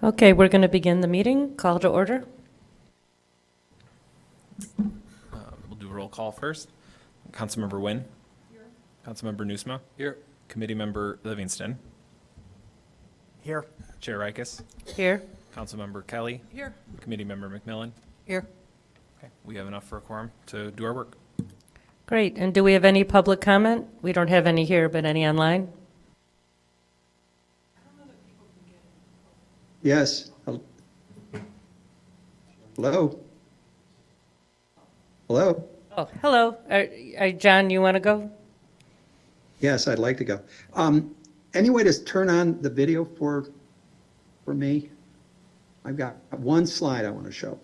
Okay, we're going to begin the meeting. Call to order. We'll do roll call first. Councilmember Wynn. Here. Councilmember Nusma. Here. Committee Member Livingston. Here. Chair Rikus. Here. Councilmember Kelly. Here. Committee Member McMillan. Here. Okay, we have enough for a quorum to do our work. Great. And do we have any public comment? We don't have any here, but any online? Yes. Hello? Hello? Oh, hello. John, you want to go? Yes, I'd like to go. Any way to turn on the video for me? I've got one slide I want to show.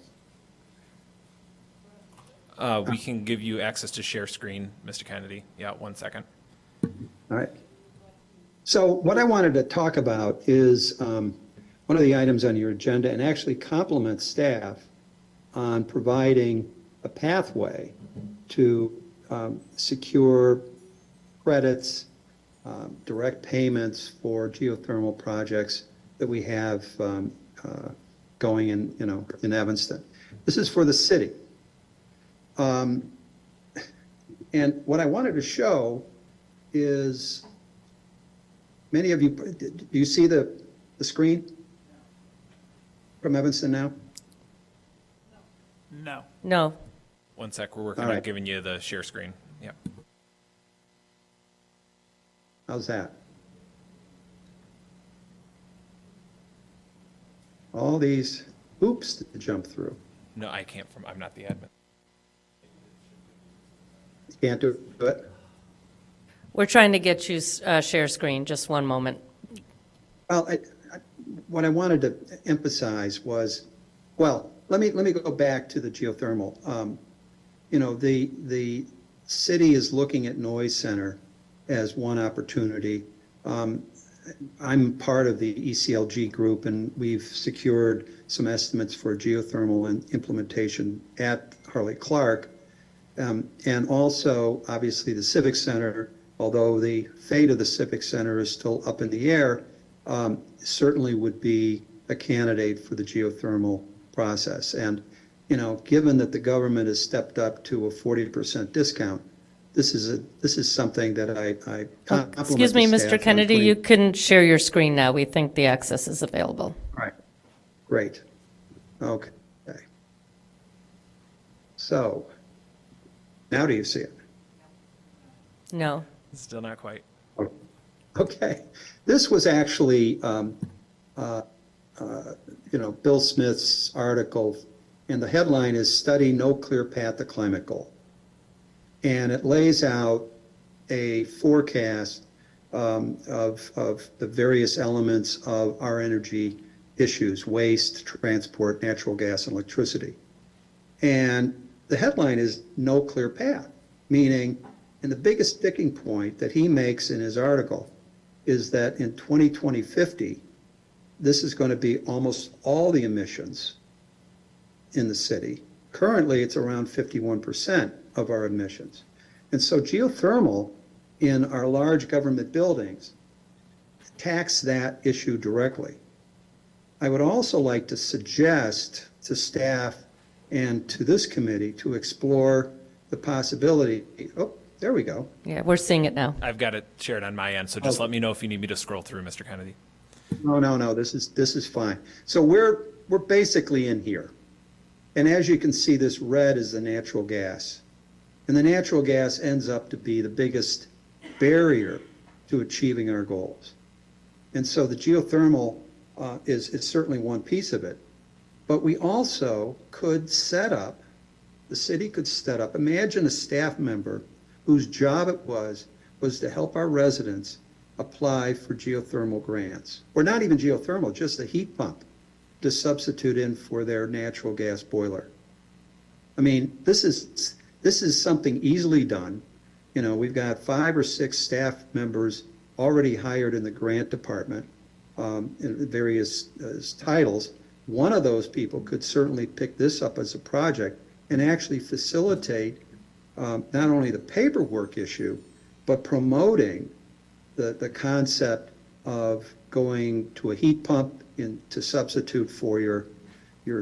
We can give you access to share screen, Mr. Kennedy. Yeah, 1 second. All right. So what I wanted to talk about is one of the items on your agenda, and actually compliment staff on providing a pathway to secure credits, direct payments for geothermal projects that we have going in Evanston. This is for the city. And what I wanted to show is, many of you, do you see the screen from Evanston now? No. No. 1 sec, we're working All on right. giving you the share screen. Yeah. How's that? All these hoops to jump through. No, I can't I'm not the admin. Can't do it? We're trying to get you share screen. Just one moment. Well, what I wanted to emphasize was, well, let me go back to the geothermal. The city is looking at Noise Center as one opportunity. I'm part of the ECLG group, and we've secured some estimates for geothermal and implementation at Harley Clark. And also, obviously, the Civic Center, although the fate of the Civic Center is still up in the air, certainly would be a candidate for the geothermal process. And, given that the government has stepped up to a 40% discount, this is something that I compliment Excuse me, the staff Mr. on Kennedy, putting- you can share your screen now. We think the access is available. All right, great. Okay. So, now do you see it? No. Still not quite. Okay, this was actually, Bill Smith's article, and the headline is "Study No Clear Path to Climate Goal." And it lays out a forecast of the various elements of our energy issues: waste, transport, natural gas, and electricity. And the headline is "No Clear Path," meaning, and the biggest sticking point that he makes in his article is that in 2050, this is going to be almost all the emissions in the city. Currently, it's around 51% of our emissions. And so geothermal in our large government buildings attacks that issue directly. I would also like to suggest to staff and to this committee to explore the possibility, oh, there we go. Yeah, we're seeing it now. I've got it shared on my end, so just let me know if you need me to scroll through, Mr. Kennedy. No, this is fine. So we're basically in here. And as you can see, this red is the natural gas. And the natural gas ends up to be the biggest barrier to achieving our goals. And so the geothermal is certainly one piece of it. But we also could set up, the city could set up, imagine a staff member whose job it was to help our residents apply for geothermal grants. Or not even geothermal, just a heat pump to substitute in for their natural gas boiler. I mean, this is something easily done. We've got 5 or 6 staff members already hired in the grant department in various titles. One of those people could certainly pick this up as a project and actually facilitate not only the paperwork issue, but promoting the concept of going to a heat pump to substitute for your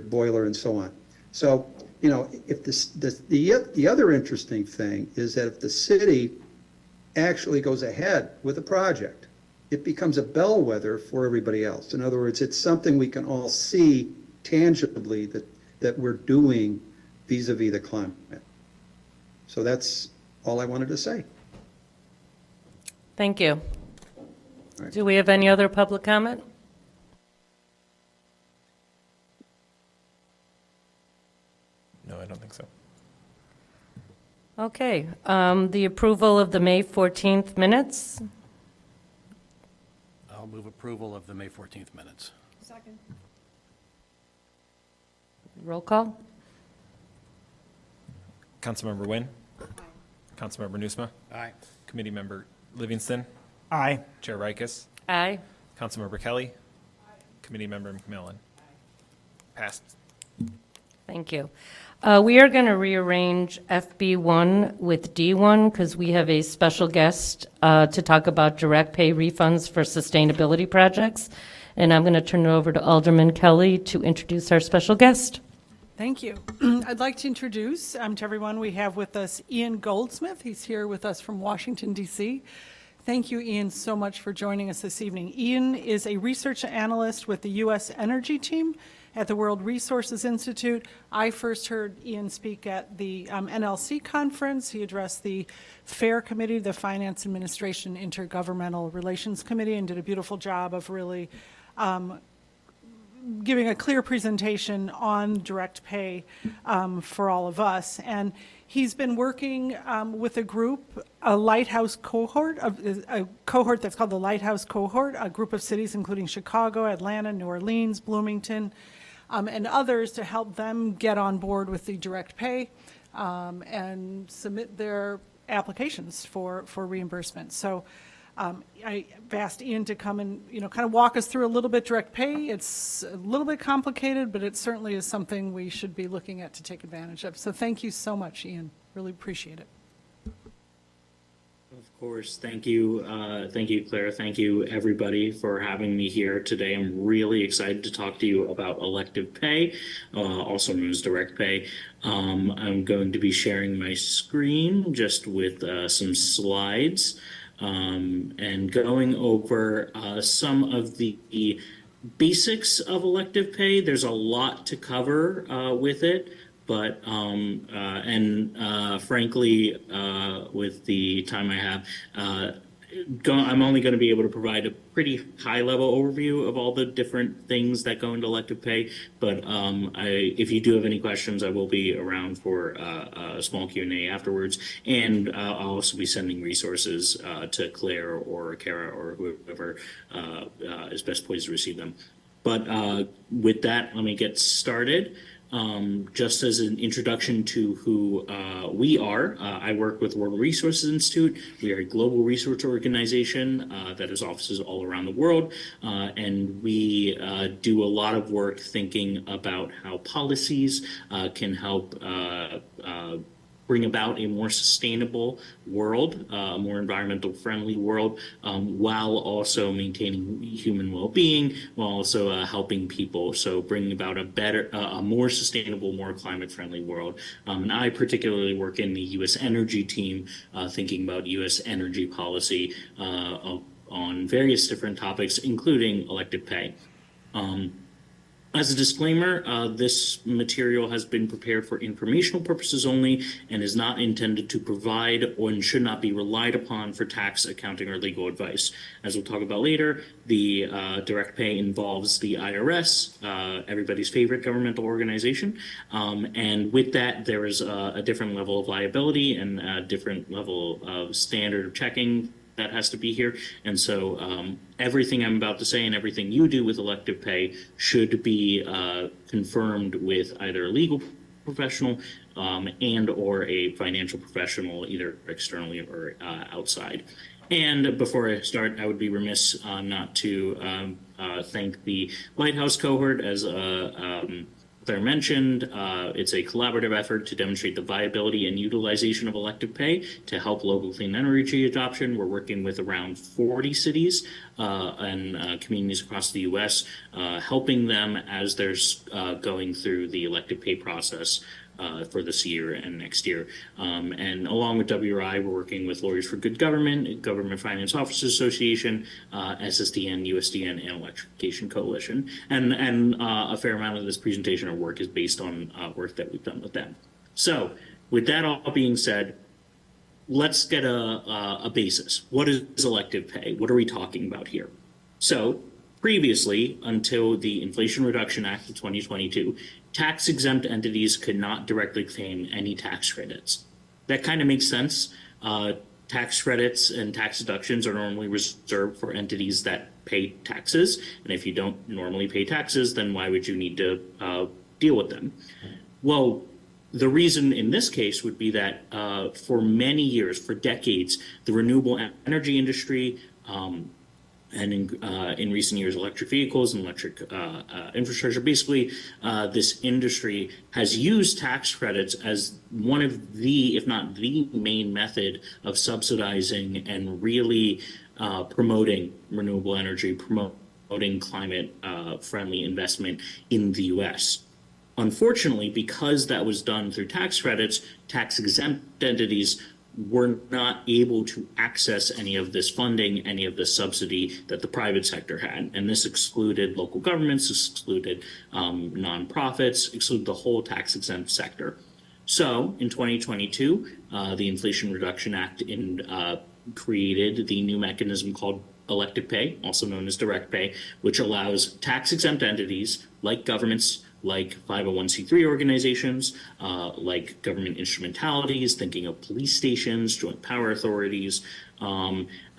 boiler and so on. So, if the other interesting thing is that if the city actually goes ahead with a project, it becomes a bellwether for everybody else. In other words, it's something we can all see tangibly that we're doing vis-a-vis the climate. So that's all I wanted to say. Thank you. right. Do we have any other public comment? No, I don't think so. Okay, the approval of the May 14th minutes. I'll move approval of the May 14th minutes. Roll call? Councilmember Wynn? Councilmember Nusma? Aye. Committee Member Livingston? Aye. Chair Rikus? Aye. Councilmember Kelly? Committee Member McMillan? Passed. Thank you. We are going to rearrange FB1 with D1 because we have a special guest to talk about direct pay refunds for sustainability projects. And I'm going to turn it over to Alderman Kelly to introduce our special guest. Thank you. I'd like to introduce to everyone, we have with us Ian Goldsmith. He's here with us from Washington, D.C. Thank you, Ian, so much for joining us this evening. Ian is a research analyst with the U.S. Energy Team at the World Resources Institute. I first heard Ian speak at the NLC conference. He addressed the FAIR Committee, the Finance Administration Intergovernmental Relations Committee, and did a beautiful job of really giving a clear presentation on direct pay for all of us. And he's been working with a group, a lighthouse cohort, a cohort that's called the Lighthouse Cohort, a group of cities including Chicago, Atlanta, New Orleans, Bloomington, and others to help them get on board with the direct pay and submit their applications for reimbursement. So I asked Ian to come and, kind of walk us through a little bit direct pay. It's a little bit complicated, but it certainly is something we should be looking at to take advantage of. So thank you so much, Ian. Really appreciate it. Of course. Thank you. Thank you, Claire. Thank you, everybody, for having me here today. I'm really excited to talk to you about elective pay, also known as direct pay. I'm going to be sharing my screen just with some slides and going over some of the basics of elective pay. There's a lot to cover with it. But, frankly, with the time I have, I'm only going to be able to provide a pretty high-level overview of all the different things that go into elective pay. But if you do have any questions, I will be around for a small Q&A afterwards. And I'll also be sending resources to Claire or Kara or whoever is best poised to receive them. But with that, let me get started. Just as an introduction to who we are, I work with World Resources Institute. We are a global research organization that has offices all around the world, and we do a lot of work thinking about how policies can help bring about a more sustainable world, a more environmental friendly world, while also maintaining human well-being, while also helping people. So bringing about a better, a more sustainable, more climate friendly world. And I particularly work in the U.S. Energy Team, thinking about U.S. energy policy on various different topics, including elective pay. As a disclaimer, this material has been prepared for informational purposes only and is not intended to provide and should not be relied upon for tax, accounting, or legal advice. As we'll talk about later, the direct pay involves the IRS, everybody's favorite governmental organization. And with that, there is a different level of liability and a different level of standard of checking that has to be here. And so everything I'm about to say and everything you do with elective pay should be confirmed with either a legal professional and or a financial professional, either externally or outside. And before I start, I would be remiss not to thank the Lighthouse cohort as Claire mentioned, it's a collaborative effort to demonstrate the viability and utilization of elective pay to help local clean energy adoption. We're working with around 40 cities and communities across the U.S., helping them as they're going through the elective pay process for this year and next year. And along with WRI, we're working with Lawyers for Good Government, Government Finance Officers Association, SSDN, USDN, and Electrification Coalition. And a fair amount of this presentation or work is based on work that we've done with them. So with that all being said, let's get a basis. What is elective pay? What are we talking about here? So previously, until the Inflation Reduction Act of 2022, tax-exempt entities could not directly claim any tax credits. That kind of makes sense. Tax credits and tax deductions are normally reserved for entities that pay taxes. And if you don't normally pay taxes, then why would you need to deal with them? Well, the reason in this case would be that for many years, for decades, the renewable energy industry and in recent years, electric vehicles and electric infrastructure. Basically, this industry has used tax credits as one of the, if not the main method of subsidizing and really promoting renewable energy, promoting climate friendly investment in the U.S. Unfortunately, because that was done through tax credits, tax exempt entities were not able to access any of this funding, any of the subsidy that the private sector had. And this excluded local governments, excluded nonprofits, excluded the whole tax exempt sector. So in 2022, the Inflation Reduction Act created the new mechanism called elective pay, also known as direct pay, which allows tax exempt entities like governments, like 501c3 organizations, like government instrumentalities, thinking of police stations, joint power authorities,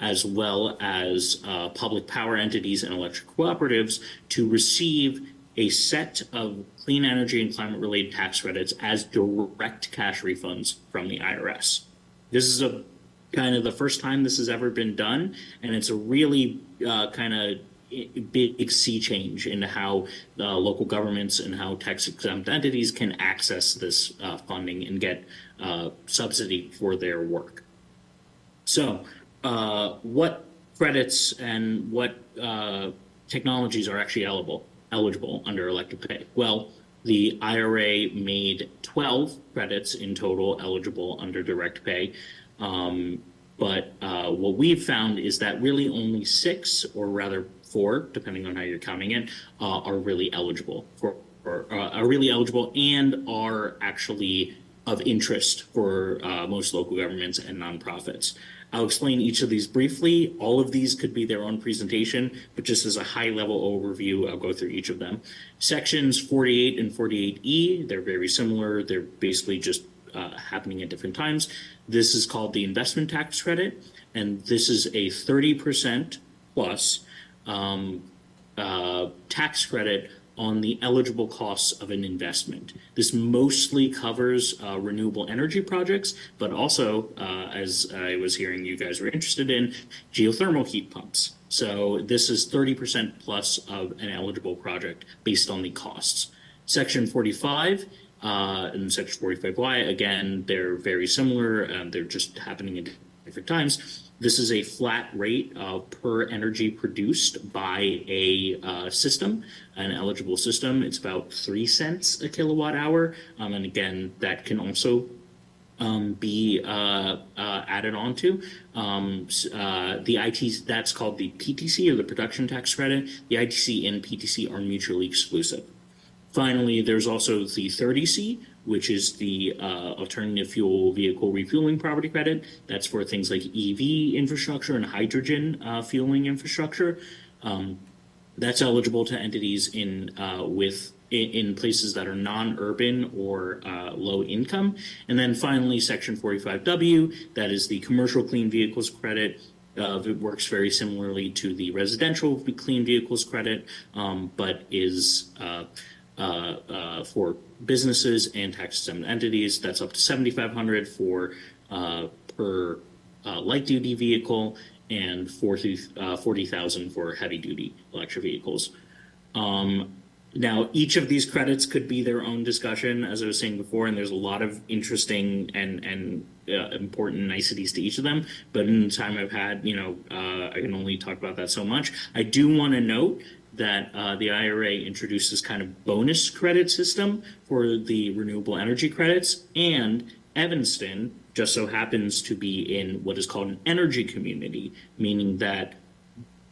as well as public power entities and electric cooperatives to receive a set of clean energy and climate-related tax credits as direct cash refunds from the IRS. This is a kind of the first time this has ever been done, and it's a really kind of big sea change into how local governments and how tax-exempt entities can access this funding and get subsidy for their work. So what credits and what technologies are actually eligible under elective pay? Well, the IRA made 12 credits in total eligible under direct pay. But what we've found is that really only 6, or rather 4, depending on how you're counting it, are really eligible and are actually of interest for most local governments and nonprofits. I'll explain each of these briefly. All of these could be their own presentation, but just as a high-level overview, I'll go through each of them. Sections 48 and 48E, they're very similar. They're basically just happening at different times. This is called the investment tax credit, and this is a 30% plus tax credit on the eligible costs of an investment. This mostly covers renewable energy projects, but also, as I was hearing you guys were interested in, geothermal heat pumps. So this is 30% plus of an eligible project based on the costs. Section 45 and Section 45Y, again, they're very similar. They're just happening at different times. This is a flat rate per energy produced by a system, an eligible system. It's about 3 cents a kilowatt hour. And again, that can also be added onto. The ITC, that's called the PTC, or the production tax credit. The ITC and PTC are mutually exclusive. Finally, there's also the 30C, which is the alternative fuel vehicle refueling property credit. That's for things like EV infrastructure and hydrogen fueling infrastructure. That's eligible to entities in places that are non-urban or low income. And then finally, Section 45W, that is the commercial clean vehicles credit. It works very similarly to the residential clean vehicles credit, but is for businesses and tax-exempt entities. That's up to $7,500 for per light-duty vehicle and $40,000 for heavy-duty electric vehicles. Now, each of these credits could be their own discussion, as I was saying before, and there's a lot of interesting and important niceties to each of them. But in the time I've had, I can only talk about that so much. I do want to note that the IRA introduces kind of bonus credit system for the renewable energy credits, and Evanston just so happens to be in what is called an energy community, meaning that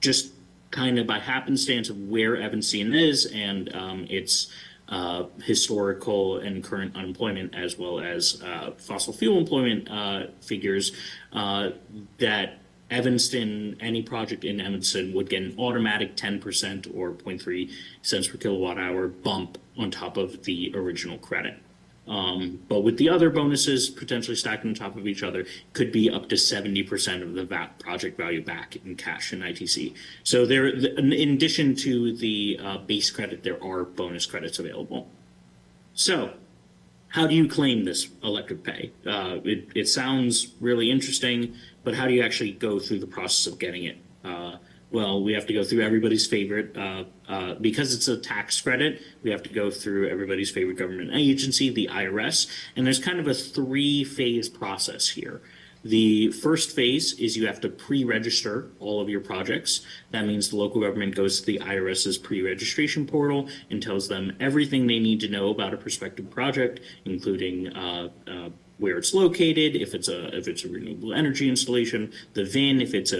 just kind of by happenstance of where Evanston is and its historical and current unemployment, as well as fossil fuel employment figures, that Evanston, any project in Evanston would get an automatic 10% or 0.3 cents per kilowatt hour bump on top of the original credit. But with the other bonuses potentially stacked on top of each other, could be up to 70% of the project value back in cash and ITC. So there, in addition to the base credit, there are bonus credits available. So how do you claim this electric pay? It sounds really interesting, but how do you actually go through the process of getting it? Well, we have to go through everybody's favorite, because it's a tax credit, we have to go through everybody's favorite government agency, the IRS, and there's kind of a 3-phase process here. The first phase is you have to pre-register all of your projects. That means the local government goes to the IRS's pre-registration portal and tells them everything they need to know about a prospective project, including where it's located, if it's a renewable energy installation, the VIN, if it's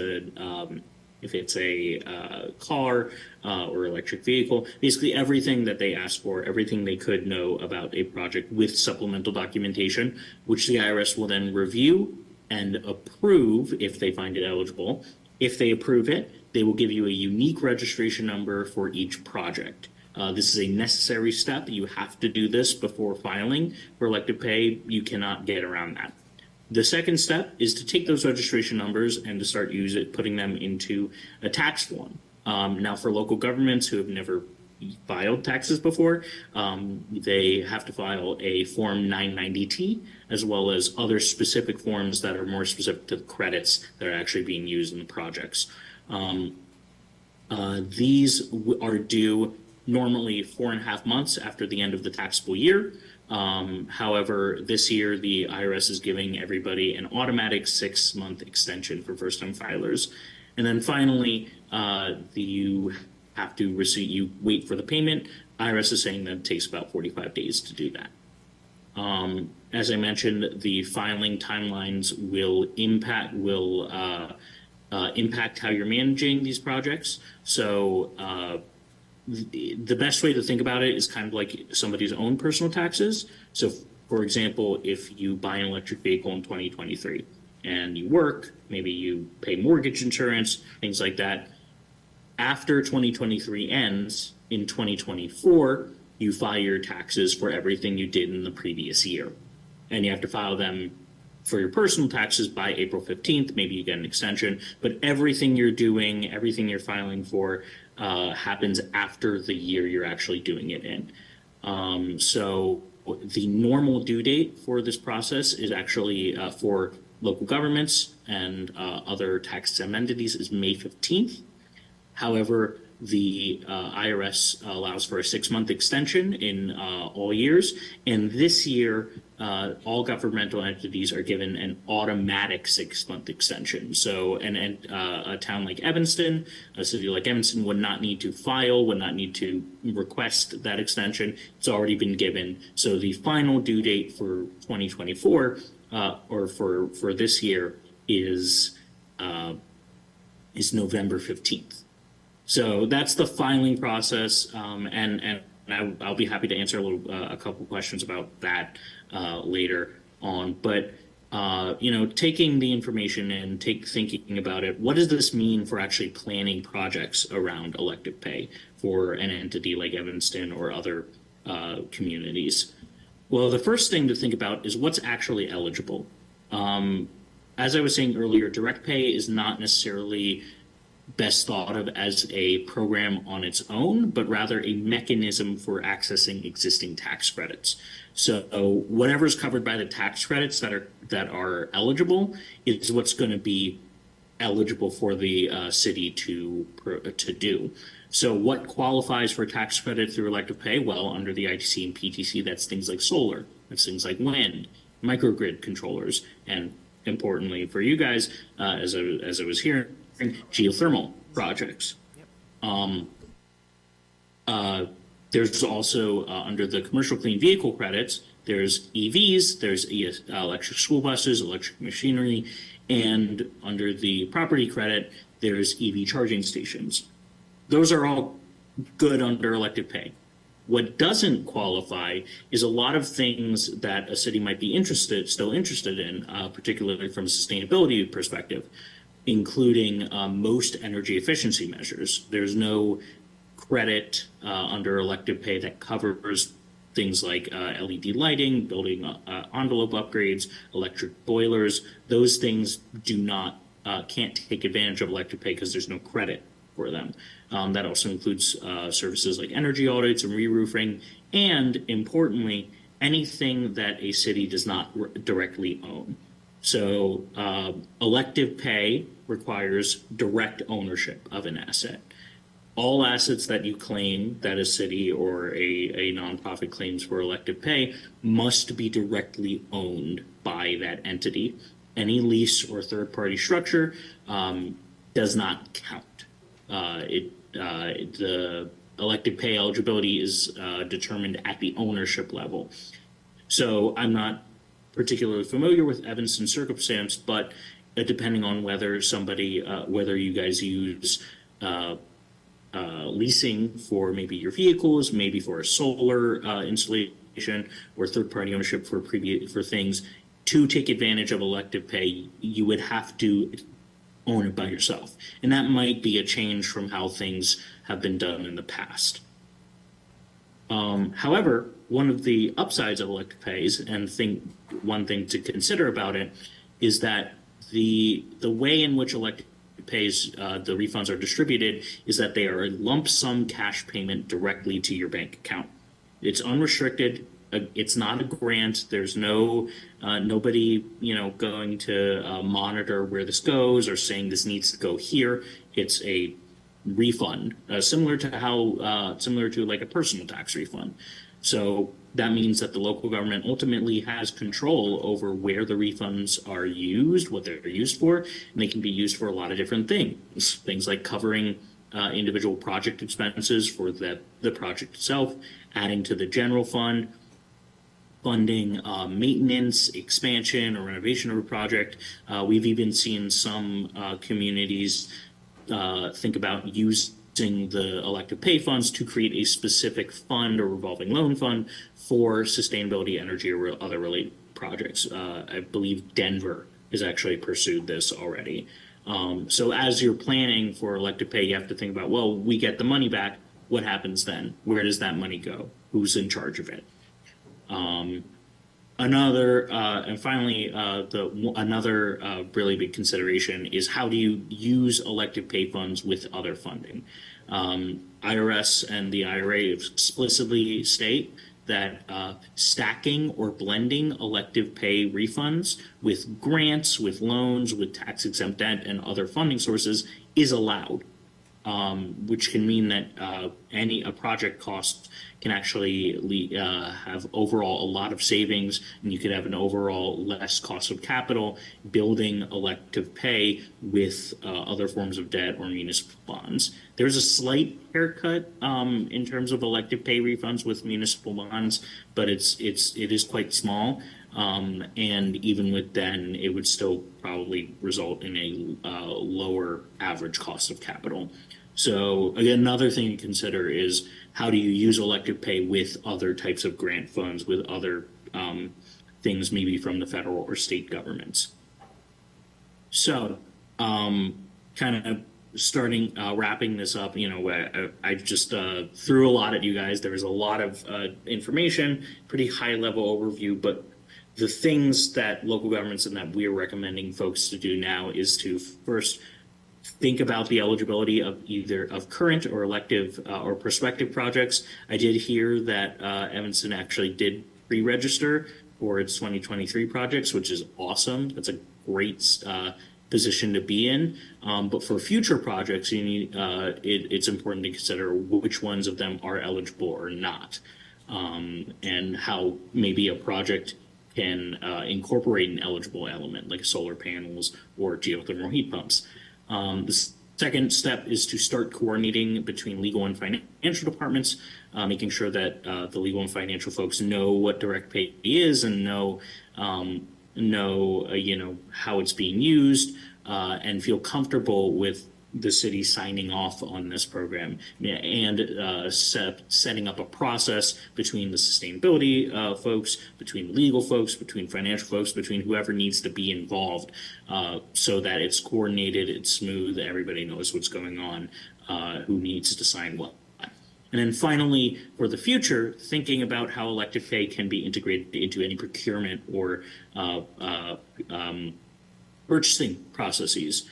a car or electric vehicle, basically everything that they asked for, everything they could know about a project with supplemental documentation, which the IRS will then review and approve if they find it eligible. If they approve it, they will give you a unique registration number for each project. This is a necessary step. You have to do this before filing for electric pay. You cannot get around that. The second step is to take those registration numbers and to start putting them into a tax form. Now, for local governments who have never filed taxes before, they have to file a Form 990T, as well as other specific forms that are more specific to the credits that are actually being used in the projects. These are due normally 4.5 months after the end of the taxable year. However, this year the IRS is giving everybody an automatic 6-month extension for first-time filers. And then finally, you have to you wait for the payment. IRS is saying that it takes about 45 days to do that. As I mentioned, the filing timelines will impact how you're managing these projects. So the best way to think about it is kind of like somebody's own personal taxes. So, for example, if you buy an electric vehicle in 2023 and you work, maybe you pay mortgage insurance, things like that. After 2023 ends, in 2024, you file your taxes for everything you did in the previous year. And you have to file them for your personal taxes by April 15th. Maybe you get an extension, but everything you're doing, everything you're filing for, happens after the year you're actually doing it in. So the normal due date for this process is actually for local governments and other tax-exempt entities is May 15th. However, the IRS allows for a 6-month extension in all years, and this year all governmental entities are given an automatic 6-month extension. So a town like Evanston, a city like Evanston would not need to file, would not need to request that extension. It's already been given. So the final due date for 2024 or for this year is November 15th. So that's the filing process, and I'll be happy to answer a couple questions about that later on. But taking the information and thinking about it, what does this mean for actually planning projects around elective pay for an entity like Evanston or other communities? Well, the first thing to think about is what's actually eligible. As I was saying earlier, direct pay is not necessarily best thought of as a program on its own, but rather a mechanism for accessing existing tax credits. So whatever is covered by the tax credits that are eligible is what's going to be eligible for the city to do. So what qualifies for tax credit through elective pay? Well, under the ITC and PTC, that's things like solar, that's things like wind, microgrid controllers, and importantly for you guys, as I was hearing, geothermal projects. There's also under the commercial clean vehicle credits, there's EVs, there's electric school buses, electric machinery, and under the property credit, there's EV charging stations. Those are all good under elective pay. What doesn't qualify is a lot of things that a city might be still interested in, particularly from a sustainability perspective, including most energy efficiency measures. There's no credit under elective pay that covers things like LED lighting, building envelope upgrades, electric boilers. Those things can't take advantage of elective pay because there's no credit for them. That also includes services like energy audits and re-roofing, and importantly, anything that a city does not directly own. So elective pay requires direct ownership of an asset. All assets that you claim that a city or a nonprofit claims for elective pay must be directly owned by that entity. Any lease or third-party structure does not count. The elective pay eligibility is determined at the ownership level. So I'm not particularly familiar with Evanston circumstance, but depending on whether you guys use leasing for maybe your vehicles, maybe for a solar installation, or third-party ownership for things, to take advantage of elective pay, you would have to own it by yourself. And that might be a change from how things have been done in the past. However, one of the upsides of elective pays, and one thing to consider about it, is that the way in which elective pays the refunds are distributed is that they are a lump sum cash payment directly to your bank account. It's unrestricted. It's not a grant. There's nobody going to monitor where this goes or saying this needs to go here. It's a refund, similar to like a personal tax refund. So that means that the local government ultimately has control over where the refunds are used, what they're used for, and they can be used for a lot of different things. Things like covering individual project expenses for the project itself, adding to the general fund, funding maintenance, expansion, or renovation of a project. We've even seen some communities think about using the elective pay funds to create a specific fund or revolving loan fund for sustainability, energy, or other related projects. I believe Denver has actually pursued this already. So as you're planning for elective pay, you have to think about, well, we get the money back. What happens then? Where does that money go? Who's in charge of it? And finally, another really big consideration is how do you use elective pay funds with other funding? IRS and the IRA explicitly state that stacking or blending elective pay refunds with grants, with loans, with tax-exempt debt, and other funding sources is allowed, which can mean that a project cost can actually have overall a lot of savings, and you could have an overall less cost of capital building elective pay with other forms of debt or municipal bonds. There's a slight haircut in terms of elective pay refunds with municipal bonds, but it is quite small. And even with then, it would still probably result in a lower average cost of capital. So again, another thing to consider is how do you use elective pay with other types of grant funds, with other things maybe from the federal or state governments. So kind of wrapping this up, I just threw a lot at you guys. There was a lot of information, pretty high level overview, but the things that local governments and that we're recommending folks to do now is to first think about the eligibility of either of current or elective or prospective projects. I did hear that Evanston actually did pre-register for its 2023 projects, which is awesome. That's a great position to be in. But for future projects, you need, it's important to consider which ones of them are eligible or not, and how maybe a project can incorporate an eligible element like solar panels or geothermal heat pumps. The second step is to start coordinating between legal and financial departments, making sure that the legal and financial folks know what direct pay is and know how it's being used, and feel comfortable with the city signing off on this program, and setting up a process between the sustainability folks, between legal folks, between financial folks, between whoever needs to be involved, so that it's coordinated, it's smooth, everybody knows what's going on, who needs to sign what. And then finally, for the future, thinking about how elective pay can be integrated into any procurement or purchasing processes.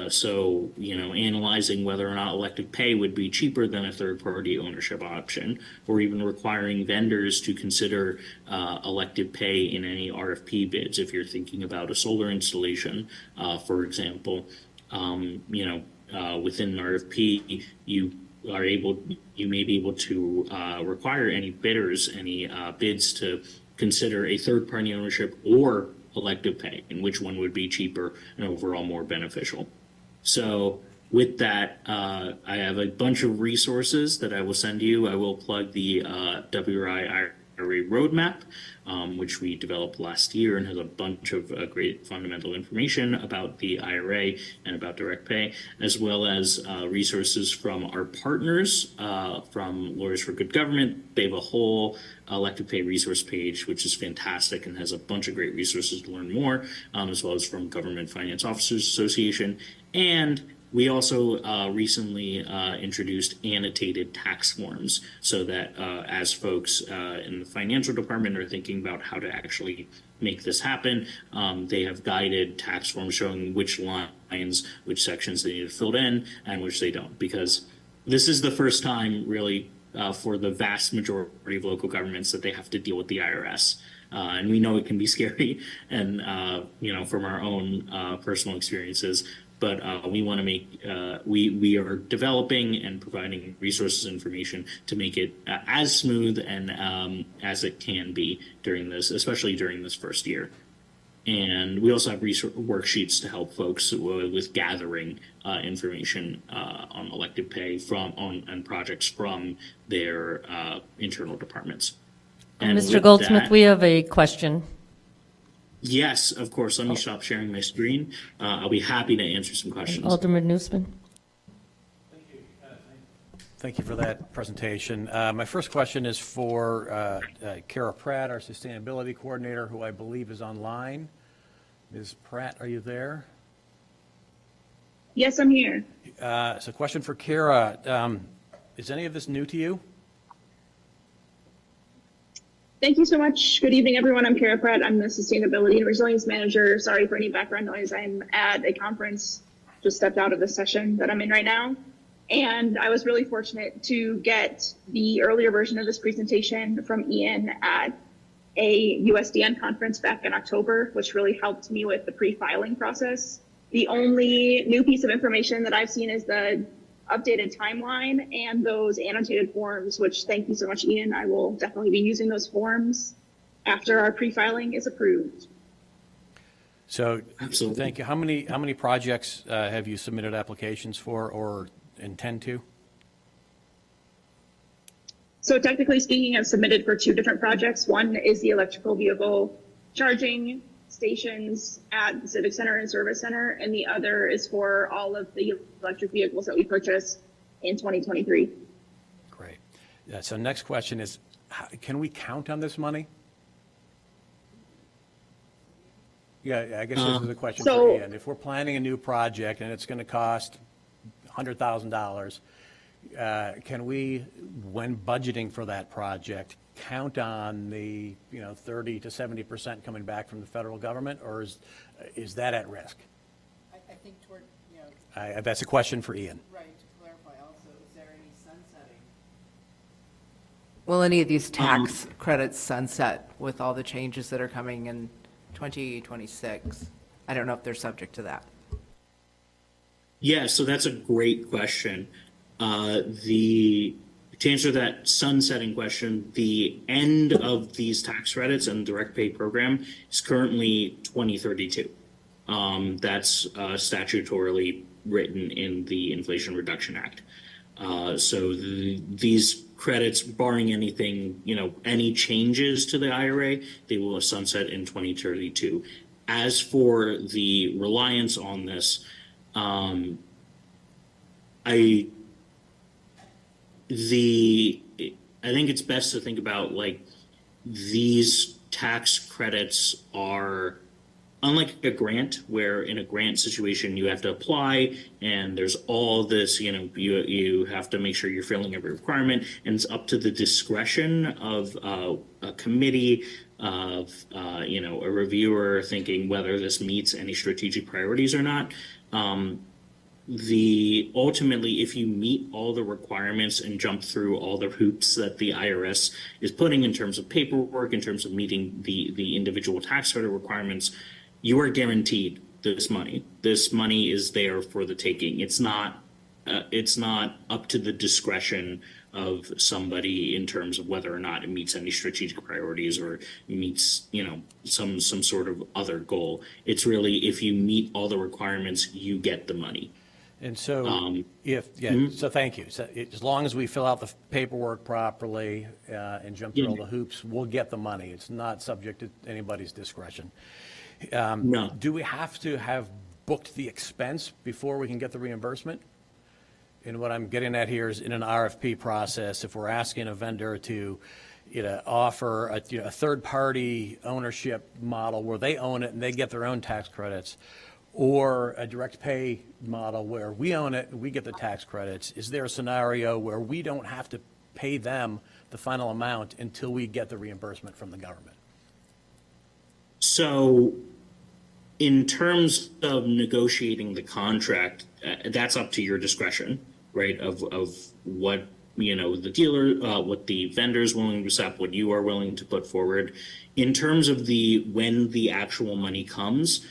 So, analyzing whether or not elective pay would be cheaper than a third-party ownership option, or even requiring vendors to consider elective pay in any RFP bids. If you're thinking about a solar installation, for example, within an RFP, you may be able to require any bidders, any bids to consider a third-party ownership or elective pay, and which one would be cheaper and overall more beneficial. So with that, I have a bunch of resources that I will send you. I will plug the WRI IRA roadmap, which we developed last year and has a bunch of great fundamental information about the IRA and about direct pay, as well as resources from our partners, from Lawyers for Good Government. They have a whole elective pay resource page, which is fantastic and has a bunch of great resources to learn more, as well as from Government Finance Officers Association. And we also recently introduced annotated tax forms, so that as folks in the financial department are thinking about how to actually make this happen, they have guided tax forms showing which lines, which sections they need to fill in and which they don't. Because this is the first time really for the vast majority of local governments that they have to deal with the IRS. And we know it can be scary, and from our own personal experiences. But we want to make, we are developing and providing resources and information to make it as smooth and as it can be during this, especially during this first year. And we also have worksheets to help folks with gathering information on elective pay and projects from their internal departments. And Mr. with Goldsmith, that- we have a question. Yes, of course. Let me stop sharing my screen. I'll be happy to answer some questions. Alderman Newsman. Thank you for that presentation. My first question is for Kara Pratt, our Sustainability Coordinator, who I believe is online. Ms. Pratt, are you there? Yes, I'm here. So question for Kara. Is any of this new to you? Thank you so much. Good evening, everyone. I'm Kara Pratt. I'm the Sustainability and Resilience Manager. Sorry for any background noise. I'm at a conference, just stepped out of the session that I'm in right now. And I was really fortunate to get the earlier version of this presentation from Ian at a USDN conference back in October, which really helped me with the pre-filing process. The only new piece of information that I've seen is the updated timeline and those annotated forms, which thank you so much, Ian. I will definitely be using those forms after our pre-filing is approved. So Absolutely. thank you. How many projects have you submitted applications for or intend to? So technically speaking, I've submitted for 2 different projects. One is the electrical vehicle charging stations at the Civic Center and Service Center, and the other is for all of the electric vehicles that we purchased in 2023. Great. So next question is, can we count on this money? Yeah, I guess this is a question So- for Ian. If we're planning a new project and it's going to cost $100,000, can we, when budgeting for that project, count on the 30 to 70% coming back from the federal government, or is that at risk? I think toward, That's a question for Ian. right, to clarify also, is there any sunsetting? Will any of these tax credits sunset with all the changes that are coming in 2026? I don't know if they're subject to that. Yeah, so that's a great question. To answer that sunsetting question, the end of these tax credits and direct pay program is currently 2032. That's statutorily written in the Inflation Reduction Act. These credits, barring anything, any changes to the IRA, they will sunset in 2032. As for the reliance on this, I think it's best to think about like these tax credits are unlike a grant, where in a grant situation you have to apply and there's all this, you have to make sure you're filling every requirement, and it's up to the discretion of a committee of a reviewer thinking whether this meets any strategic priorities or not. Ultimately, if you meet all the requirements and jump through all the hoops that the IRS is putting in terms of paperwork, in terms of meeting the individual tax credit requirements, you are guaranteed this money. This money is there for the taking. It's not up to the discretion of somebody in terms of whether or not it meets any strategic priorities or meets, some sort of other goal. It's really, if you meet all the requirements, you get the money. And so so thank you. So as long as we fill out the paperwork properly and jump through all the hoops, we'll get the money. It's not subject to anybody's discretion. No. Do we have to have booked the expense before we can get the reimbursement? And what I'm getting at here is in an RFP process, if we're asking a vendor to offer a third-party ownership model where they own it and they get their own tax credits, or a direct pay model where we own it and we get the tax credits, is there a scenario where we don't have to pay them the final amount until we get the reimbursement from the government? So in terms of negotiating the contract, that's up to your discretion, right? Of what, the dealer, what the vendor is willing to accept, what you are willing to put forward. In terms of when the actual money comes,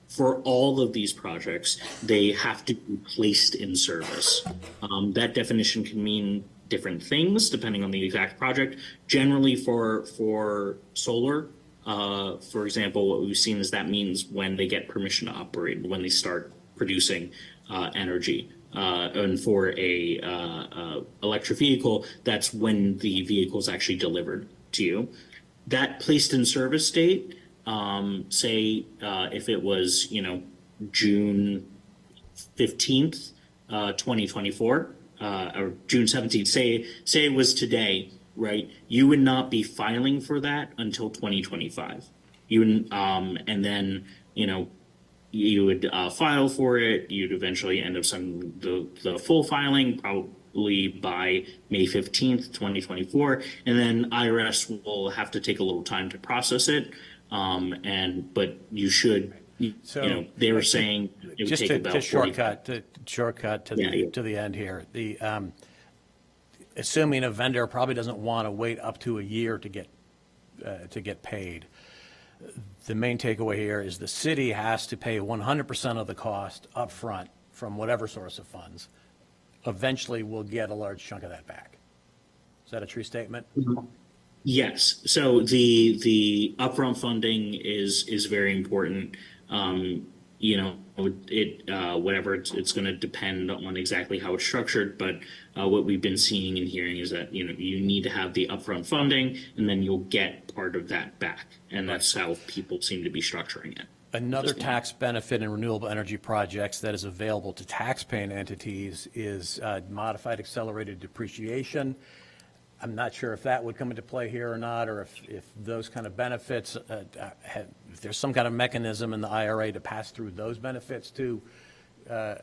for all of these projects, they have to be placed in service. That definition can mean different things depending on the exact project. Generally for solar, for example, what we've seen is that means when they get permission to operate, when they start producing energy. And for a electric vehicle, that's when the vehicle is actually delivered to you. That placed in service date, say if it was June 15th, 2024, or June 17th, say it was today, right? You would not be filing for that until 2025. You would, and then you would file for it. You'd eventually end up sending the full filing probably by May 15th, 2024, and then IRS will have to take a little time to process it. But you should, they were saying it would take about just shortcut to the end here. Assuming a vendor probably doesn't want to wait up to a year to get paid. The main takeaway here is the city has to pay 100% of the cost up front from whatever source of funds. Eventually, we'll get a large chunk of that back. Is that a true statement? Yes. So the upfront funding is very important. Whatever it's going to depend on exactly how it's structured, but what we've been seeing and hearing is that you need to have the upfront funding, and then you'll get part of that back, and that's how people seem to be structuring it. Another tax benefit in renewable energy projects that is available to tax-paying entities is modified accelerated depreciation. I'm not sure if that would come into play here or not, or if those kind of benefits, if there's some kind of mechanism in the IRA to pass through those benefits to a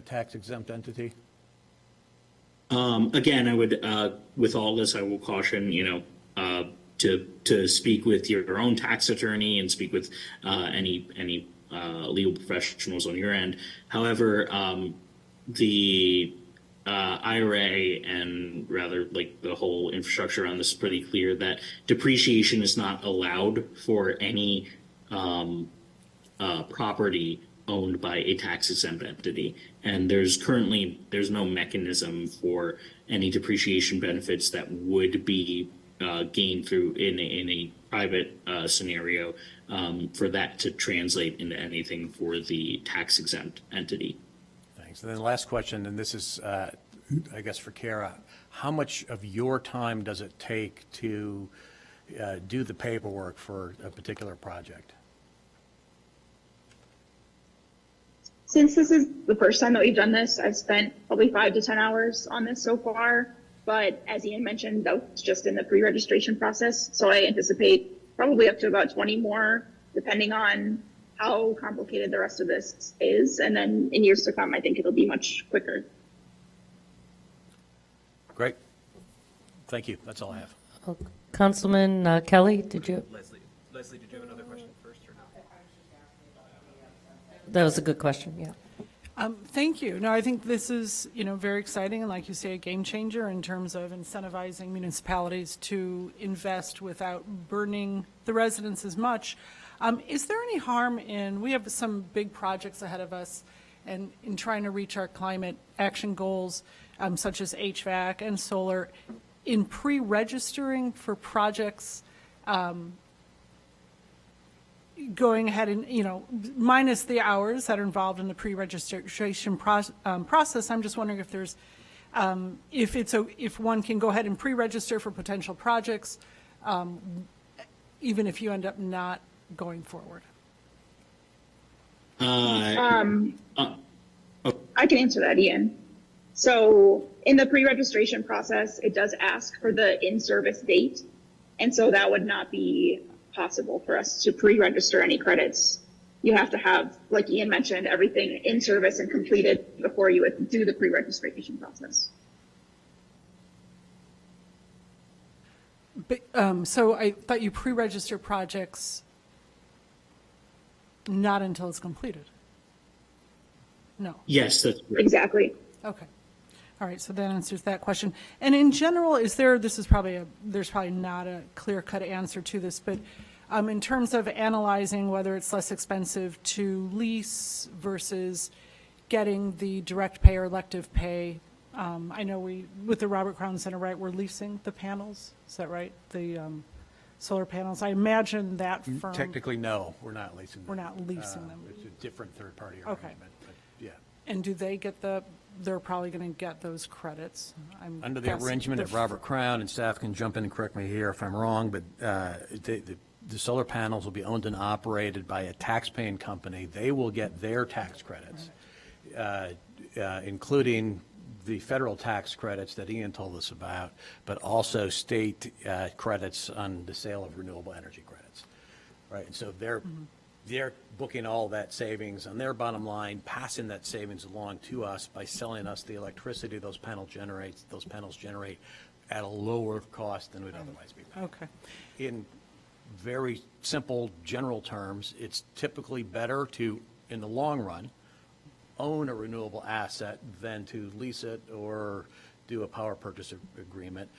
tax-exempt entity. Again, I would, with all this, I will caution, to speak with your own tax attorney and speak with any legal professionals on your end. However, the IRA and rather like the whole infrastructure on this is pretty clear that depreciation is not allowed for any property owned by a tax exempt entity. And there's no mechanism for any depreciation benefits that would be gained through in a private scenario for that to translate into anything for the tax exempt entity. Thanks. And then the last question, and this is, I guess, for Kara. How much of your time does it take to do the paperwork for a particular project? Since this is the first time that we've done this, I've spent probably 5 to 10 hours on this so far. But as Ian mentioned, that was just in the pre-registration process. So I anticipate probably up to about 20 more, depending on how complicated the rest of this is. And then in years to come, I think it'll be much quicker. Great. Thank you. That's all I have. Councilman Kelly, did you? Leslie, did you have another question first or no? That was a good question, yeah. Thank you. No, I think this is, very exciting and, like you say, a game changer in terms of incentivizing municipalities to invest without burdening the residents as much. Is there any harm we have some big projects ahead of us, and in trying to reach our climate action goals, such as HVAC and solar, in pre-registering for projects, going ahead and, minus the hours that are involved in the pre-registration process, I'm just wondering if there's, if one can go ahead and pre-register for potential projects, even if you end up not going forward. I can answer that, Ian. So in the pre-registration process, it does ask for the in-service date. And so that would not be possible for us to pre-register any credits. You have to have, like Ian mentioned, everything in service and completed before you would do the pre-registration process. But, so I thought you pre-register projects not until it's completed. No. Yes, that's correct. Exactly. Okay. All right, so that answers that question. And in general, there's probably not a clear-cut answer to this, but in terms of analyzing whether it's less expensive to lease versus getting the direct pay or elective pay, I know with the Robert Crown Center, right, we're leasing the panels, is that right? The solar panels, I imagine that firm. Technically, no, we're not leasing them. We're not leasing them. It's a different third-party Okay. arrangement, but yeah. And do they get they're probably going to get those credits? I'm Under the guessing. arrangement of Robert Crown, and staff can jump in and correct me here if I'm wrong, but the solar panels will be owned and operated by a tax-paying company. They will get their tax credits, including the federal tax credits that Ian told us about, but also state credits on the sale of renewable energy credits, right? And so they're booking all that savings on their bottom line, passing that savings along to us by selling us the electricity those panels generate at a lower cost than would otherwise be paid. Okay. In very simple general terms, it's typically better to, in the long run, own a renewable asset than to lease it or do a power purchase agreement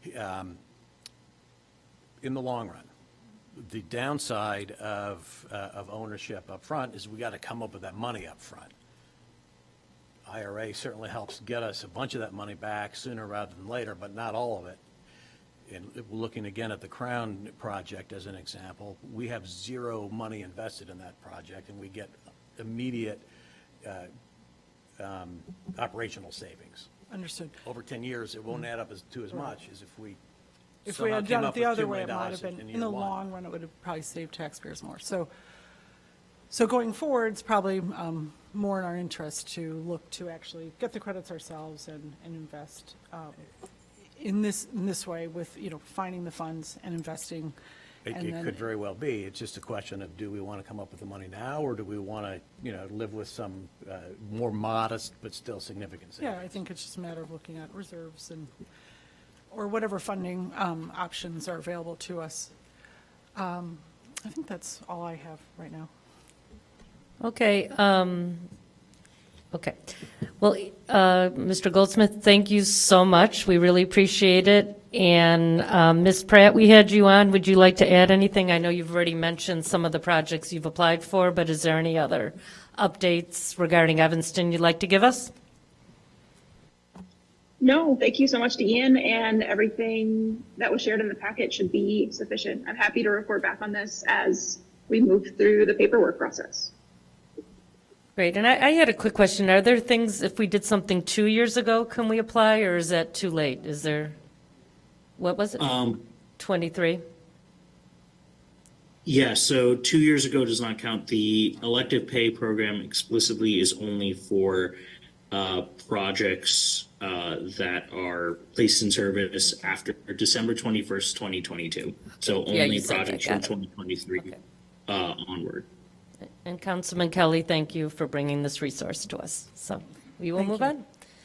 in the long run. The downside of ownership up front is we got to come up with that money up front. IRA certainly helps get us a bunch of that money back sooner rather than later, but not all of it. And looking again at the Crown project as an example, we have zero money invested in that project, and we get immediate operational savings. Understood. Over 10 years, it won't add up to as much as if we If we somehow had came done it up the with other $2 way, it million might have been, in year the one. long run, it would have probably saved taxpayers more. So going forward, it's probably more in our interest to look to actually get the credits ourselves and invest in this way with, finding the funds and investing. And It then- could very well be. It's just a question of, do we want to come up with the money now, or do we want to, live with some more modest but still significant savings? Yeah, I think it's just a matter of looking at reserves or whatever funding options are available to us. I think that's all I have right now. Okay. Okay. Well, Mr. Goldsmith, thank you so much. We really appreciate it. And Ms. Pratt, we had you on. Would you like to add anything? I know you've already mentioned some of the projects you've applied for, but is there any other updates regarding Evanston you'd like to give us? No, thank you so much to Ian, and everything that was shared in the packet should be sufficient. I'm happy to report back on this as we move through the paperwork process. Great, and I had a quick question. Are there things, if we did something 2 years ago, can we apply, or is that too late? Is there, what was it? 23? Yeah, so 2 years ago does not count. The elective pay program explicitly is only for projects that are placed in service after December 21st, 2022. So Yeah, only you said that. projects Got from it. 2023 Okay. onward. And Councilman Kelly, thank you for bringing this resource to us. So we will Thank move you. on.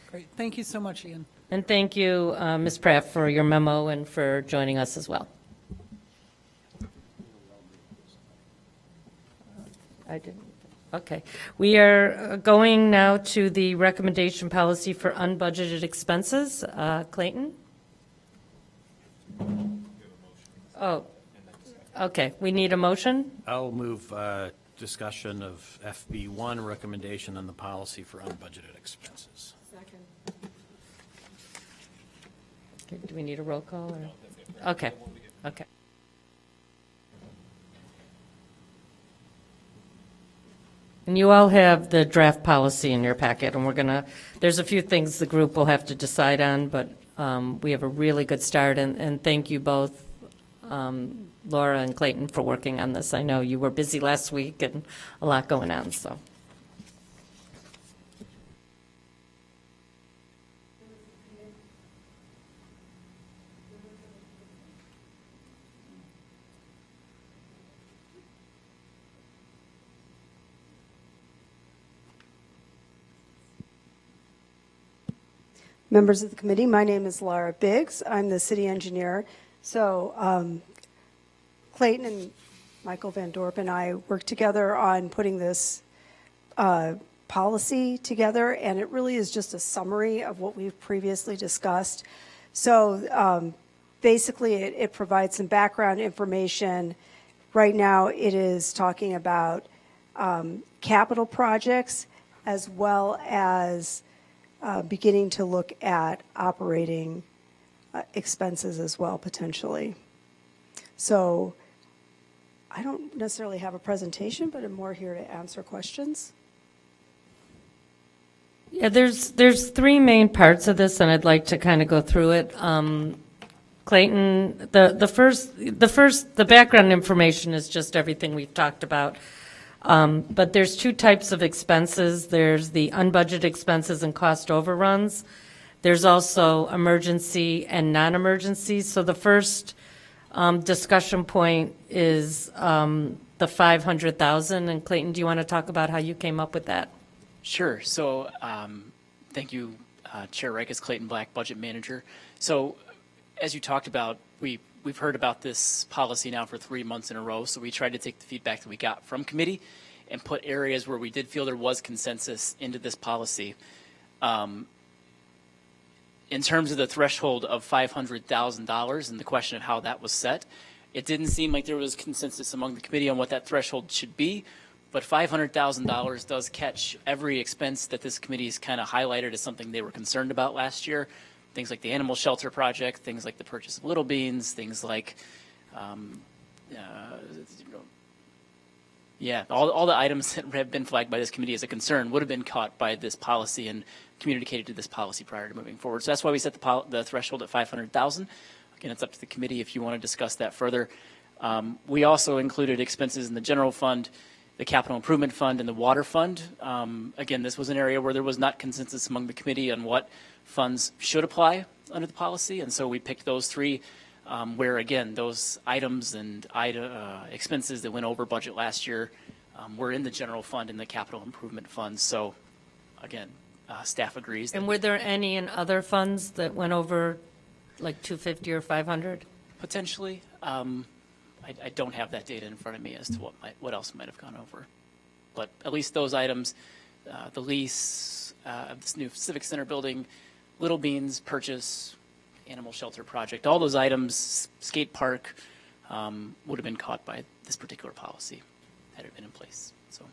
Great. Thank you so much, Ian. And thank you, Ms. Pratt, for your memo and for joining us as well. I didn't. Okay. We are going now to the recommendation policy for unbudgeted expenses. Clayton? Oh, okay. We need a motion? I'll move discussion of FB1 recommendation on the policy for unbudgeted expenses. Okay, do we need a roll call or? Okay, okay. And you all have the draft policy in your packet, and there's a few things the group will have to decide on, but we have a really good start, and thank you both, Laura and Clayton, for working on this. I know you were busy last week and a lot going on, so. Members of the committee, my name is Laura Biggs. I'm the city engineer. So Clayton and Michael Van Dorp and I worked together on putting this policy together, and it really is just a summary of what we've previously discussed. So basically, it provides some background information. Right now, it is talking about capital projects as well as beginning to look at operating expenses as well, potentially. So I don't necessarily have a presentation, but I'm more here to answer questions. Yeah, there's three main parts of this, and I'd like to kind of go through it. Clayton, the background information is just everything we've talked about. But there's two types of expenses. There's the unbudgeted expenses and cost overruns. There's also emergency and non-emergency. So the first discussion point is the 500,000. And Clayton, do you want to talk about how you came up with that? Sure. So thank you, Chair Rikus, Clayton Black, Budget Manager. So as you talked about, we've heard about this policy now for 3 months in a row, so we tried to take the feedback that we got from committee and put areas where we did feel there was consensus into this policy. In terms of the threshold of $500,000 and the question of how that was set, it didn't seem like there was consensus among the committee on what that threshold should be, but $500,000 does catch every expense that this committee has kind of highlighted as something they were concerned about last year. Things like the animal shelter project, things like the purchase of Little Beans, things like, all the items that have been flagged by this committee as a concern would have been caught by this policy and communicated to this policy prior to moving forward. So that's why we set the threshold at 500,000. Again, it's up to the committee if you want to discuss that further. We also included expenses in the general fund, the capital improvement fund, and the water fund. Again, this was an area where there was not consensus among the committee on what funds should apply under the policy, and so we picked those three where, again, those items and expenses that went over budget last year were in the general fund and the capital improvement fund. So, again, staff agrees. And were there any in other funds that went over like 250 or 500? Potentially. I don't have that data in front of me as to what else might have gone over. But at least those items, the lease of this new Civic Center building, Little Beans purchase, animal shelter project, all those items, skate park, would have been caught by this particular policy had it been in place. So,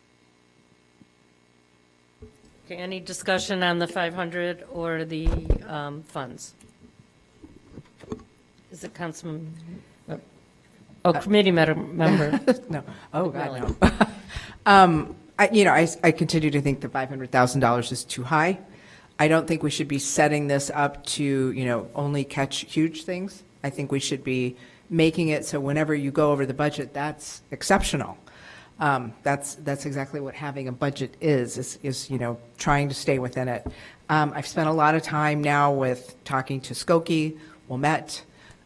Okay, any discussion on the 500 or the funds? Is it Councilman? Oh, committee member. No. Oh, God, Really? no. I continue to think the $500,000 is too high. I don't think we should be setting this up to, only catch huge things. I think we should be making it so whenever you go over the budget, that's exceptional. That's exactly what having a budget is trying to stay within it. I've spent a lot of time now with talking to Skokie, Wilmette,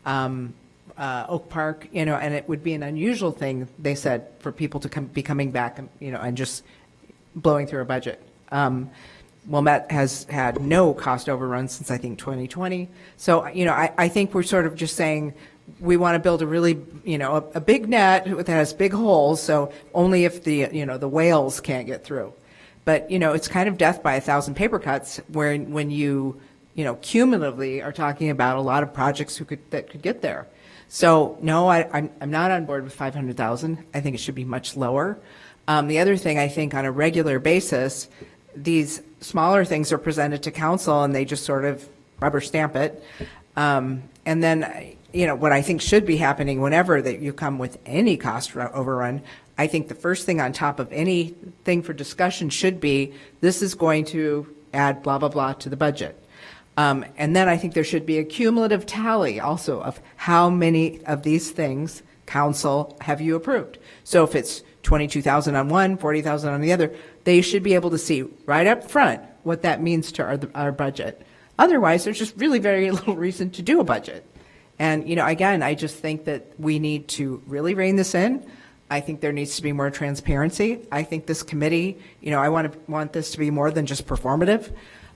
Oak Park, and it would be an unusual thing, they said, for people to be coming back, and just blowing through a budget. Wilmette has had no cost overruns since, I think, 2020. So, I think we're sort of just saying we want to build a really, a big net that has big holes, so only if the whales can't get through. But, it's kind of death by 1,000 paper cuts when you cumulatively are talking about a lot of projects that could get there. So, no, I'm not on board with 500,000. I think it should be much lower. The other thing, I think, on a regular basis, these smaller things are presented to council and they just sort of rubber stamp it. And then, what I think should be happening whenever that you come with any cost overrun, I think the first thing on top of anything for discussion should be, this is going to add blah, blah, blah to the budget. And then I think there should be a cumulative tally also of how many of these things, council, have you approved. So if it's 22,000 on one, 40,000 on the other, they should be able to see right up front what that means to our budget. Otherwise, there's just really very little reason to do a budget. And, again, I just think that we need to really rein this in. I think there needs to be more transparency. I think this committee, I want this to be more than just performative.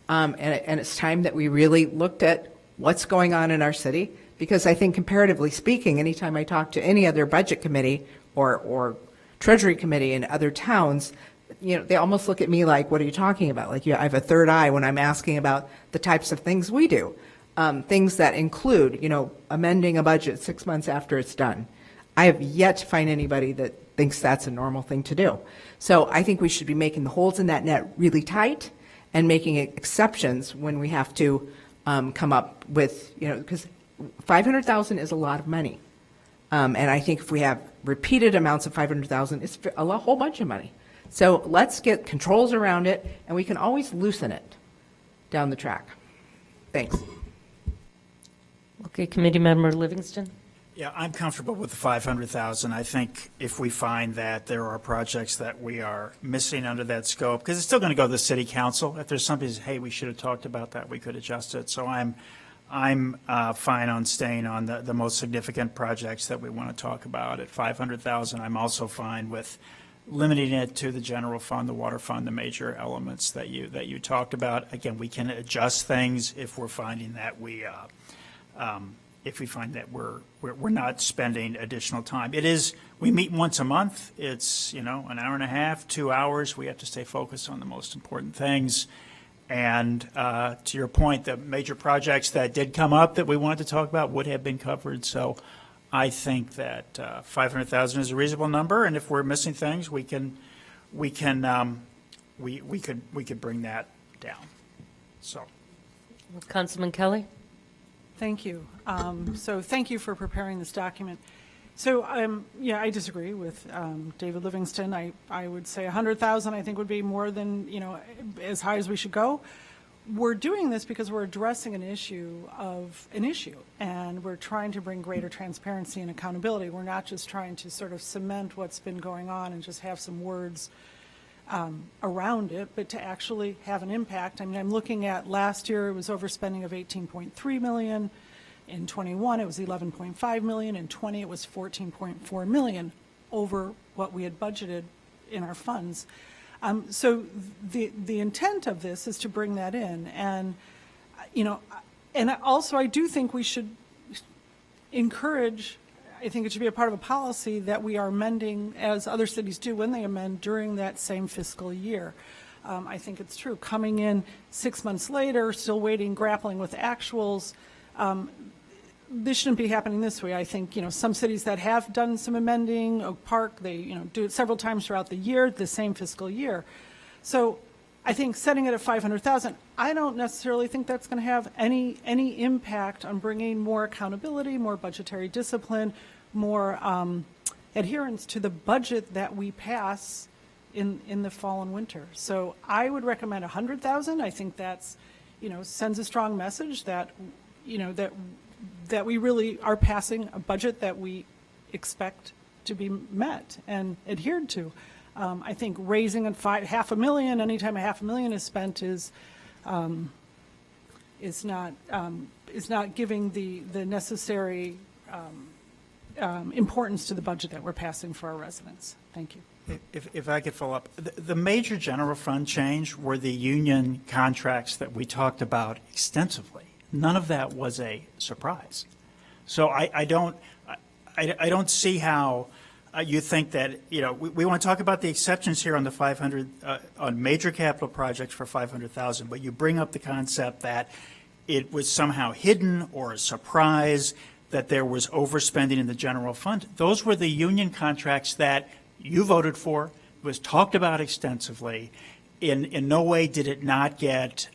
And it's time that we really looked at what's going on in our city, because I think comparatively speaking, anytime I talk to any other budget committee or treasury committee in other towns, they almost look at me like, what are you talking about? Like, I have a third eye when I'm asking about the types of things we do. Things that include, amending a budget 6 months after it's done. I have yet to find anybody that thinks that's a normal thing to do. So I think we should be making the holes in that net really tight and making exceptions when we have to come up with, because 500,000 is a lot of money. And I think if we have repeated amounts of 500,000, it's a whole bunch of money. So let's get controls around it, and we can always loosen it down the track. Thanks. Okay, committee member Livingston. Yeah, I'm comfortable with the 500,000. I think if we find that there are projects that we are missing under that scope, because it's still going to go to the city council. If there's something, hey, we should have talked about that, we could adjust it. So I'm fine on staying on the most significant projects that we want to talk about at 500,000. I'm also fine with limiting it to the general fund, the water fund, the major elements that you talked about. Again, we can adjust things if we're finding that if we find that we're not spending additional time. We meet once a month. It's, an hour and a half, 2 hours. We have to stay focused on the most important things. And to your point, the major projects that did come up that we wanted to talk about would have been covered. So I think that 500,000 is a reasonable number. And if we're missing things, we could bring that down. So. Councilman Kelly. Thank you. So thank you for preparing this document. So, I disagree with David Livingston. I would say 100,000 I think would be more than, as high as we should go. We're doing this because we're addressing an issue, and we're trying to bring greater transparency and accountability. We're not just trying to sort of cement what's been going on and just have some words around it, but to actually have an impact. I mean, I'm looking at last year, it was overspending of 18.3 million. In 21, it was 11.5 million. In 20, it was 14.4 million over what we had budgeted in our funds. So the intent of this is to bring that in. And, and also I do think we should encourage, I think it should be a part of a policy that we are amending, as other cities do when they amend, during that same fiscal year. I think it's true. Coming in 6 months later, still waiting, grappling with actuals, this shouldn't be happening this way. I think, some cities that have done some amending, Oak Park, they, do it several times throughout the year, the same fiscal year. So I think setting it at 500,000, I don't necessarily think that's going to have any impact on bringing more accountability, more budgetary discipline, more adherence to the budget that we pass in the fall and winter. So I would recommend 100,000. I think that's, sends a strong message that, that we really are passing a budget that we expect to be met and adhered to. I think raising $500,000 anytime $500,000 is spent is not giving the necessary importance to the budget that we're passing for our residents. Thank you. If I could follow up, the major general fund change were the union contracts that we talked about extensively. None of that was a surprise. So I don't see how you think that, we want to talk about the exceptions here on the 500, on major capital projects for 500,000, but you bring up the concept that it was somehow hidden or a surprise that there was overspending in the general fund. Those were the union contracts that you voted for, was talked about extensively. In no way did it not get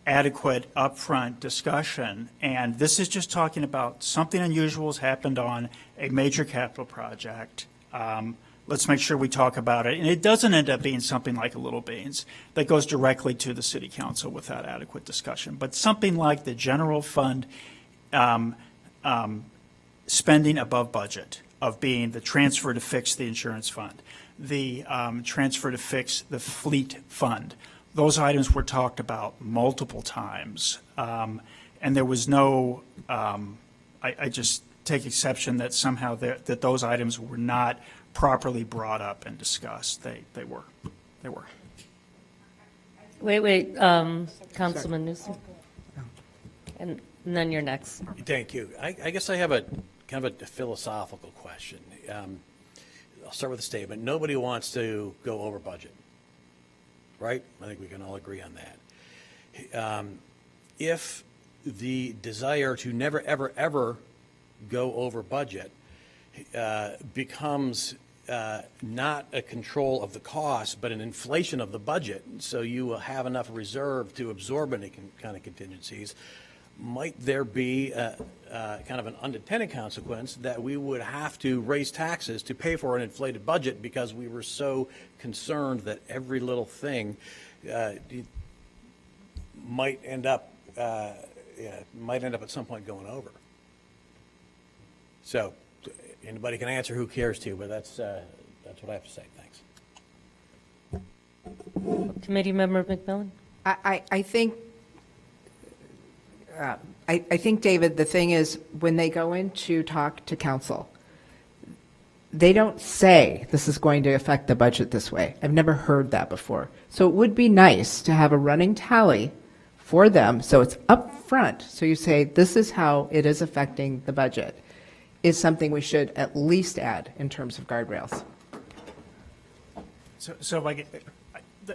adequate upfront discussion. And this is just talking about something unusual has happened on a major capital project. Let's make sure we talk about it. And it doesn't end up being something like a Little Beans that goes directly to the city council without adequate discussion. But something like the general fund spending above budget, of being the transfer to fix the insurance fund, the transfer to fix the fleet fund. Those items were talked about multiple times, and there was no, I just take exception that somehow that those items were not properly brought up and discussed. They were. Wait, Councilman Newsom. And then you're next. Thank you. I guess I have a kind of a philosophical question. I'll start with a statement. Nobody wants to go over budget, right? I think we can all agree on that. If the desire to never, ever, ever go over budget becomes not a control of the cost, but an inflation of the budget, so you will have enough reserve to absorb any kind of contingencies, might there be kind of an unintended consequence that we would have to raise taxes to pay for an inflated budget because we were so concerned that every little thing might end up at some point going over? So anybody can answer, who cares to, but that's what I have to say. Thanks. Committee Member McMillan? I think, David, the thing is, when they go in to talk to council, they don't say this is going to affect the budget this way. I've never heard that before. So it would be nice to have a running tally for them, so it's up front. So you say, this is how it is affecting the budget, is something we should at least add in terms of guardrails. So if I get,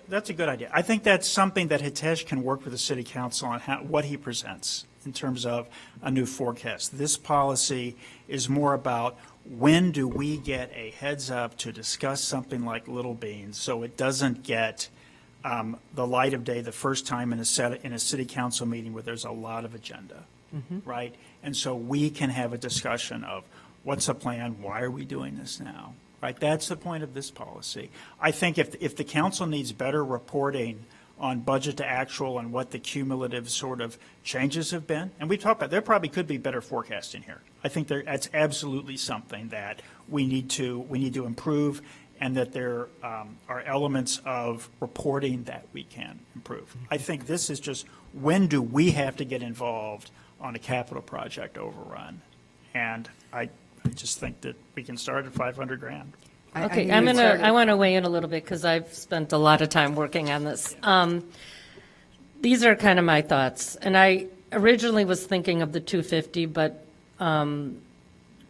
that's a good idea. I think that's something that Hitesh can work with the city council on what he presents in terms of a new forecast. This policy is more about when do we get a heads up to discuss something like Little Beans so it doesn't get the light of day the first time in a city council meeting where there's a lot of agenda, right? And so we can have a discussion of what's the plan, why are we doing this now, right? That's the point of this policy. I think if the council needs better reporting on budget to actual and what the cumulative sort of changes have been, and we've talked about, there probably could be better forecasting here. I think that's absolutely something that we need to improve, and that there are elements of reporting that we can improve. I think this is just, when do we have to get involved on a capital project overrun? And I just think that we can start at $500,000. Okay, I want to weigh in a little bit because I've spent a lot of time working on this. These are kind of my thoughts, and I originally was thinking of the 250, but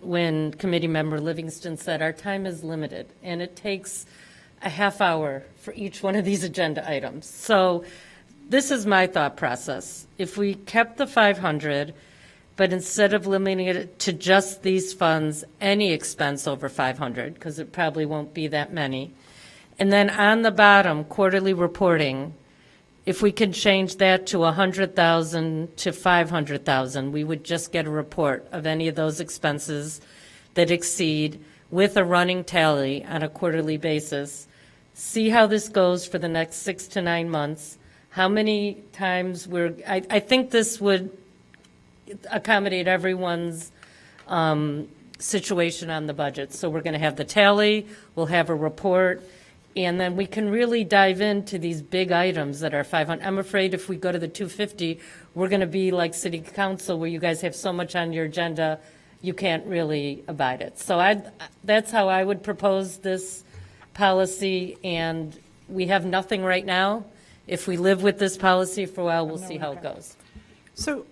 when Committee Member Livingston said our time is limited and it takes a half hour for each one of these agenda items. So this is my thought process. If we kept the 500, but instead of limiting it to just these funds, any expense over 500, because it probably won't be that many, And then on the bottom, quarterly reporting, if we could change that to 100,000 to 500,000, we would just get a report of any of those expenses that exceed with a running tally on a quarterly basis. See how this goes for the next 6 to 9 months. How many times I think this would accommodate everyone's situation on the budget. So we're going to have the tally, we'll have a report, and then we can really dive into these big items that are 500. I'm afraid if we go to the 250, we're going to be like city council where you guys have so much on your agenda, you can't really abide it. So that's how I would propose this policy, and we have nothing right now. If we live with this policy for a while, we'll see how it goes. So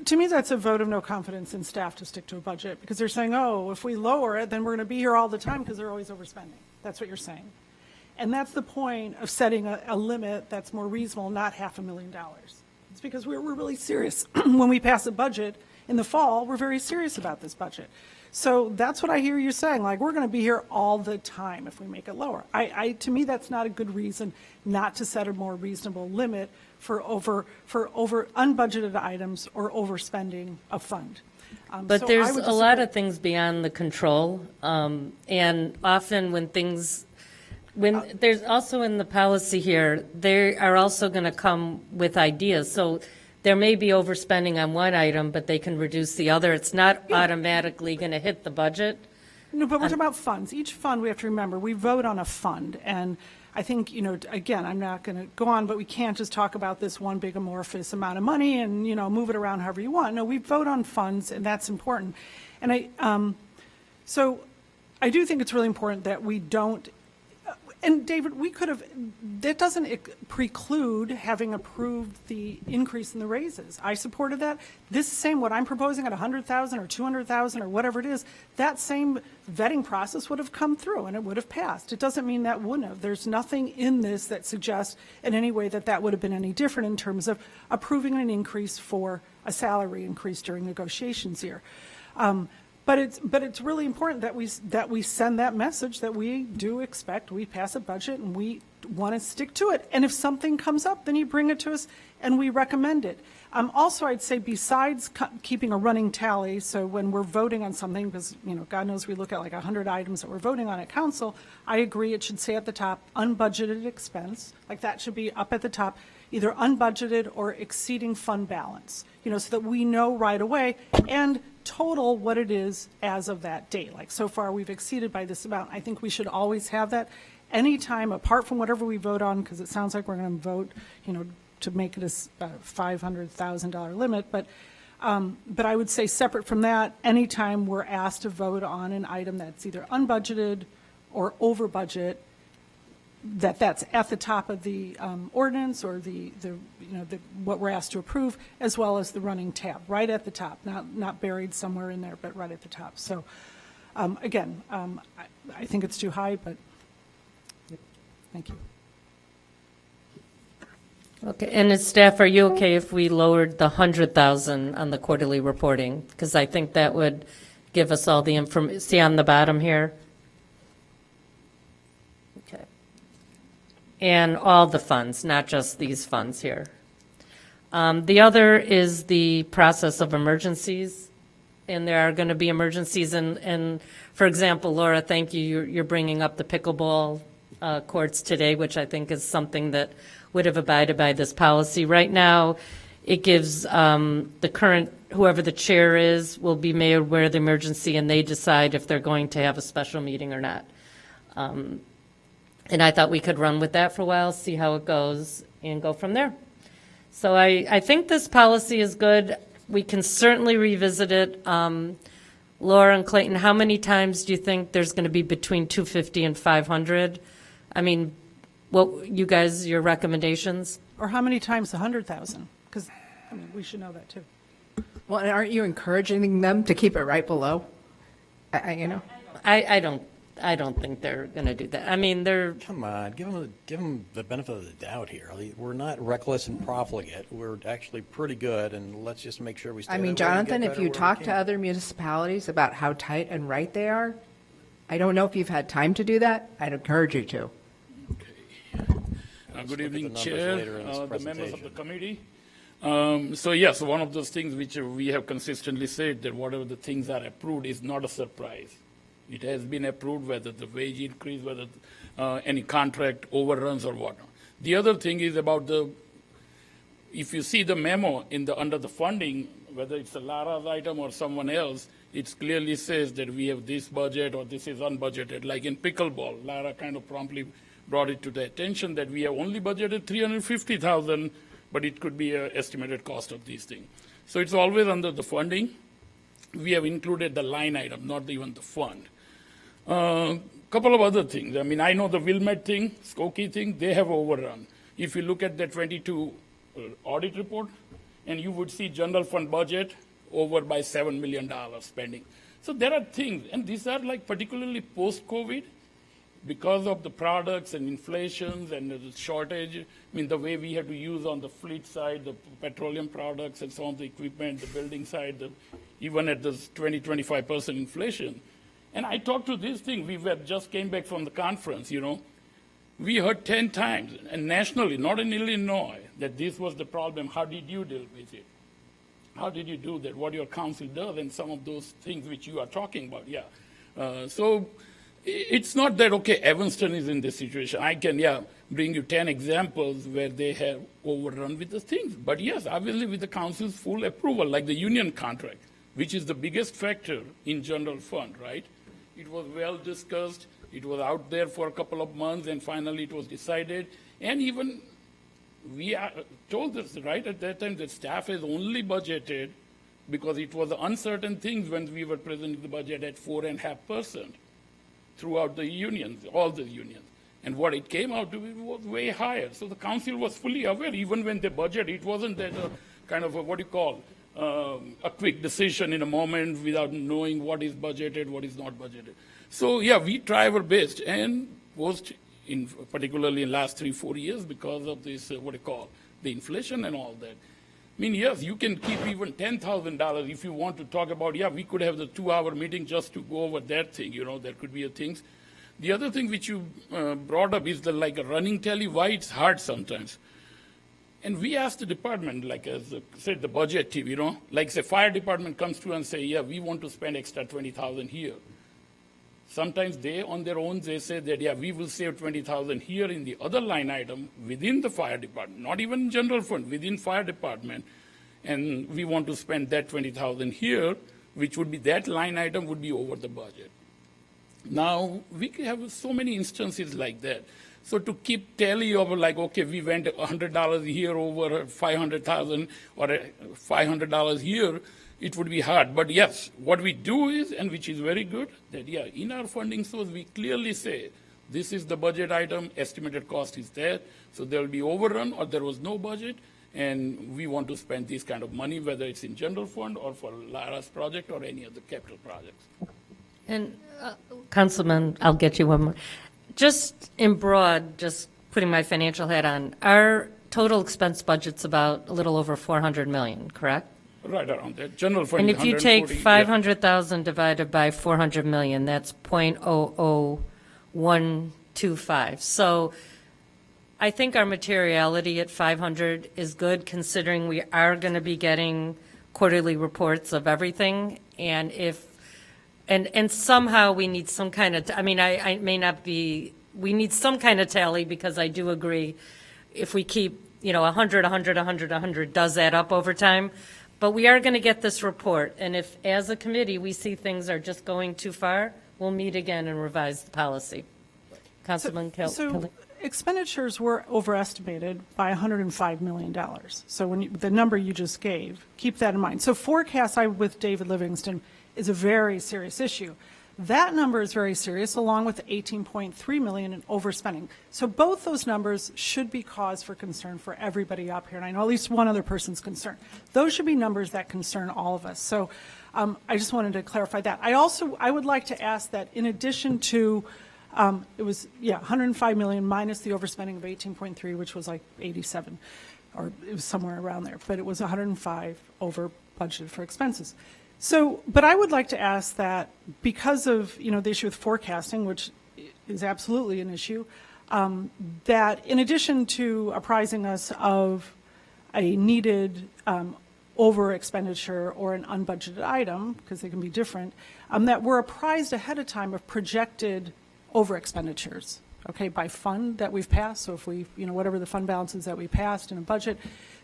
to me, that's a vote of no confidence in staff to stick to a budget, because they're saying, oh, if we lower it, then we're going to be here all the time because they're always overspending. That's what you're saying. And that's the point of setting a limit that's more reasonable, not $500,000. It's because we're really serious. When we pass a budget in the fall, we're very serious about this budget. So that's what I hear you saying, like, we're going to be here all the time if we make it lower. To me, that's not a good reason not to set a more reasonable limit for over unbudgeted items or overspending a fund. But So I there's would a just lot agree. of things beyond the control, and often when there's also in the policy here, they are also going to come with ideas. So there may be overspending on one item, but they can reduce the other. It's not automatically going to hit the budget. No, but we're talking about funds. Each fund, we have to remember, we vote on a fund. And I think, again, I'm not going to go on, but we can't just talk about this one big amorphous amount of money and, move it around however you want. No, we vote on funds, and that's important. And so I do think it's really important that we don't, and David, that doesn't preclude having approved the increase in the raises. I supported that. What I'm proposing at 100,000 or 200,000 or whatever it is, that same vetting process would have come through and it would have passed. It doesn't mean that wouldn't have. There's nothing in this that suggests in any way that would have been any different in terms of approving an increase for a salary increase during negotiations here. But it's really important that we send that message that we do expect, we pass a budget and we want to stick to it. And if something comes up, then you bring it to us and we recommend it. Also, I'd say besides keeping a running tally, so when we're voting on something, because, God knows we look at like 100 items that we're voting on at council, I agree it should say at the top, unbudgeted expense, like that should be up at the top, either unbudgeted or exceeding fund balance, so that we know right away, and total what it is as of that date. Like, so far, we've exceeded by this amount. I think we should always have that anytime, apart from whatever we vote on, because it sounds like we're going to vote, to make it a $500,000 limit. But I would say separate from that, anytime we're asked to vote on an item that's either unbudgeted or over budget, that's at the top of the ordinance or what we're asked to approve, as well as the running tab, right at the top, not buried somewhere in there, but right at the top. So again, I think it's too high, but thank you. Okay, and as staff, are you okay if we lowered the 100,000 on the quarterly reporting? Because I think that would give us all the information. See on the bottom here? Okay. And all the funds, not just these funds here. The other is the process of emergencies, and there are going to be emergencies. And for example, Laura, thank you. You're bringing up the pickleball courts today, which I think is something that would have abided by this policy. Right now, it gives the current, whoever the chair is, will be made aware of the emergency, and they decide if they're going to have a special meeting or not. And I thought we could run with that for a while, see how it goes, and go from there. So I think this policy is good. We can certainly revisit it. Laura and Clayton, how many times do you think there's going to be between 250 and 500? I mean, what you guys, your recommendations? Or how many times 100,000? Because, we should know that too. Well, and aren't you encouraging them to keep it right below? I don't think they're going to do that. I mean, they're. Come on, give them the benefit of the doubt here. We're not reckless and profligate. We're actually pretty good, and let's just make sure we stay that way and get Jonathan, if better you where we talk to can. other municipalities about how tight and right they are, I don't know if you've had time to do that. I'd encourage you to. Let's Good look at the evening, numbers Chair, later in this the members of presentation. the committee. So yes, one of those things which we have consistently said that whatever the things are approved is not a surprise. It has been approved, whether the wage increase, whether any contract overruns or whatnot. The other thing is about if you see the memo under the funding, whether it's a Lara's item or someone else, it clearly says that we have this budget or this is unbudgeted. Like in pickleball, Lara kind of promptly brought it to the attention that we have only budgeted $350,000, but it could be an estimated cost of these things. So it's always under the funding. We have included the line item, not even the fund. Couple of other things. I mean, I know the Wilmette thing, Skokie thing, they have overrun. If you look at the 22 audit report, and you would see general fund budget over by $7 million spending. So there are things, and these are like particularly post-COVID, because of the products and inflations and the shortage. I mean, the way we had to use on the fleet side, the petroleum products and some of the equipment, the building side, even at this 20-25% inflation. And I talked to this thing, just came back from the conference, We heard 10 times, and nationally, not in Illinois, that this was the problem. How did you deal with it? How did you do that? What your council does, and some of those things which you are talking about, So it's not that, okay, Evanston is in this situation. I can, bring you 10 examples where they have overrun with the things. But yes, obviously with the council's full approval, like the union contract, which is the biggest factor in general fund, right? It was well discussed. It was out there for a couple of months, and finally it was decided. And even we told us, right, at that time that staff has only budgeted because it was uncertain things when we were presenting the budget at 4.5% throughout the unions, all the unions. And what it came out to be was way higher. So the council was fully aware, even when they budget, it wasn't that kind of a quick decision in a moment without knowing what is budgeted, what is not budgeted. So we try our best, and particularly in last 3-4 years because of this, the inflation and all that. I mean, yes, you can keep even $10,000 if you want to talk about, we could have the 2-hour meeting just to go over that thing, there could be things. The other thing which you brought up is like a running tally, why it's hard sometimes. And we asked the department, like as said, the budget team, like say fire department comes to and say, we want to spend extra $20,000 here. Sometimes they, on their own, they say that, we will save $20,000 here in the other line item within the fire department, not even general fund, within fire department. And we want to spend that $20,000 here, which would be, that line item would be over the budget. Now, we have so many instances like that. So to keep tally of like, okay, we went $100 here over 500,000 or $500 here, it would be hard. But yes, what we do is, and which is very good, that in our funding source, we clearly say, this is the budget item, estimated cost is there, so there will be overrun or there was no budget, and we want to spend this kind of money, whether it's in general fund or for Lara's project or any other capital projects. And Councilman, I'll get you one more. Just in broad, just putting my financial hat on, our total expense budget's about a little over 400 million, correct? Right around that. General fund And is if you take 140, 500,000 divided by 400 million, that's 0.00125. So I think our materiality at 500 is good, considering we are going to be getting quarterly reports of everything. And and somehow we need some kind of, I may not be, we need some kind of tally, because I do agree, if we keep, 100, 100, 100, 100 does add up over time. But we are going to get this report, and if, as a committee, we see things are just going too far, we'll meet again and revise the policy. Councilman Kelly. So expenditures were overestimated by $105 million. So the number you just gave, keep that in mind. So forecast, with David Livingston, is a very serious issue. That number is very serious, along with $18.3 million in overspending. So both those numbers should be cause for concern for everybody up here, and I know at least one other person's concerned. Those should be numbers that concern all of us. So I just wanted to clarify that. I would like to ask that in addition to, it was, 105 million minus the overspending of 18.3, which was like 87, or it was somewhere around there, but it was 105 over budgeted for expenses. So, but I would like to ask that because of, the issue with forecasting, which is absolutely an issue, that in addition to apprising us of a needed over expenditure or an unbudgeted item, because they can be different, that we're apprised ahead of time of projected over expenditures, okay, by fund that we've passed. So if we, whatever the fund balances that we passed in a budget,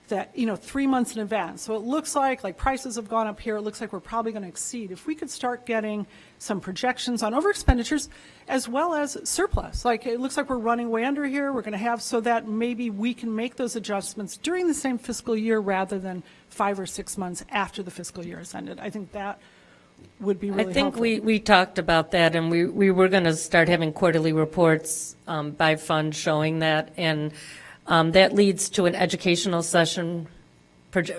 that, 3 months in advance. So it looks like prices have gone up here. It looks like we're probably going to exceed. If we could start getting some projections on over expenditures as well as surplus, like it looks like we're running way under here, we're going to have, so that maybe we can make those adjustments during the same fiscal year rather than 5 or 6 months after the fiscal year is ended. I think that would be really helpful. I think we talked about that, and we were going to start having quarterly reports by fund showing that, and that leads to an educational session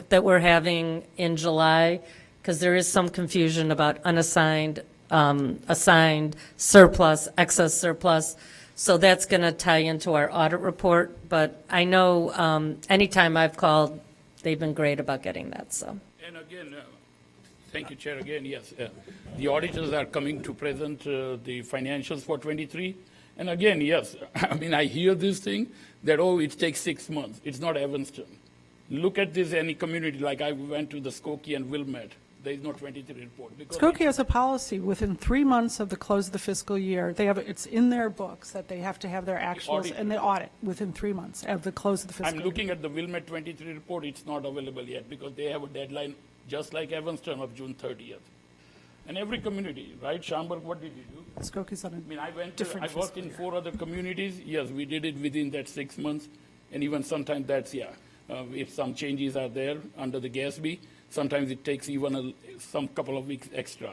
that we're having in July, because there is some confusion about unassigned, assigned, surplus, excess surplus. So that's going to tie into our audit report. But I know anytime I've called, they've been great about getting that, so. And again, thank you, Chair. Again, yes, the auditors are coming to present the financials for 23. And again, yes, I mean, I hear this thing that, oh, it takes 6 months. It's not Evanston. Look at this, any community, like I went to the Skokie and Wilmette. There is no 23 report. Because Skokie has a policy within 3 months of the close of the fiscal year. They have, it's in their books that they have to have their actuals and they audit within 3 months of the close of the fiscal year. I'm looking at the Wilmette 23 report. It's not available yet because they have a deadline just like Evanston of June 30th. And every community, right? Schaumburg, what did you do? Skokie's on a I mean, I different worked in 4 other communities. Yes, we did it within that 6 months. And even sometimes that's, if some changes are there under the GASB, sometimes it takes even some couple of weeks extra,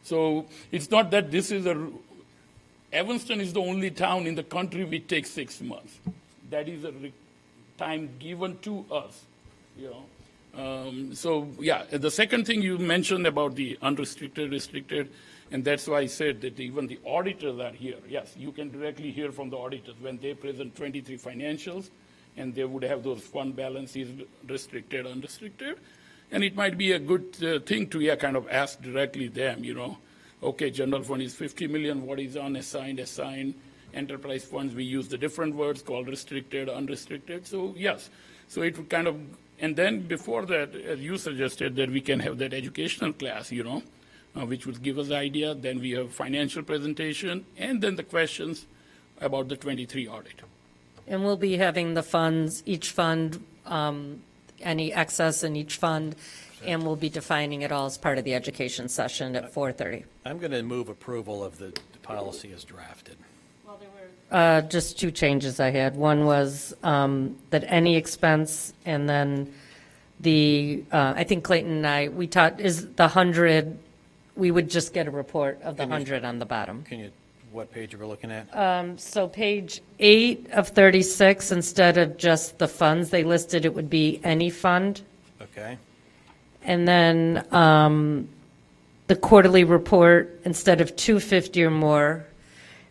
So it's not that this is Evanston is the only town in the country which takes 6 months. That is a time given to us, the second thing you mentioned about the unrestricted, restricted, and that's why I said that even the auditors are here. Yes, you can directly hear from the auditors when they present 23 financials, and they would have those fund balances restricted, unrestricted. And it might be a good thing to kind of ask directly them, okay, general fund is 50 million, what is unassigned, assigned, enterprise funds, we use the different words called restricted, unrestricted. So yes, so it would kind of, and then before that, as you suggested, that we can have that educational class, which would give us the idea. Then we have financial presentation, and then the questions about the 23 audit. And we'll be having the funds, each fund, any excess in each fund, and we'll be defining it all as part of the education session at 4:30. I'm going to move approval of the policy as drafted. Just 2 changes I had. One was that any expense, and then I think Clayton and I, we taught, is the 100, we would just get a report of the 100 on the bottom. What page are we looking at? So page 8 of 36, instead of just the funds they listed, it would be any fund. Okay. And then the quarterly report, instead of 250 or more,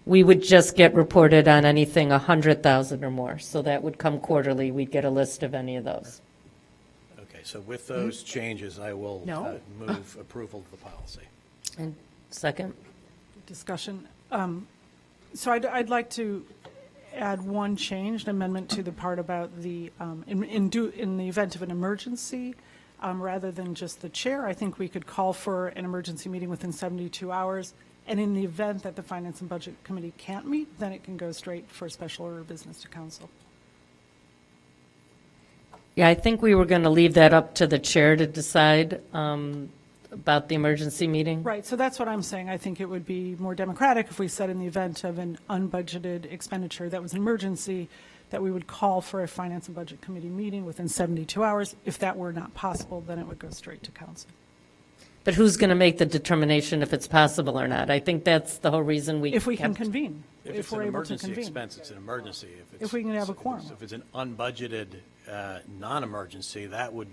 we would just get reported on anything 100,000 or more. So that would come quarterly. We'd get a list of any of those. Okay, so with those changes, I will move approval of the policy. And second? Discussion. So I'd like to add one change, an amendment to the part about the, in the event of an emergency, rather than just the chair, I think we could call for an emergency meeting within 72 hours. And in the event that the Finance and Budget Committee can't meet, then it can go straight for a special order of business to council. Yeah, I think we were going to leave that up to the chair to decide about the emergency meeting. Right, so that's what I'm saying. I think it would be more democratic if we said in the event of an unbudgeted expenditure that was an emergency, that we would call for a Finance and Budget Committee meeting within 72 hours. If that were not possible, then it would go straight to council. But who's going to make the determination if it's possible or not? I think that's the whole reason we. If we can convene, if we're able to it's an convene. emergency expense, it's an emergency. If we can have a quorum. If it's an unbudgeted, non-emergency, that would,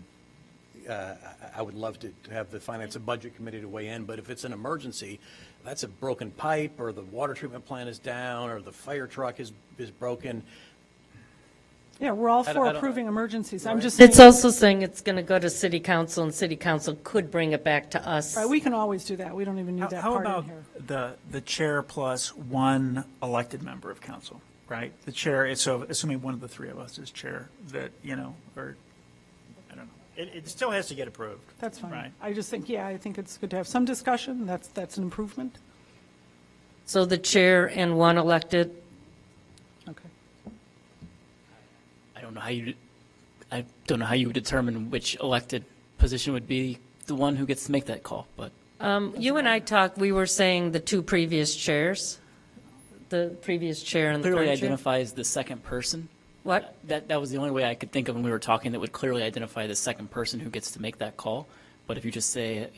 I would love to have the Finance and Budget Committee to weigh in. But if it's an emergency, that's a broken pipe, or the water treatment plant is down, or the fire truck is broken. Yeah, we're all I for don't- approving emergencies. I'm just saying. It's also saying it's going to go to city council, and city council could bring it back to us. Right, we can always do that. We don't even need that How part in about here. the chair plus one elected member of council? right? The chair, so assuming one of the three of us is chair, that, or, I don't know. It still has to get approved. That's fine. Right. I just think, I think it's good to have some discussion. That's an improvement. So the chair and one elected, Okay. I don't know how you would determine which elected position would be the one who gets to make that call, but you and I talked, we were saying the two previous chairs, the previous chair and the clearly current chair. identifies the second person. What? That was the only way I could think of when we were talking that would clearly identify the second person who gets to make that call. But if you just say,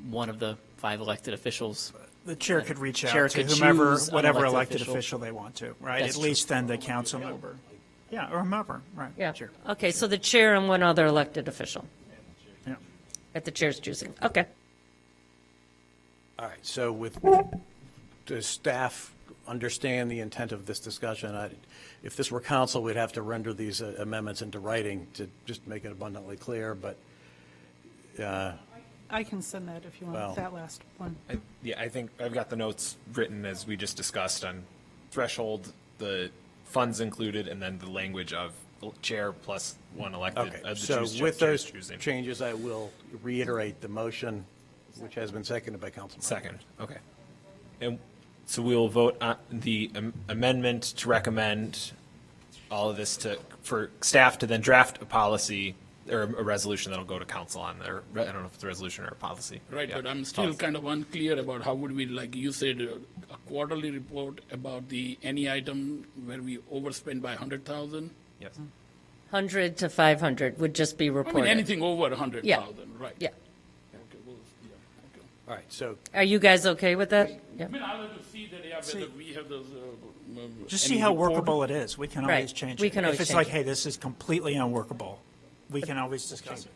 one of the 5 elected officials. The chair could reach chair out to could whomever, choose an whatever elected elected official they want to, right? That's At least then the council member. Yeah, or whomever, right. Yeah. Sure. Okay, so the chair and one other elected official Yeah. at the chair's choosing. Okay. All right, so does staff understand the intent of this discussion? If this were council, we'd have to render these amendments into writing to just make it abundantly clear, but I can send that if you Well- want, that last one. Yeah, I think I've got the notes written as we just discussed on threshold, the funds included, and then the language of chair plus one elected. okay. the So choose- with chair's those choosing. changes, I will reiterate the motion, which has been seconded by Councilman. Second, okay. And so we will vote on the amendment to recommend all of this for staff to then draft a policy or a resolution that'll go to council on there. I don't know if it's a resolution or a policy. Right, Yeah. but I'm still Policy. kind of unclear about how would we, like you said, a quarterly report about any item where we overspend by 100,000? Yes. 100 to 500 would just be I reported. mean, anything over 100,000, right? Yeah. Okay, well, yeah, okay. All right, so Are you guys okay with that? I Yeah. mean, I want to see that, whether we have those. Just any see how report. workable it is. We can Right. always change it. We can always If it's change like, it. hey, this is completely unworkable, we can always discuss it.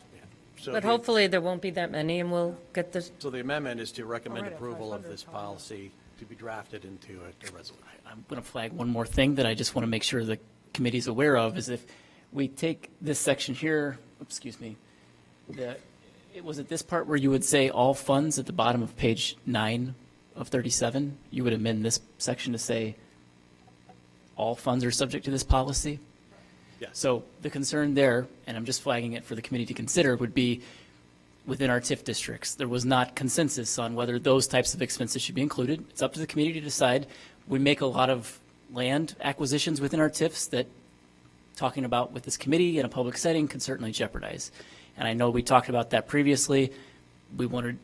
so But the- hopefully there won't be that many and we'll get this. So the amendment is to recommend All right, at approval of 500, this policy to be drafted into a resolution. I'm going to flag one more thing that I just want to make sure the committee's aware of, is if we take this section here, was it this part where you would say all funds at the bottom of page 9 of 37? You would amend this section to say all funds are subject to this policy? Yes. So the concern there, and I'm just flagging it for the committee to consider, would be within our TIF districts, there was not consensus on whether those types of expenses should be included. It's up to the committee to decide. We make a lot of land acquisitions within our TIFs that talking about with this committee in a public setting could certainly jeopardize. And I know we talked about that previously.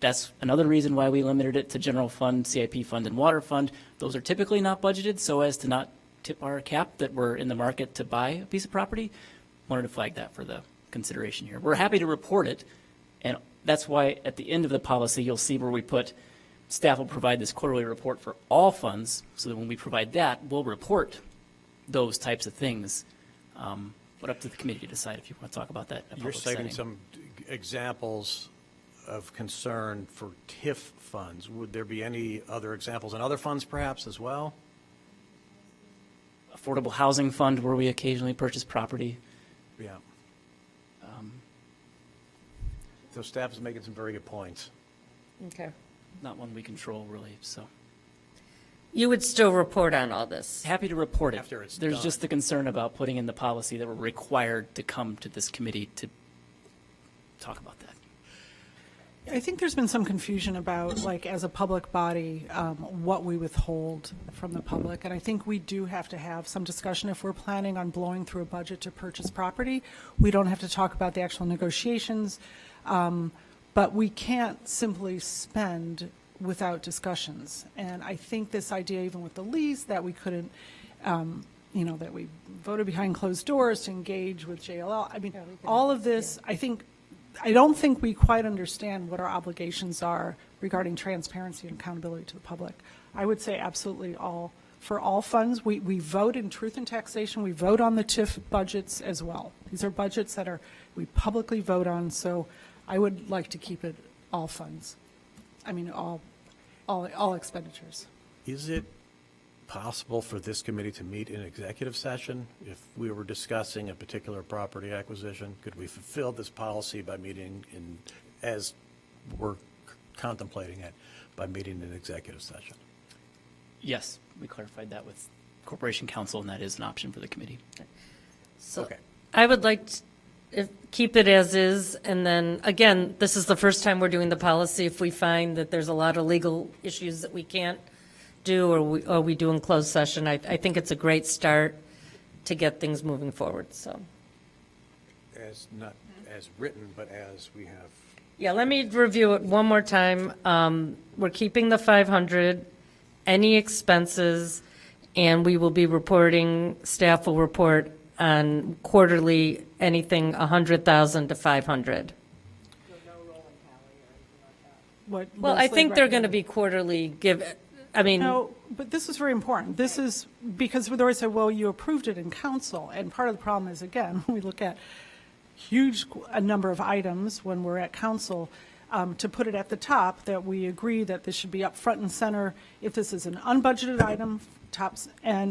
That's another reason why we limited it to general fund, CIP fund, and water fund. Those are typically not budgeted so as to not tip our cap that we're in the market to buy a piece of property. Wanted to flag that for the consideration here. We're happy to report it, and that's why at the end of the policy, you'll see where we put staff will provide this quarterly report for all funds, so that when we provide that, we'll report those types of things. But up to the committee to decide if you want to talk about that in a You're public citing setting. some examples of concern for TIF funds. Would there be any other examples in other funds perhaps as well? Affordable housing fund where we occasionally purchase property. Yeah. So staff is making some very good points. Okay. Not one we control really, so. You would still report on all this? Happy to report it. After it's There's done. just the concern about putting in the policy that we're required to come to this committee to talk about that. I think there's been some confusion about, like, as a public body, what we withhold from the public. And I think we do have to have some discussion if we're planning on blowing through a budget to purchase property. We don't have to talk about the actual negotiations, but we can't simply spend without discussions. And I think this idea, even with the lease, that we couldn't, that we voted behind closed doors to engage with JLL. I mean, all of this, I don't think we quite understand what our obligations are regarding transparency and accountability to the public. I would say absolutely for all funds. We vote in truth and taxation. We vote on the TIF budgets as well. These are budgets that we publicly vote on, so I would like to keep it all funds. I mean, all expenditures. Is it possible for this committee to meet in executive session if we were discussing a particular property acquisition? Could we fulfill this policy by meeting as we're contemplating it, by meeting in executive session? Yes, we clarified that with Corporation Counsel, and that is an option for the committee. So Okay. I would like to keep it as is, and then, again, this is the first time we're doing the policy. If we find that there's a lot of legal issues that we can't do, or we do in closed session, I think it's a great start to get things moving forward, so. As, not as written, but as we have. Yeah, let me review it one more time. We're keeping the 500, any expenses, and we will be reporting, staff will report on quarterly, anything 100,000 to 500. What Well, I Leslie think they're going to recommended. be quarterly I mean, No, but this is very important. This is, because we always say, well, you approved it in council, and part of the problem is, again, we look at a number of items when we're at council, to put it at the top, that we agree that this should be up front and center if this is an unbudgeted item,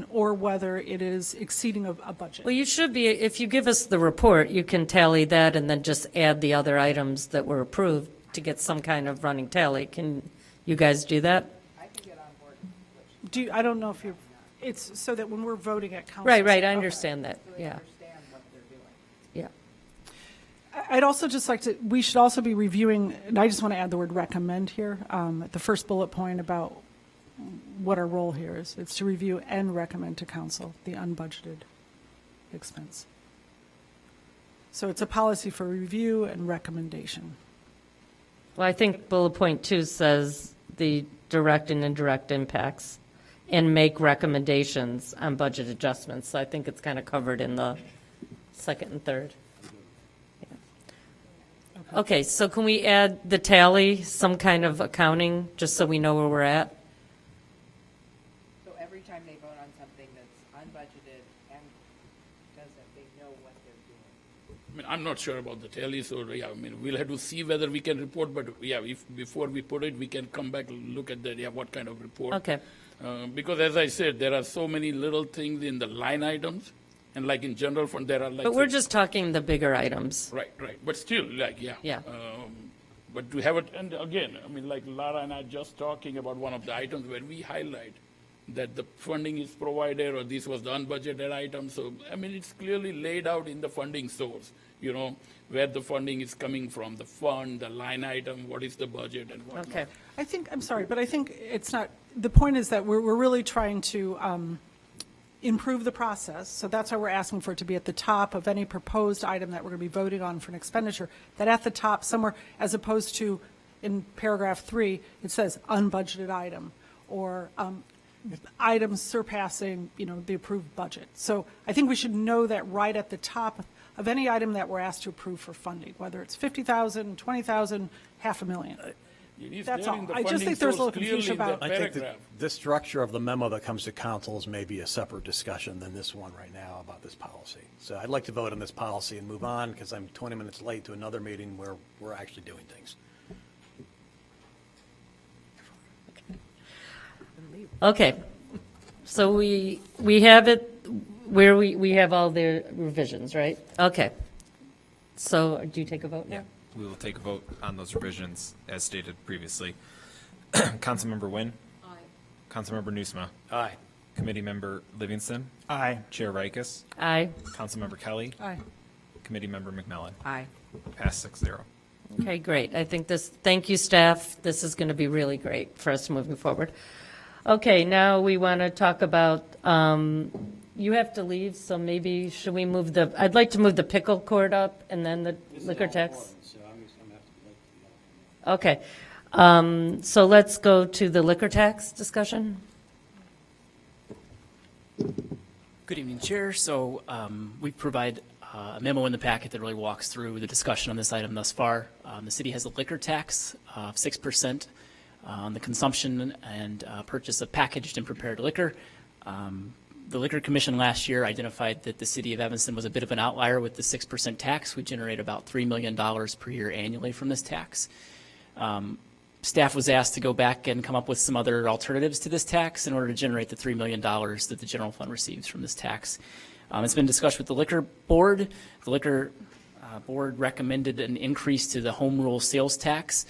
or whether it is exceeding a budget. well, you should be, if you give us the report, you can tally that and then just add the other items that were approved to get some kind of running tally. Can you guys do that? I don't know if it's so that when we're voting at council. Right, I Okay. understand that, yeah. Yeah. I'd also just like to, we should also be reviewing, and I just want to add the word recommend here, at the first bullet point about what our role here is. It's to review and recommend to council the unbudgeted expense. So it's a policy for review and recommendation. Well, I think bullet point 2 says the direct and indirect impacts and make recommendations on budget adjustments. So I think it's kind of covered in the second and third. Yeah. Okay, so can we add the tally, some kind of accounting, just so we know where we're at? So every time they vote on something that's unbudgeted and doesn't, they know what they're doing. I mean, I'm not sure about the tally, so yeah, I mean, we'll have to see whether we can report, but yeah, if, before we put it, we can come back and look at that, yeah, what kind of report. Okay. Because as I said, there are so many little things in the line items, and like in general fund, there are like. But we're just talking the bigger items. Right, but still, like, yeah. Yeah. But to have it, and again, I mean, like Lara and I just talking about one of the items where we highlight that the funding is provided, or this was the unbudgeted item. So, I mean, it's clearly laid out in the funding source, you know, where the funding is coming from, the fund, the line item, what is the budget and whatnot. Okay. I'm sorry, but I think it's not, the point is that we're really trying to improve the process. So that's why we're asking for it to be at the top of any proposed item that we're going to be voting on for an expenditure, that at the top somewhere, as opposed to in paragraph 3, it says unbudgeted item, or items surpassing, the approved budget. So I think we should know that right at the top of any item that we're asked to approve for funding, whether it's 50,000, 20,000, $500,000. It is That's there all. in the I just funding think there's a source little confusion clearly in about- that I think paragraph. that this structure of the memo that comes to council is maybe a separate discussion than this one right now about this policy. So I'd like to vote on this policy and move on, because I'm 20 minutes late to another meeting where we're actually doing things. Okay. So we have it where we have all the revisions, right? Okay. So do you take a vote now? Yeah, we will take a vote on those revisions as stated previously. Councilmember Wynn? Aye. Councilmember Nusma? Aye. Committee Member Livingston? Aye. Chair Rikus? Aye. Councilmember Kelly? Aye. Committee Member McMillan? Aye. Pass 6-0. Okay, great. I think thank you, staff. This is going to be really great for us moving forward. Okay, now we want to talk about, you have to leave, so maybe should we move I'd like to move the pickle court up and then the liquor tax. Okay. So let's go to the liquor tax discussion. Good evening, Chair. So we provide a memo in the packet that really walks through the discussion on this item thus far. The city has a liquor tax of 6% on the consumption and purchase of packaged and prepared liquor. The Liquor Commission last year identified that the city of Evanston was a bit of an outlier with the 6% tax. We generate about $3 million per year annually from this tax. Staff was asked to go back and come up with some other alternatives to this tax in order to generate the $3 million that the general fund receives from this tax. It's been discussed with the Liquor Board. The Liquor Board recommended an increase to the home rule sales tax.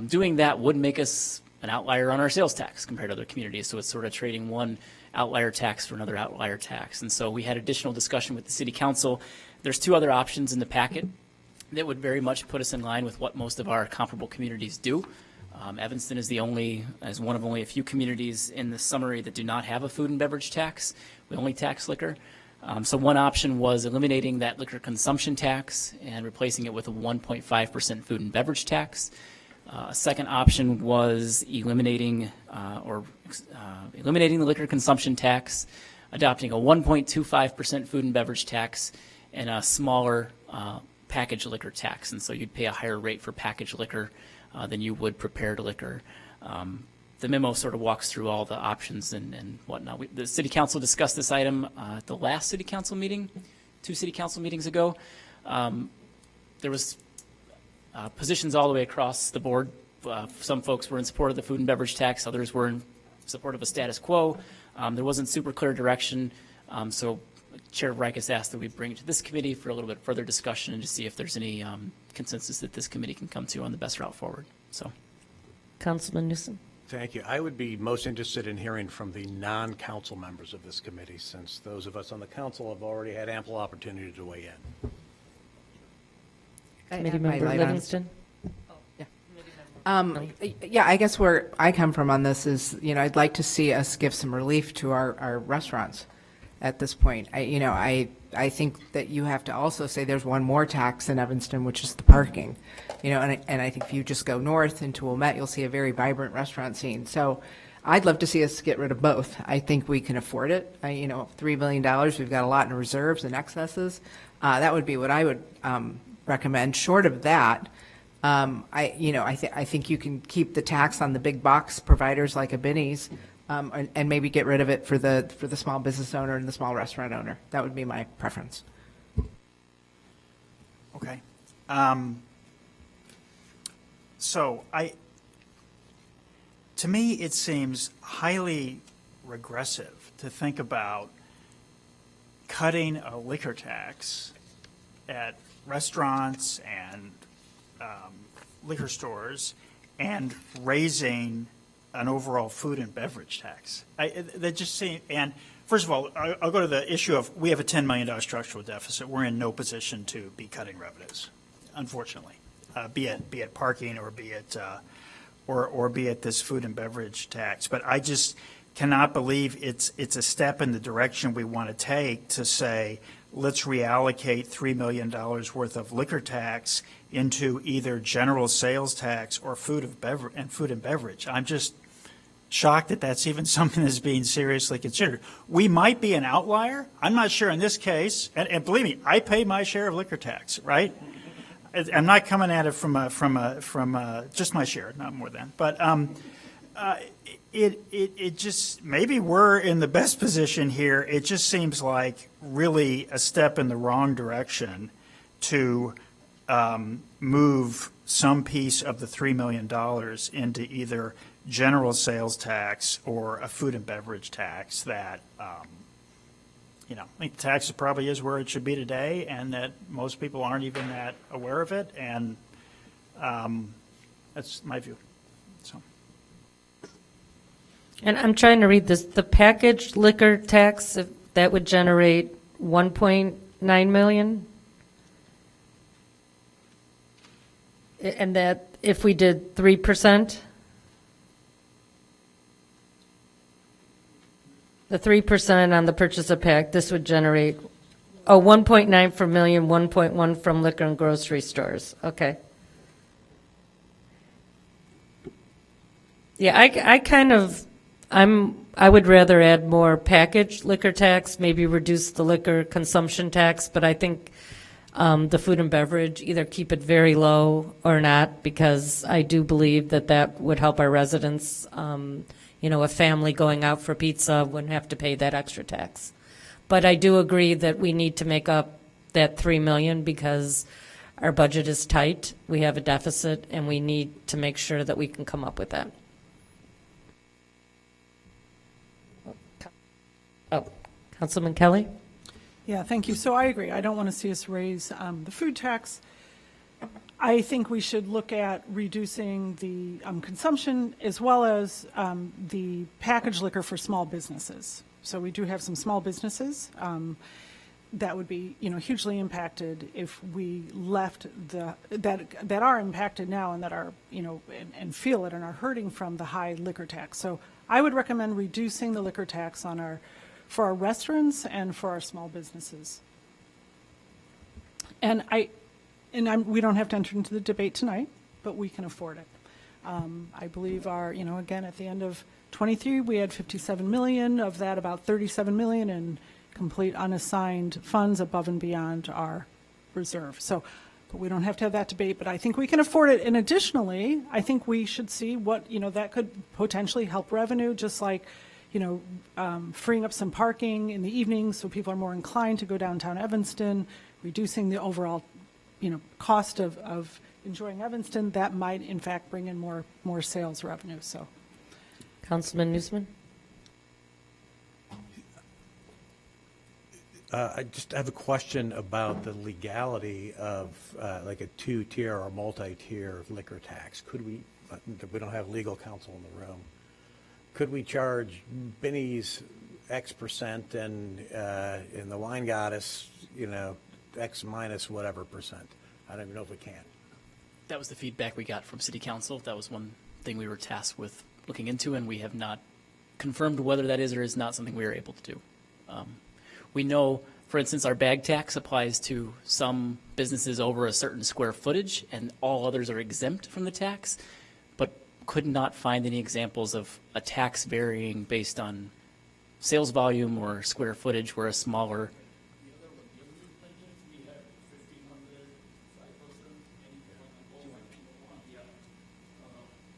Doing that would make us an outlier on our sales tax compared to other communities. So it's sort of trading one outlier tax for another outlier tax. And so we had additional discussion with the city council. There's two other options in the packet that would very much put us in line with what most of our comparable communities do. Evanston is one of only a few communities in the summary that do not have a food and beverage tax. We only tax liquor. So one option was eliminating that liquor consumption tax and replacing it with a 1.5% food and beverage tax. A second option was eliminating the liquor consumption tax, adopting a 1.25% food and beverage tax, and a smaller packaged liquor tax. And so you'd pay a higher rate for packaged liquor than you would prepared liquor. The memo sort of walks through all the options and whatnot. The city council discussed this item at the last city council meeting, 2 city council meetings ago. There was positions all the way across the board. Some folks were in support of the food and beverage tax. Others were in support of a status quo. There wasn't super clear direction. So Chair Rikus asked that we bring it to this committee for a little bit further discussion and to see if there's any consensus that this committee can come to on the best route forward. So, Councilman Newsom. Thank you. I would be most interested in hearing from the non-council members of this committee, since those of us on the council have already had ample opportunity to weigh in. Committee Member Livingston. Yeah, I guess where I come from on this is, I'd like to see us give some relief to our restaurants at this point. I think that you have to also say there's one more tax in Evanston, which is the parking. And I think if you just go north into Wilmette, you'll see a very vibrant restaurant scene. So I'd love to see us get rid of both. I think we can afford it. $3 million, we've got a lot in reserves and excesses. That would be what I would recommend. Short of that, I think you can keep the tax on the big box providers like a Binny's, and maybe get rid of it for the small business owner and the small restaurant owner. That would be my preference. Okay. So to me, it seems highly regressive to think about cutting a liquor tax at restaurants and liquor stores and raising an overall food and beverage tax. That just seems, and first of all, I'll go to the issue of we have a $10 million structural deficit. We're in no position to be cutting revenues, unfortunately, be it parking or be it this food and beverage tax. But I just cannot believe it's a step in the direction we want to take to say, let's reallocate $3 million worth of liquor tax into either general sales tax or food and beverage. I'm just shocked that that's even something that's being seriously considered. We might be an outlier. I'm not sure in this case, and believe me, I pay my share of liquor tax, right? I'm not coming at it from just my share, not more than. But it just, maybe we're in the best position here. It just seems like really a step in the wrong direction to move some piece of the $3 million into either general sales tax or a food and beverage tax that, I think the tax probably is where it should be today, and that most people aren't even that aware of it, and that's my view. So. And I'm trying to read this. The packaged liquor tax, that would generate 1.9 million? And that if we did 3%? The 3% on the purchase of pack, this would generate, 1.9 for million, 1.1 from liquor and grocery stores. Okay. Yeah, I would rather add more packaged liquor tax, maybe reduce the liquor consumption tax, but I think the food and beverage, either keep it very low or not, because I do believe that would help our residents. A family going out for pizza wouldn't have to pay that extra tax. But I do agree that we need to make up that $3 million because our budget is tight, we have a deficit, and we need to make sure that we can come up with that. Councilman Kelly? Yeah, thank you. So I agree. I don't want to see us raise the food tax. I think we should look at reducing the consumption as well as the packaged liquor for small businesses. So we do have some small businesses that would be, hugely impacted if we left that are impacted now and that are, and feel it and are hurting from the high liquor tax. So I would recommend reducing the liquor tax for our restaurants and for our small businesses. And we don't have to enter into the debate tonight, but we can afford it. I believe again, at the end of 23, we had 57 million. Of that, about 37 million in complete unassigned funds above and beyond our reserve. So, but we don't have to have that debate, but I think we can afford it. And additionally, I think we should see what, that could potentially help revenue, just like, freeing up some parking in the evenings so people are more inclined to go downtown Evanston, reducing the overall, cost of enjoying Evanston. That might, in fact, bring in more sales revenue. So, Councilman Newsman? I just have a question about the legality of like a two-tier or multi-tier liquor tax. Could we don't have legal counsel in the room, could we charge Binny's X percent and the Wine Goddess, X minus whatever percent? I don't even know if we can. That was the feedback we got from City Council. That was one thing we were tasked with looking into, and we have not confirmed whether that is or is not something we are able to do. We know, for instance, our bag tax applies to some businesses over a certain square footage, and all others are exempt from the tax, but could not find any examples of a tax varying based on sales volume or square footage where a smaller.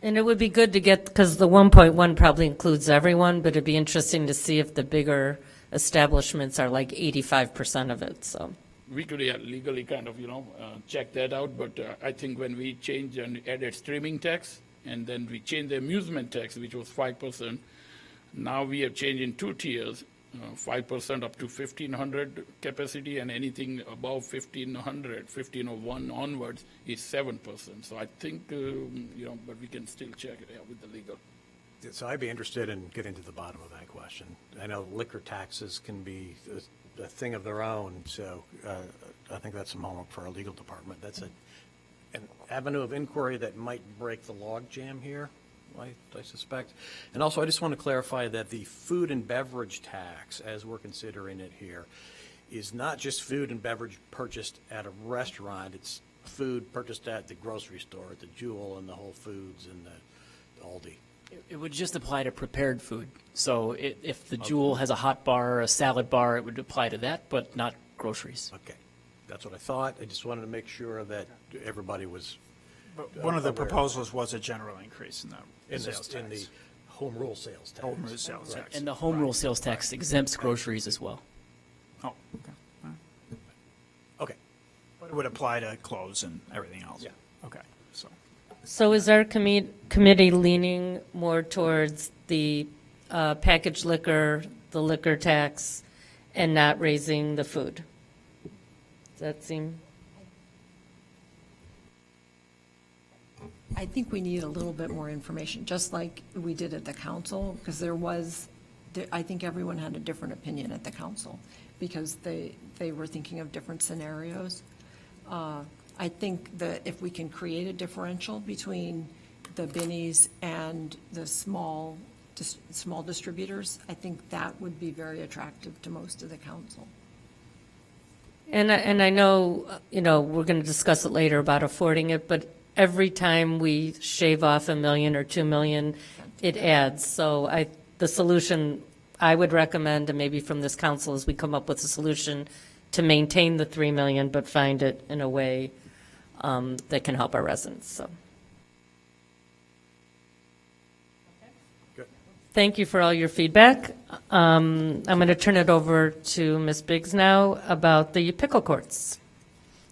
And it would be good to get, because the 1.1 probably includes everyone, but it'd be interesting to see if the bigger establishments are like 85% of it, so. We could legally kind of, check that out, but I think when we changed and added streaming tax, and then we changed the amusement tax, which was 5%, now we have changed in 2 tiers, 5% up to 1,500 capacity, and anything above 1,500, 1,501 onwards is 7%. So I think, but we can still check it out with the legal. So I'd be interested in getting to the bottom of that question. I know liquor taxes can be a thing of their own, so I think that's some homework for our legal department. That's an avenue of inquiry that might break the log jam here, I suspect. And also, I just want to clarify that the food and beverage tax, as we're considering it here, is not just food and beverage purchased at a restaurant. It's food purchased at the grocery store, at the Jewel and the Whole Foods and the Aldi. It would just apply to prepared food. So if the Jewel has a hot bar or a salad bar, it would apply to that, but not groceries. Okay. That's what I thought. I just wanted to make sure that everybody was But one of the proposals was a general increase in the sales in the tax. home rule sales tax. Home rule sales tax. And the home rule sales tax exempts groceries as well. Oh, okay. All right. Okay. But it would apply to clothes and everything else? Yeah. Okay, so. So is our committee leaning more towards the packaged liquor, the liquor tax, and not raising the food? Does that seem? I think we need a little bit more information, just like we did at the council, because I think everyone had a different opinion at the council, because they were thinking of different scenarios. I think that if we can create a differential between the Binnies and the small distributors, I think that would be very attractive to most of the council. And I know, we're going to discuss it later about affording it, but every time we shave off $1 million or $2 million, it adds. So the solution I would recommend, and maybe from this council, is we come up with a solution to maintain the $3 million, but find it in a way that can help our residents, so. Good. Thank you for all your feedback. I'm going to turn it over to Ms. Biggs now about the pickle courts.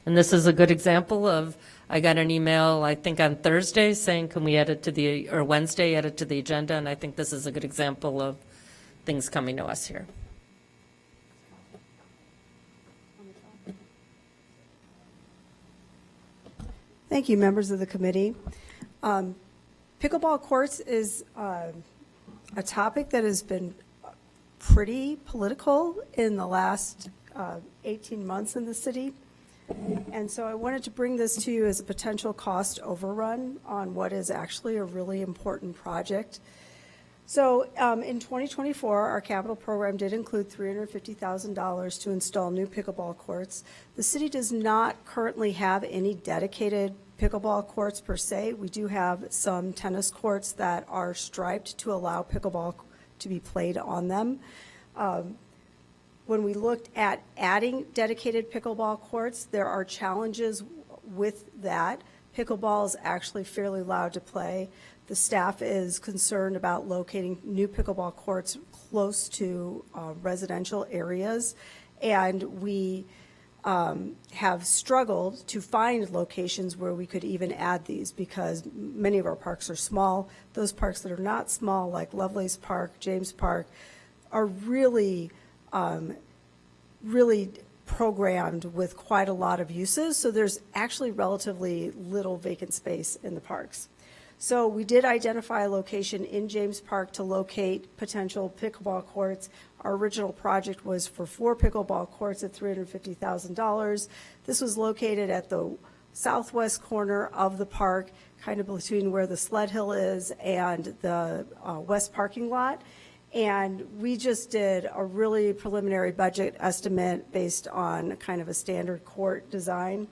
And this is a good example of, I got an email, I think on Thursday, saying, can we add it or Wednesday, add it to the agenda? And I think this is a good example of things coming to us here. Thank you, members of the committee. Pickleball courts is a topic that has been pretty political in the last 18 months in the city. And so I wanted to bring this to you as a potential cost overrun on what is actually a really important project. So in 2024, our capital program did include $350,000 to install new pickleball courts. The city does not currently have any dedicated pickleball courts per se. We do have some tennis courts that are striped to allow pickleball to be played on them. When we looked at adding dedicated pickleball courts, there are challenges with that. Pickleball is actually fairly loud to play. The staff is concerned about locating new pickleball courts close to residential areas, and we have struggled to find locations where we could even add these because many of our parks are small. Those parks that are not small, like Lovelace Park, James Park, are really programmed with quite a lot of uses, so there's actually relatively little vacant space in the parks. So we did identify a location in James Park to locate potential pickleball courts. Our original project was for 4 pickleball courts at $350,000. This was located at the southwest corner of the park, kind of between where the sled hill is and the west parking lot. And we just did a really preliminary budget estimate based on kind of a standard court design.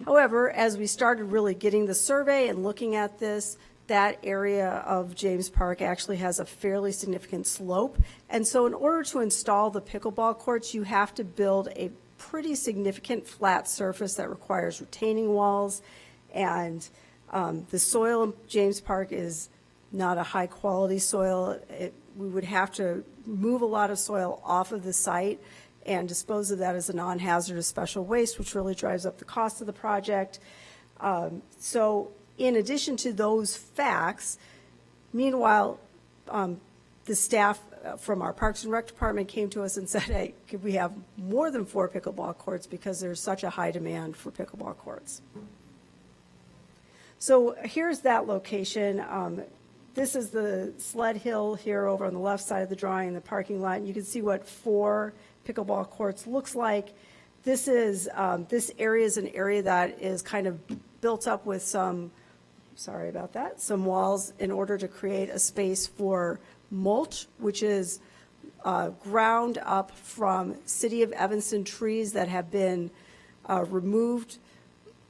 However, as we started really getting the survey and looking at this, that area of James Park actually has a fairly significant slope. And so in order to install the pickleball courts, you have to build a pretty significant flat surface that requires retaining walls. And the soil in James Park is not a high quality soil. We would have to move a lot of soil off of the site and dispose of that as a non-hazardous special waste, which really drives up the cost of the project. So in addition to those facts, meanwhile, the staff from our Parks and Rec department came to us and said, hey, could we have more than 4 pickleball courts because there's such a high demand for pickleball courts. So here's that location. This is the sled hill here over on the left side of the drawing in the parking lot. And you can see what 4 pickleball courts looks like. This is this area is an area that is kind of built up with some, sorry about that, some walls in order to create a space for mulch, which is ground up from City of Evanston trees that have been removed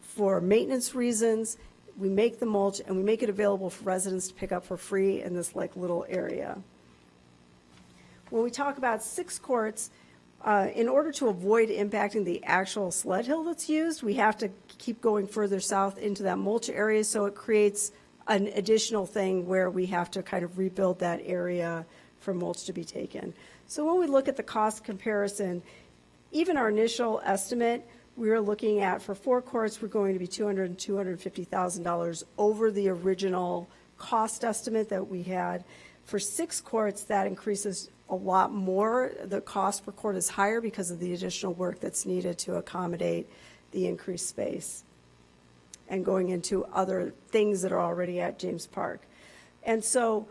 for maintenance reasons. We make the mulch and we make it available for residents to pick up for free in this like little area. When we talk about 6 courts, in order to avoid impacting the actual sled hill that's used, we have to keep going further south into that mulch area, so it creates an additional thing where we have to kind of rebuild that area for mulch to be taken. So when we look at the cost comparison, even our initial estimate, we were looking at for 4 courts, we're going to be $200,000 and $250,000 over the original cost estimate that we had. For 6 courts, that increases a lot more. The cost per court is higher because of the additional work that's needed to accommodate the increased space and going into other things that are already at James Park. And so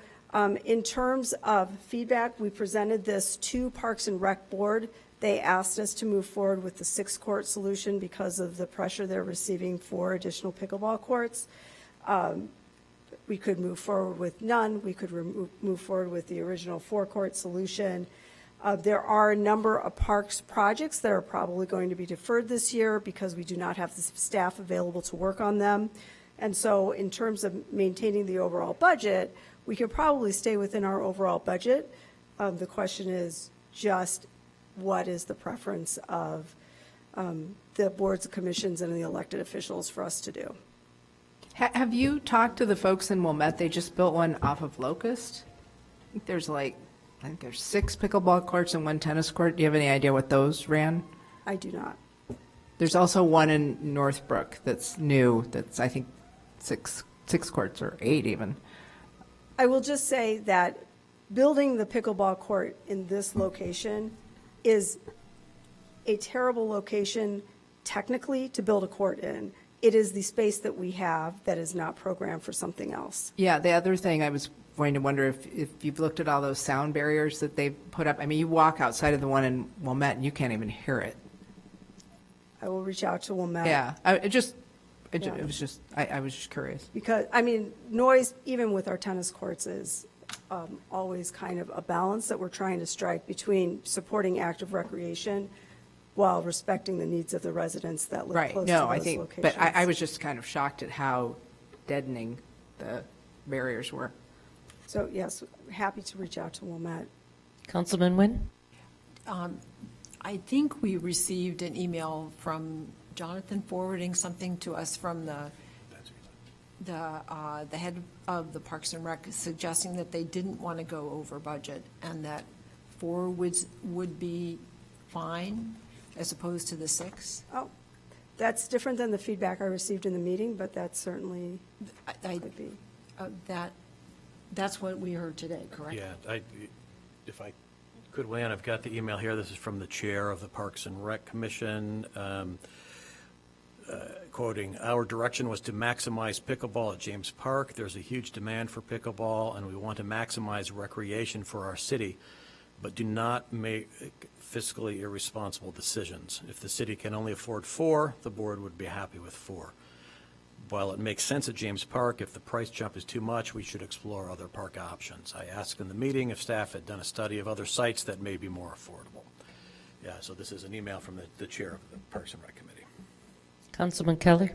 in terms of feedback, we presented this to Parks and Rec Board. They asked us to move forward with the 6-court solution because of the pressure they're receiving for additional pickleball courts. We could move forward with none. We could move forward with the original 4-court solution. There are a number of parks projects that are probably going to be deferred this year because we do not have the staff available to work on them. And so in terms of maintaining the overall budget, we could probably stay within our overall budget. The question is just what is the preference of the boards, commissions, and the elected officials for us to do. Have you talked to the folks in Wilmette? They just built one off of Locust. I think there's 6 pickleball courts and 1 tennis court. Do you have any idea what those ran? I do not. There's also one in Northbrook that's new. That's I think 6 courts or 8 even. I will just say that building the pickleball court in this location is a terrible location technically to build a court in. It is the space that we have that is not programmed for something else. Yeah, the other thing I was going to wonder if you've looked at all those sound barriers that they've put up. I mean, you walk outside of the one in Wilmette and you can't even hear it. I will reach out to Wilmette. Yeah, I was just curious. Because, I mean, noise, even with our tennis courts, is always kind of a balance that we're trying to strike between supporting active recreation while respecting the needs of the residents that live Right, close no, to I those think, locations. but I was just kind of shocked at how deadening the barriers were. So, yes, happy to reach out to Wilmette. Councilman Nguyen? I think we received an email from Jonathan forwarding something to us from the head of the Parks and Rec suggesting that they didn't want to go over budget and that 4 would be fine as opposed to the 6. Oh, that's different than the feedback I received in the meeting, but that certainly could be. That's what we heard today, correct? Yeah, if I could weigh in, I've got the email here. This is from the chair of the Parks and Rec Commission. Quoting, "Our direction was to maximize pickleball at James Park. There's a huge demand for pickleball, and we want to maximize recreation for our city, but do not make fiscally irresponsible decisions. If the city can only afford 4, the board would be happy with 4. While it makes sense at James Park, if the price jump is too much, we should explore other park options. I asked in the meeting if staff had done a study of other sites that may be more affordable." Yeah, so this is an email from the chair of the Parks and Rec Committee. Councilman Keller?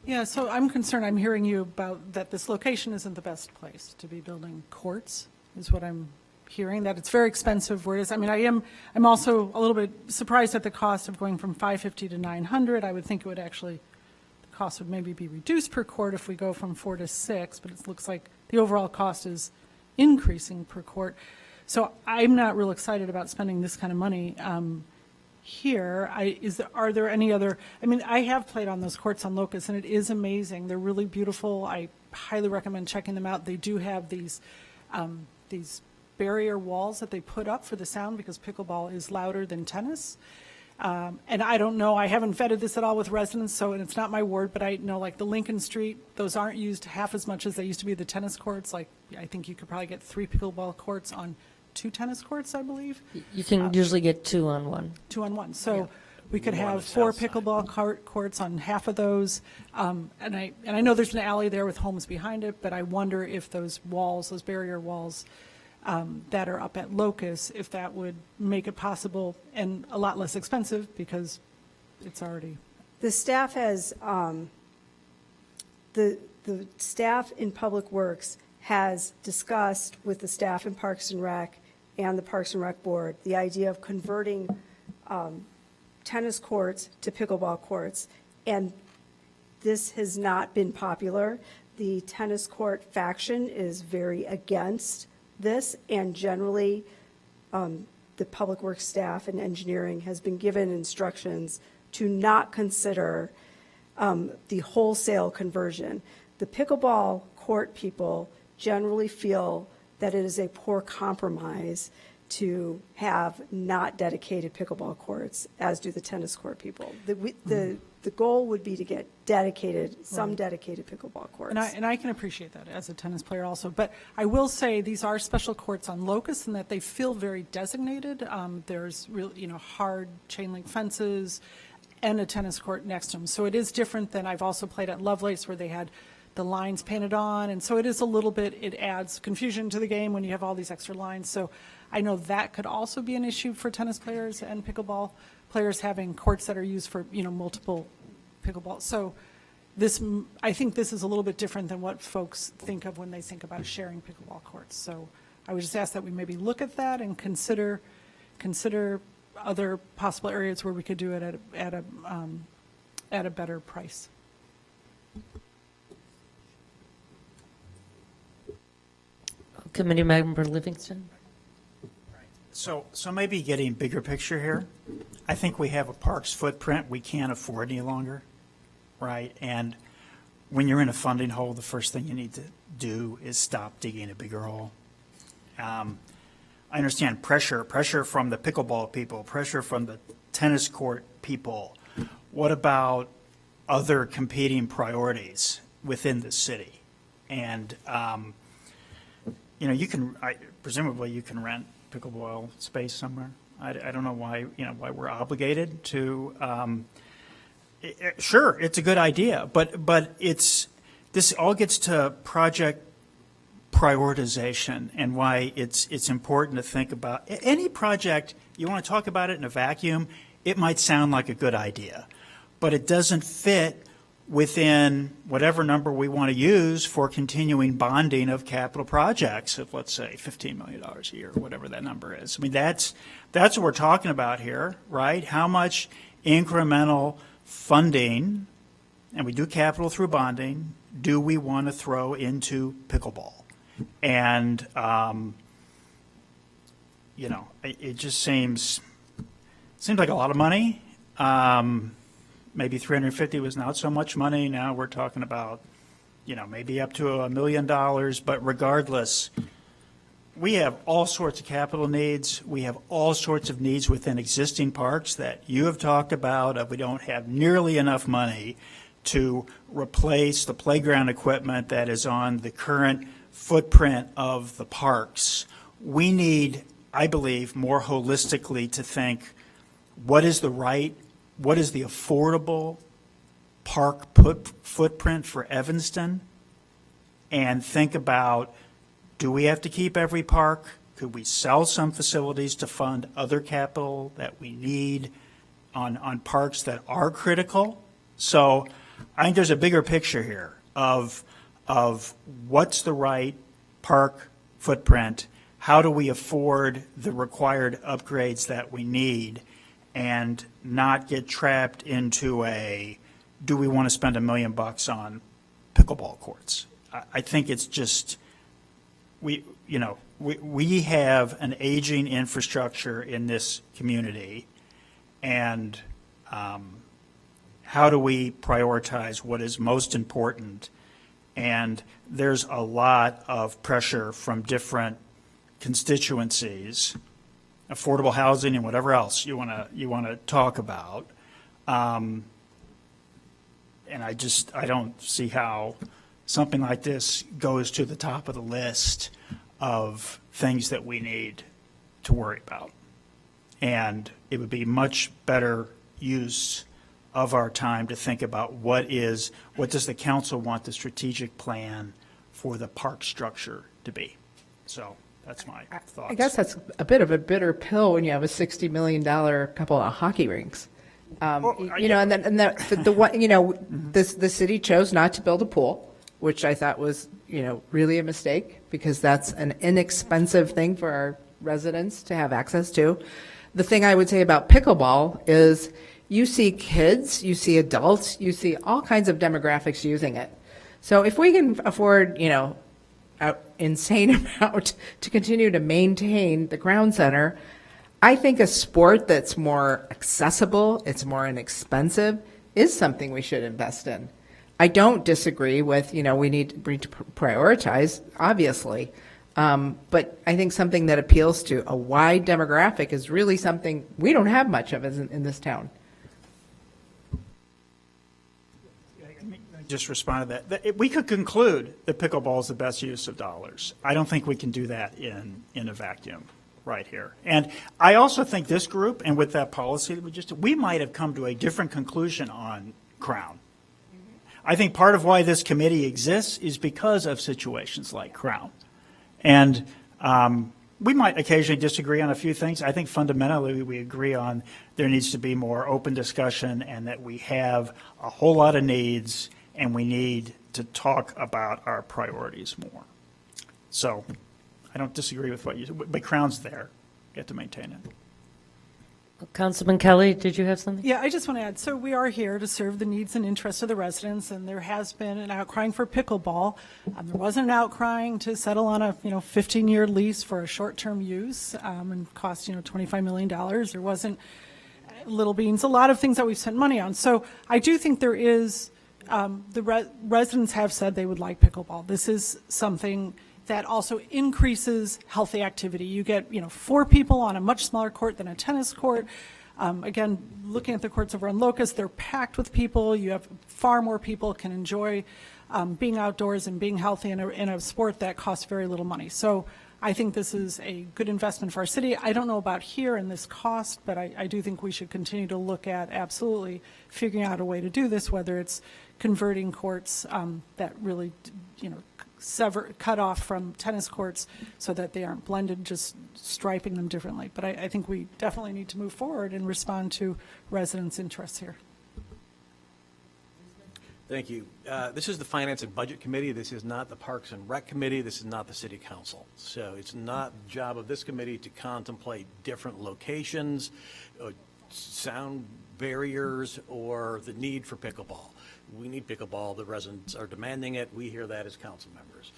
Yeah, so I'm concerned, I'm hearing you about that this location isn't the best place to be building courts, is what I'm hearing, that it's very expensive where it is. I mean, I'm also a little bit surprised at the cost of going from $550 to $900. I would think it would actually, the cost would maybe be reduced per court if we go from 4 to 6, but it looks like the overall cost is increasing per court. So I'm not real excited about spending this kind of money here. Are there any other, I mean, I have played on those courts on Locust, and it is amazing. They're really beautiful. I highly recommend checking them out. They do have these barrier walls that they put up for the sound because pickleball is louder than tennis. And I don't know, I haven't vetted this at all with residents, so and it's not my word, but I know like the Lincoln Street, those aren't used half as much as they used to be the tennis courts. Like, I think you could probably get 3 pickleball courts on 2 tennis courts, I believe. You can usually get 2 on 1. 2 on 1. So we could More on have the 4 south side. pickleball courts on half of those. And I know there's an alley there with homes behind it, but I wonder if those walls, those barrier walls that are up at Locust, if that would make it possible and a lot less expensive because it's already. The staff has, the staff in Public Works has discussed with the staff in Parks and Rec and the Parks and Rec Board the idea of converting tennis courts to pickleball courts. And this has not been popular. The tennis court faction is very against this, and generally, the Public Works staff and engineering has been given instructions to not consider the wholesale conversion. The pickleball court people generally feel that it is a poor compromise to have not dedicated pickleball courts, as do the tennis court people. The goal would be to get dedicated, some dedicated pickleball courts. And I can appreciate that as a tennis player also. But I will say these are special courts on Locust and that they feel very designated. There's real, hard chain link fences and a tennis court next to them. So it is different than I've also played at Lovelace where they had the lines painted on. And so it is a little bit, it adds confusion to the game when you have all these extra lines. So I know that could also be an issue for tennis players and pickleball players having courts that are used for, multiple pickleball. So I think this is a little bit different than what folks think of when they think about sharing pickleball courts. So I would just ask that we maybe look at that and consider other possible areas where we could do it at a better price. Committee Member Livingston? So maybe getting bigger picture here, I think we have a parks footprint we can't afford any longer, right? And when you're in a funding hole, the first thing you need to do is stop digging a bigger hole. I understand pressure from the pickleball people, pressure from the tennis court people what about other competing priorities within the city? And, presumably you can rent pickleball space somewhere. I don't know why we're obligated to, sure, it's a good idea, but this all gets to project prioritization and why it's important to think about any project. You want to talk about it in a vacuum, it might sound like a good idea, but it doesn't fit within whatever number we want to use for continuing bonding of capital projects of, let's say, $15 million a year, or whatever that number is. I mean, that's what we're talking about here, right? How much incremental funding, and we do capital through bonding, do we want to throw into pickleball? And, it just seems like a lot of money. Maybe 350 was not so much money. Now we're talking about, maybe up to $1 million. But regardless, we have all sorts of capital needs. We have all sorts of needs within existing parks that you have talked about. We don't have nearly enough money to replace the playground equipment that is on the current footprint of the parks. We need, I believe, more holistically to think, what is the affordable park footprint for Evanston? And think about, do we have to keep every park? Could we sell some facilities to fund other capital that we need on parks that are critical? So I think there's a bigger picture here of what's the right park footprint, how do we afford the required upgrades that we need, and not get trapped into do we want to spend $1 million on pickleball courts? I think it's just, we have an aging infrastructure in this community, and how do we prioritize what is most important? And there's a lot of pressure from different constituencies, affordable housing and whatever else you want to talk about. And I don't see how something like this goes to the top of the list of things that we need to worry about. And it would be much better use of our time to think about what does the council want the strategic plan for the park structure to be. So that's my thoughts. I guess that's a bit of a bitter pill when you have a $60 million couple of hockey rinks. The city chose not to build a pool, which I thought was, really a mistake, because that's an inexpensive thing for our residents to have access to. The thing I would say about pickleball is you see kids, you see adults, you see all kinds of demographics using it. So if we can afford, an insane amount to continue to maintain the Crown Center, I think a sport that's more accessible, it's more inexpensive, is something we should invest in. I don't disagree with, we need to prioritize, obviously. But I think something that appeals to a wide demographic is really something we don't have much of in this town. Just respond to that. We could conclude that pickleball is the best use of dollars. I don't think we can do that in a vacuum right here. And I also think this group, and with that policy that we might have come to a different conclusion on Crown. I think part of why this committee exists is because of situations like Crown. And we might occasionally disagree on a few things. I think fundamentally we agree on there needs to be more open discussion, and that we have a whole lot of needs, and we need to talk about our priorities more. So I don't disagree with what you said, but Crown's there. You have to maintain it. Councilman Kelly, did you have something? Yeah, I just want to add, so we are here to serve the needs and interests of the residents, and there has been an outcrying for pickleball. There wasn't an outcrying to settle on a 15-year lease for a short-term use and cost $25 million. There wasn't Little Beans, a lot of things that we've spent money on. So I do think there is, residents have said they would like pickleball. This is something that also increases healthy activity. You get, 4 people on a much smaller court than a tennis court. Again, looking at the courts over on Locust, they're packed with people. You have far more people can enjoy being outdoors and being healthy in a sport that costs very little money. So I think this is a good investment for our city. I don't know about here and this cost, but I do think we should continue to look at absolutely figuring out a way to do this, whether it's converting courts that really, cut off from tennis courts so that they aren't blended, just striping them differently. But I think we definitely need to move forward and respond to residents' interests here. Thank you. This is the Finance and Budget Committee. This is not the Parks and Rec Committee. This is not the City Council. So it's not the job of this committee to contemplate different locations, sound barriers, or the need for pickleball. We need pickleball. The residents are demanding it. We hear that as council members.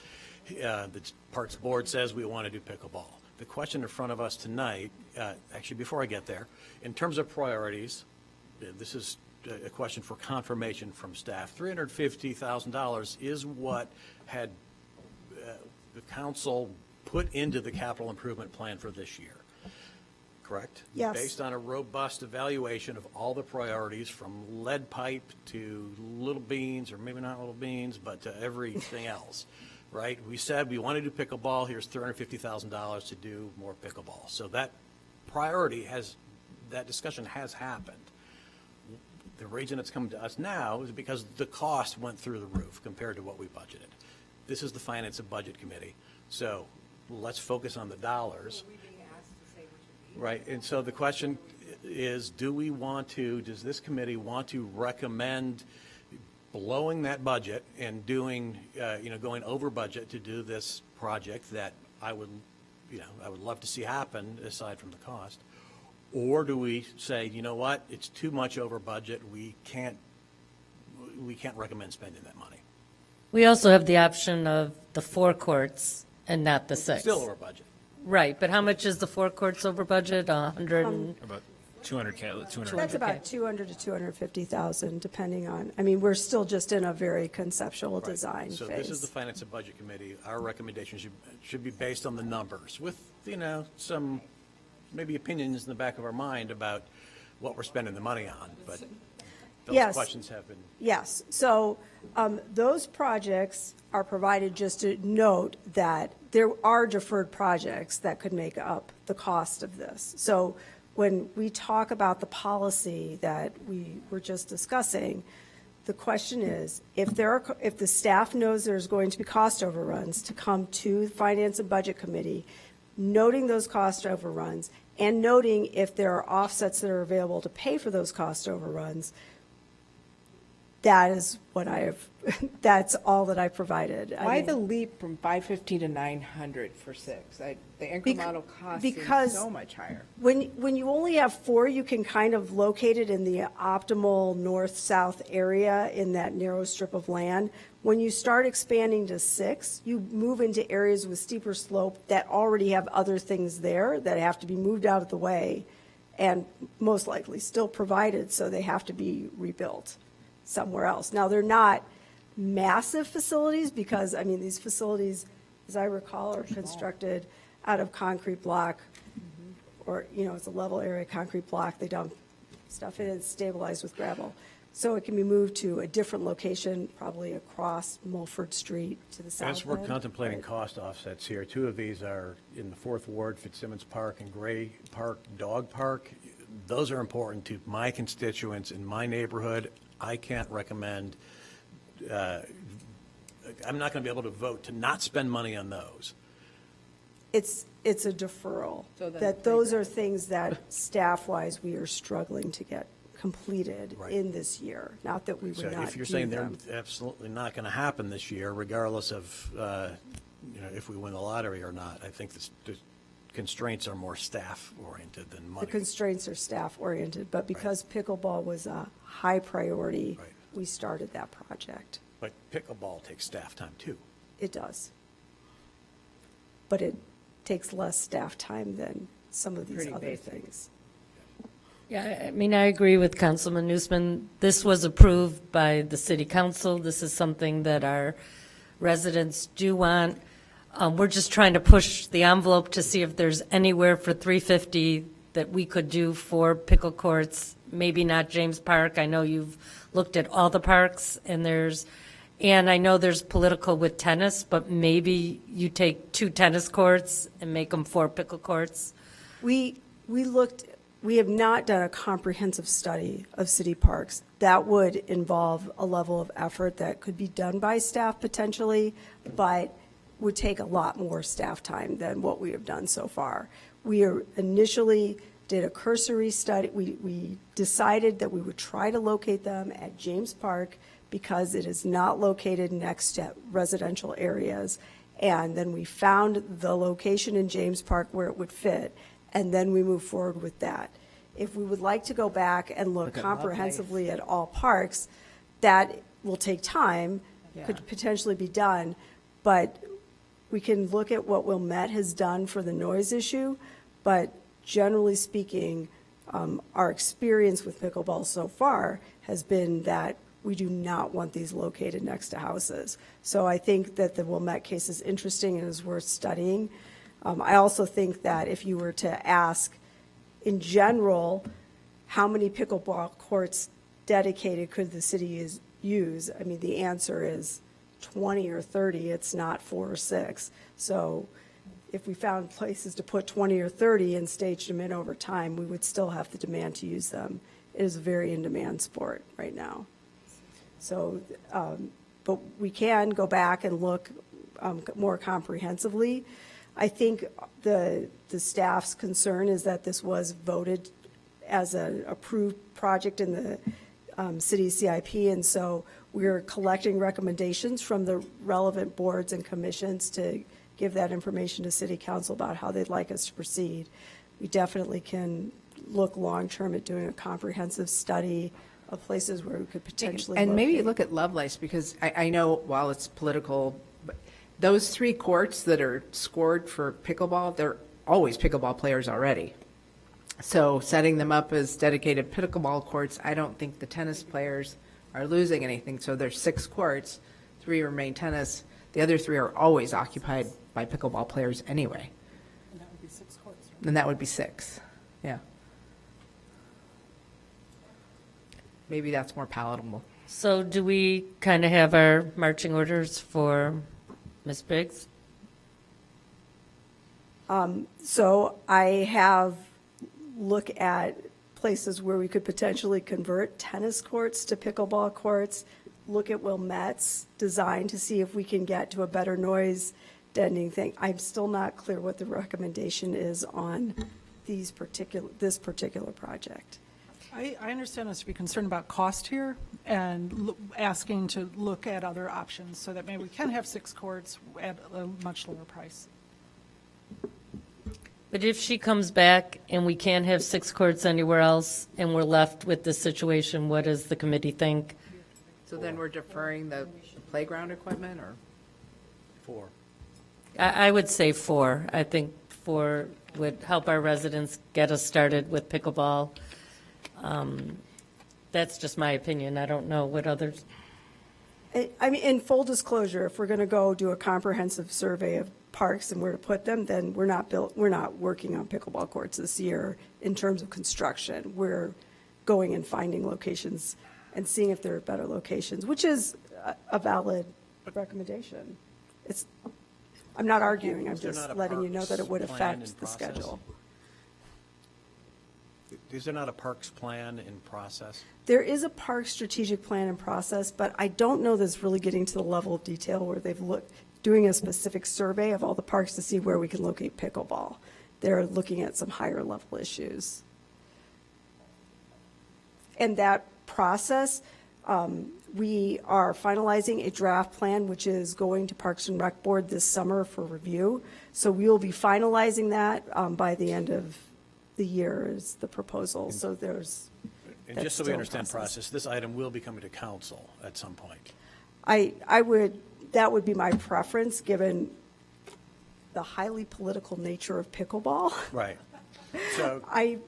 The Parks Board says we want to do pickleball. The question in front of us tonight, actually before I get there, in terms of priorities, this is a question for confirmation from staff. $350,000 is what had the council put into the capital improvement plan for this year, correct? Yes. Based on a robust evaluation of all the priorities from lead pipe to little beans, or maybe not little beans, but to everything else, right? We said we want to do pickleball. Here's $350,000 to do more pickleball. So that priority that discussion has happened. The reason it's come to us now is because the cost went through the roof compared to what we budgeted. This is the Finance and Budget Committee, so let's focus on the dollars. Right, and so the question is, does this committee want to recommend blowing that budget and doing, going over budget to do this project that I would love to see happen aside from the cost? Or do we say, you know what, it's too much over budget, we can't recommend spending that money? We also have the option of the 4 courts and not the 6. Still over budget. Right, but how much is the 4 courts over budget? 100 and, About 200K, 200. That's about 200 to 250,000, depending on, we're still just in a very conceptual design phase. So this is the Finance and Budget Committee. Our recommendation should be based on the numbers with, some maybe opinions in the back of our mind about what we're spending the money on, but those Yes. questions have been. Yes, so those projects are provided just to note that there are deferred projects that could make up the cost of this. So when we talk about the policy that we were just discussing, the question is, if the staff knows there's going to be cost overruns, to come to the Finance and Budget Committee, noting those cost overruns, and noting if there are offsets that are available to pay for those cost overruns. That is what that's all that I provided. Why the leap from 550 to 900 for 6? The incremental cost is so much higher. When you only have 4, you can kind of locate it in the optimal north-south area in that narrow strip of land. When you start expanding to 6, you move into areas with steeper slope that already have other things there that have to be moved out of the way and most likely still provided, so they have to be rebuilt somewhere else. Now, they're not massive facilities because, these facilities, as I recall, are constructed out of concrete block, or, it's a level area concrete block. They dump stuff in, it's stabilized with gravel. So it can be moved to a different location, probably across Mulford Street to the south. As we're end. contemplating cost offsets here, 2 of these are in the 4th Ward, Fitzsimmons Park and Gray Park Dog Park. Those are important to my constituents in my neighborhood. I can't recommend, I'm not going to be able to vote to not spend money on those. It's a deferral. So then That those are things that staff-wise, we are struggling to get completed Right. in this year. Not that we So would not if you're do saying they're them. absolutely not going to happen this year, regardless of, if we win the lottery or not, I think the constraints are more staff-oriented than The money. constraints are staff-oriented, but because pickleball was a high priority, Right. we started that project. But pickleball takes staff time, too. It does. But it takes less staff time than some of these Pretty other basic. things. yeah, I agree with Councilman Newsman. This was approved by the city council. This is something that our residents do want. We're just trying to push the envelope to see if there's anywhere for 350 that we could do for pickle courts, maybe not James Park. I know you've looked at all the parks, and I know there's political with tennis, but maybe you take 2 tennis courts and make them 4 pickle courts. We have not done a comprehensive study of city parks. That would involve a level of effort that could be done by staff potentially, but would take a lot more staff time than what we have done so far. Initially did a cursory study. We decided that we would try to locate them at James Park because it is not located next to residential areas. And then we found the location in James Park where it would fit, and then we moved forward with that. If we would like to go back and look comprehensively at all parks, that will take time, could potentially be done, but we can look at what Wilmette has done for the noise issue, but generally speaking, our experience with pickleball so far has been that we do not want these located next to houses. So I think that the Wilmette case is interesting and is worth studying. I also think that if you were to ask, in general, how many pickleball courts dedicated could the city use? I mean, the answer is 20 or 30. It's not 4 or 6. So if we found places to put 20 or 30 and staged them in over time, we would still have the demand to use them. It is a very in-demand sport right now. So, but we can go back and look more comprehensively. I think the staff's concern is that this was voted as an approved project in the city CIP, and so we're collecting recommendations from the relevant boards and commissions to give that information to City Council about how they'd like us to proceed. We definitely can look long-term at doing a comprehensive study of places where we could potentially And maybe locate. look at Lovelace, because I know while it's political, but those 3 courts that are scored for pickleball, they're always pickleball players already. So setting them up as dedicated pickleball courts, I don't think the tennis players are losing anything. So there's 6 courts, 3 remain tennis. The other 3 are always occupied by pickleball players anyway. And that would be 6 courts. And that would be 6, yeah. Maybe that's more palatable. So do we kind of have our marching orders for Ms. Biggs? So I have look at places where we could potentially convert tennis courts to pickleball courts, look at Wilmette's design to see if we can get to a better noise deadening thing. I'm still not clear what the recommendation is on this particular project. I understand us to be concerned about cost here and asking to look at other options so that maybe we can have 6 courts at a much lower price. But if she comes back and we can't have 6 courts anywhere else and we're left with this situation, what does the committee think? So then we're deferring the playground equipment, or? 4. I would say 4. I think 4 would help our residents get us started with pickleball. That's just my opinion. I don't know what others. I mean, in full disclosure, if we're going to go do a comprehensive survey of parks and where to put them, then we're not working on pickleball courts this year in terms of construction. We're going and finding locations and seeing if there are better locations, which is a valid recommendation. I'm not arguing, I'm Is there just not a letting you know that it would parks plan in affect the process? schedule. Is there not a parks plan in process? There is a park strategic plan in process, but I don't know that it's really getting to the level of detail where they've doing a specific survey of all the parks to see where we can locate pickleball. They're looking at some higher level issues. And that process, we are finalizing a draft plan, which is going to Parks and Rec Board this summer for review. So we will be finalizing that by the end of the year is the proposal. So there's. And just so we understand process, this item will be coming to council at some point. That would be my preference, given the highly political nature of pickleball. Right. So I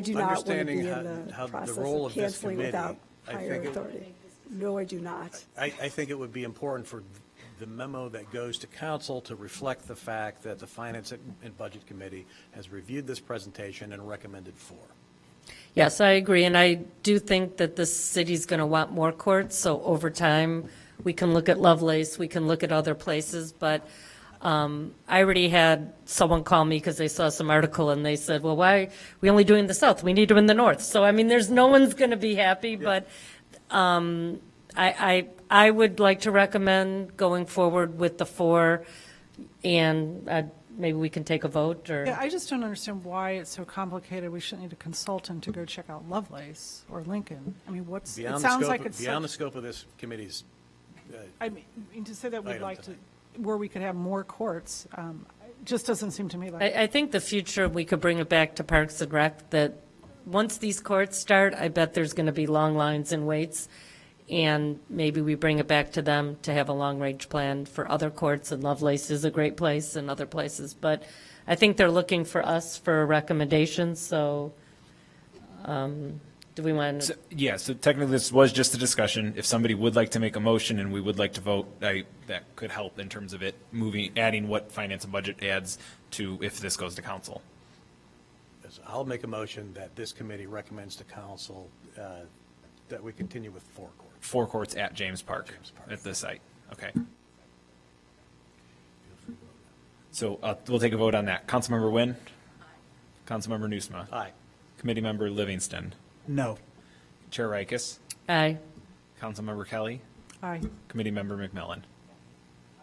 do not want to be understanding in how the the process role of of this canceling committee, without I higher think it- authority. No, I do not. I think it would be important for the memo that goes to council to reflect the fact that the Finance and Budget Committee has reviewed this presentation and recommended 4. Yes, I agree, and I do think that the city's going to want more courts, so over time, we can look at Lovelace, we can look at other places, but I already had someone call me because they saw some article and they said, well, why are we only doing the south? We need to in the north. So, I mean, there's no one's going to be happy, but I would like to recommend going forward with the 4, and maybe we can take a vote, or. Yeah, I just don't understand why it's so complicated. We shouldn't need a consultant to go check out Lovelace or Lincoln. I mean, it sounds like it's beyond the scope of this committee's. I mean, to say that we'd Item like to, tonight. where we could have more courts, just doesn't seem to me like. I think the future, we could bring it back to Parks and Rec, that once these courts start, I bet there's going to be long lines and waits, and maybe we bring it back to them to have a long-range plan for other courts, and Lovelace is a great place and other places. But I think they're looking for us for a recommendation, so do we want to? Yeah, so technically this was just a discussion. If somebody would like to make a motion and we would like to vote, that could help in terms of it adding what finance and budget adds to if this goes to council. Yes, I'll make a motion that this committee recommends to council that we continue with 4 courts. 4 courts at James Park at the site. Okay. So we'll take a vote on that. Councilmember Wynn? Aye. Councilmember Nusma? Aye. Committee Member Livingston? No. Chair Rikus? Aye. Councilmember Kelly? Aye. Committee Member McMillan?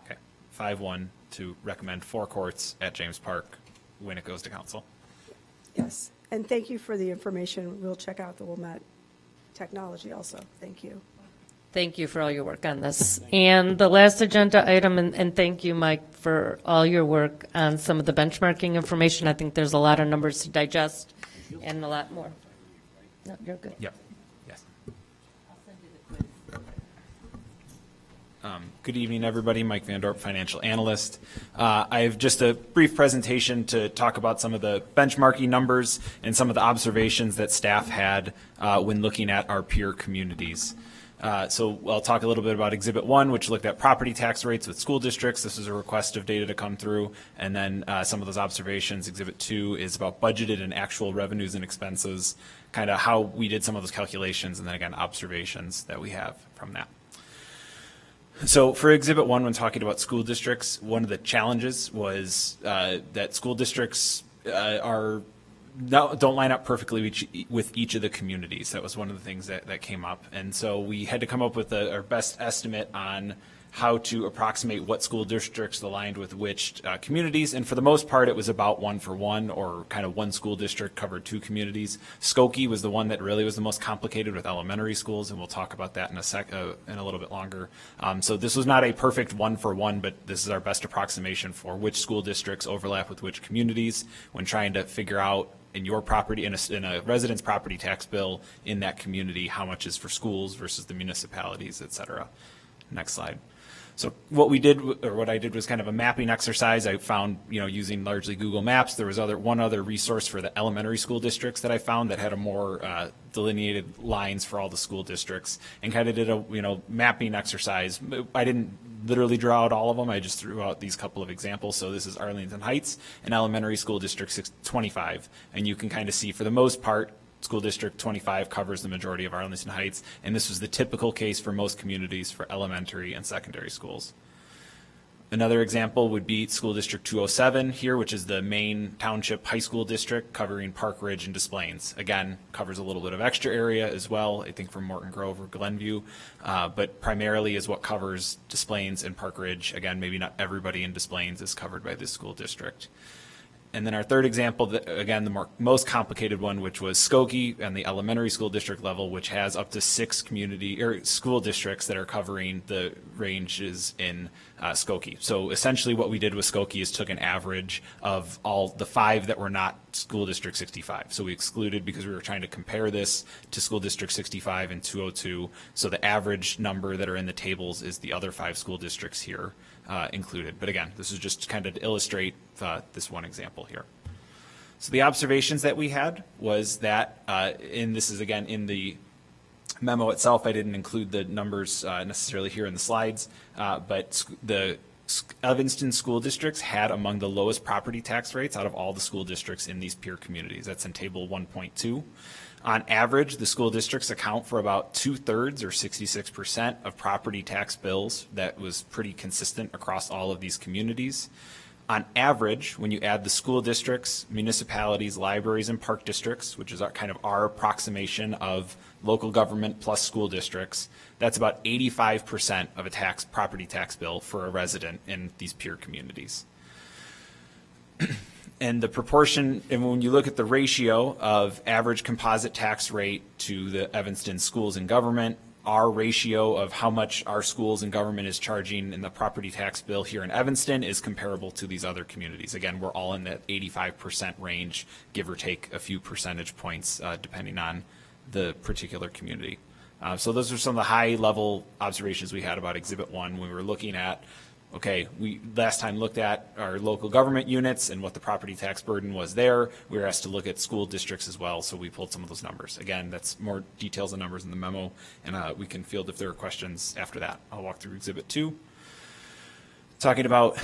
Okay. 5-1 to recommend 4 courts at James Park when it goes to council. Yes, and thank you for the information. We'll check out the Wilmette technology also. Thank you. Thank you for all your work on this. And the last agenda item, and thank you, Mike, for all your work on some of the benchmarking information. I think there's a lot of numbers to digest and a lot more. No, you're good. Yep. Yes. Good evening, everybody. Mike Van Dorp, financial analyst. I have just a brief presentation to talk about some of the benchmarking numbers and some of the observations that staff had when looking at our peer communities. So I'll talk a little bit about Exhibit 1, which looked at property tax rates with school districts. This is a request of data to come through. And then some of those observations. Exhibit 2 is about budgeted and actual revenues and expenses, kind of how we did some of those calculations, and then again, observations that we have from that. So for Exhibit 1, when talking about school districts, one of the challenges was that school districts don't line up perfectly with each of the communities. That was one of the things that came up. And so we had to come up with our best estimate on how to approximate what school districts aligned with which communities. And for the most part, it was about 1-for-1, or kind of one school district covered 2 communities. Skokie was the one that really was the most complicated with elementary schools, and we'll talk about that in a little bit longer. So this was not a perfect 1-for-1, but this is our best approximation for which school districts overlap with which communities when trying to figure out in your property, in a resident's property tax bill in that community, how much is for schools versus the municipalities, et cetera. Next slide. So what I did was kind of a mapping exercise. I found, using largely Google Maps, there was one other resource for the elementary school districts that I found that had a more delineated lines for all the school districts, and kind of did a, mapping exercise. I didn't literally draw out all of them. I just threw out these couple of examples. So this is Arlington Heights, an elementary school district 25. And you can kind of see, for the most part, School District 25 covers the majority of Arlington Heights, and this was the typical case for most communities for elementary and secondary schools. Another example would be School District 207 here, which is the main township high school district covering Park Ridge and Des Plaines. Again, covers a little bit of extra area as well, I think from Morton Grove or Glenview, but primarily is what covers Des Plaines and Park Ridge. Again, maybe not everybody in Des Plaines is covered by this school district. And then our third example, again, the most complicated one, which was Skokie and the elementary school district level, which has up to 6 school districts that are covering the ranges in Skokie. So essentially what we did with Skokie is took an average of all the 5 that were not School District 65. So we excluded, because we were trying to compare this to School District 65 and 202. So the average number that are in the tables is the other 5 school districts here included. But again, this is just kind of to illustrate this one example here. So the observations that we had was that, this is again in the memo itself, I didn't include the numbers necessarily here in the slides, but the Evanston school districts had among the lowest property tax rates out of all the school districts in these peer communities. That's in table 1.2. On average, the school districts account for about 2/3 or 66% of property tax bills. That was pretty consistent across all of these communities. On average, when you add the school districts, municipalities, libraries, and park districts, which is our approximation of local government plus school districts, that's about 85% of a property tax bill for a resident in these peer communities. And the proportion, and when you look at the ratio of average composite tax rate to the Evanston schools and government, our ratio of how much our schools and government is charging in the property tax bill here in Evanston is comparable to these other communities. Again, we're all in that 85% range, give or take a few percentage points, depending on the particular community. So those are some of the high-level observations we had about Exhibit 1 when we were looking at, okay, we last time looked at our local government units and what the property tax burden was there. We were asked to look at school districts as well, so we pulled some of those numbers. Again, that's more details and numbers in the memo, and we can field if there are questions after that. I'll walk through Exhibit 2. Talking about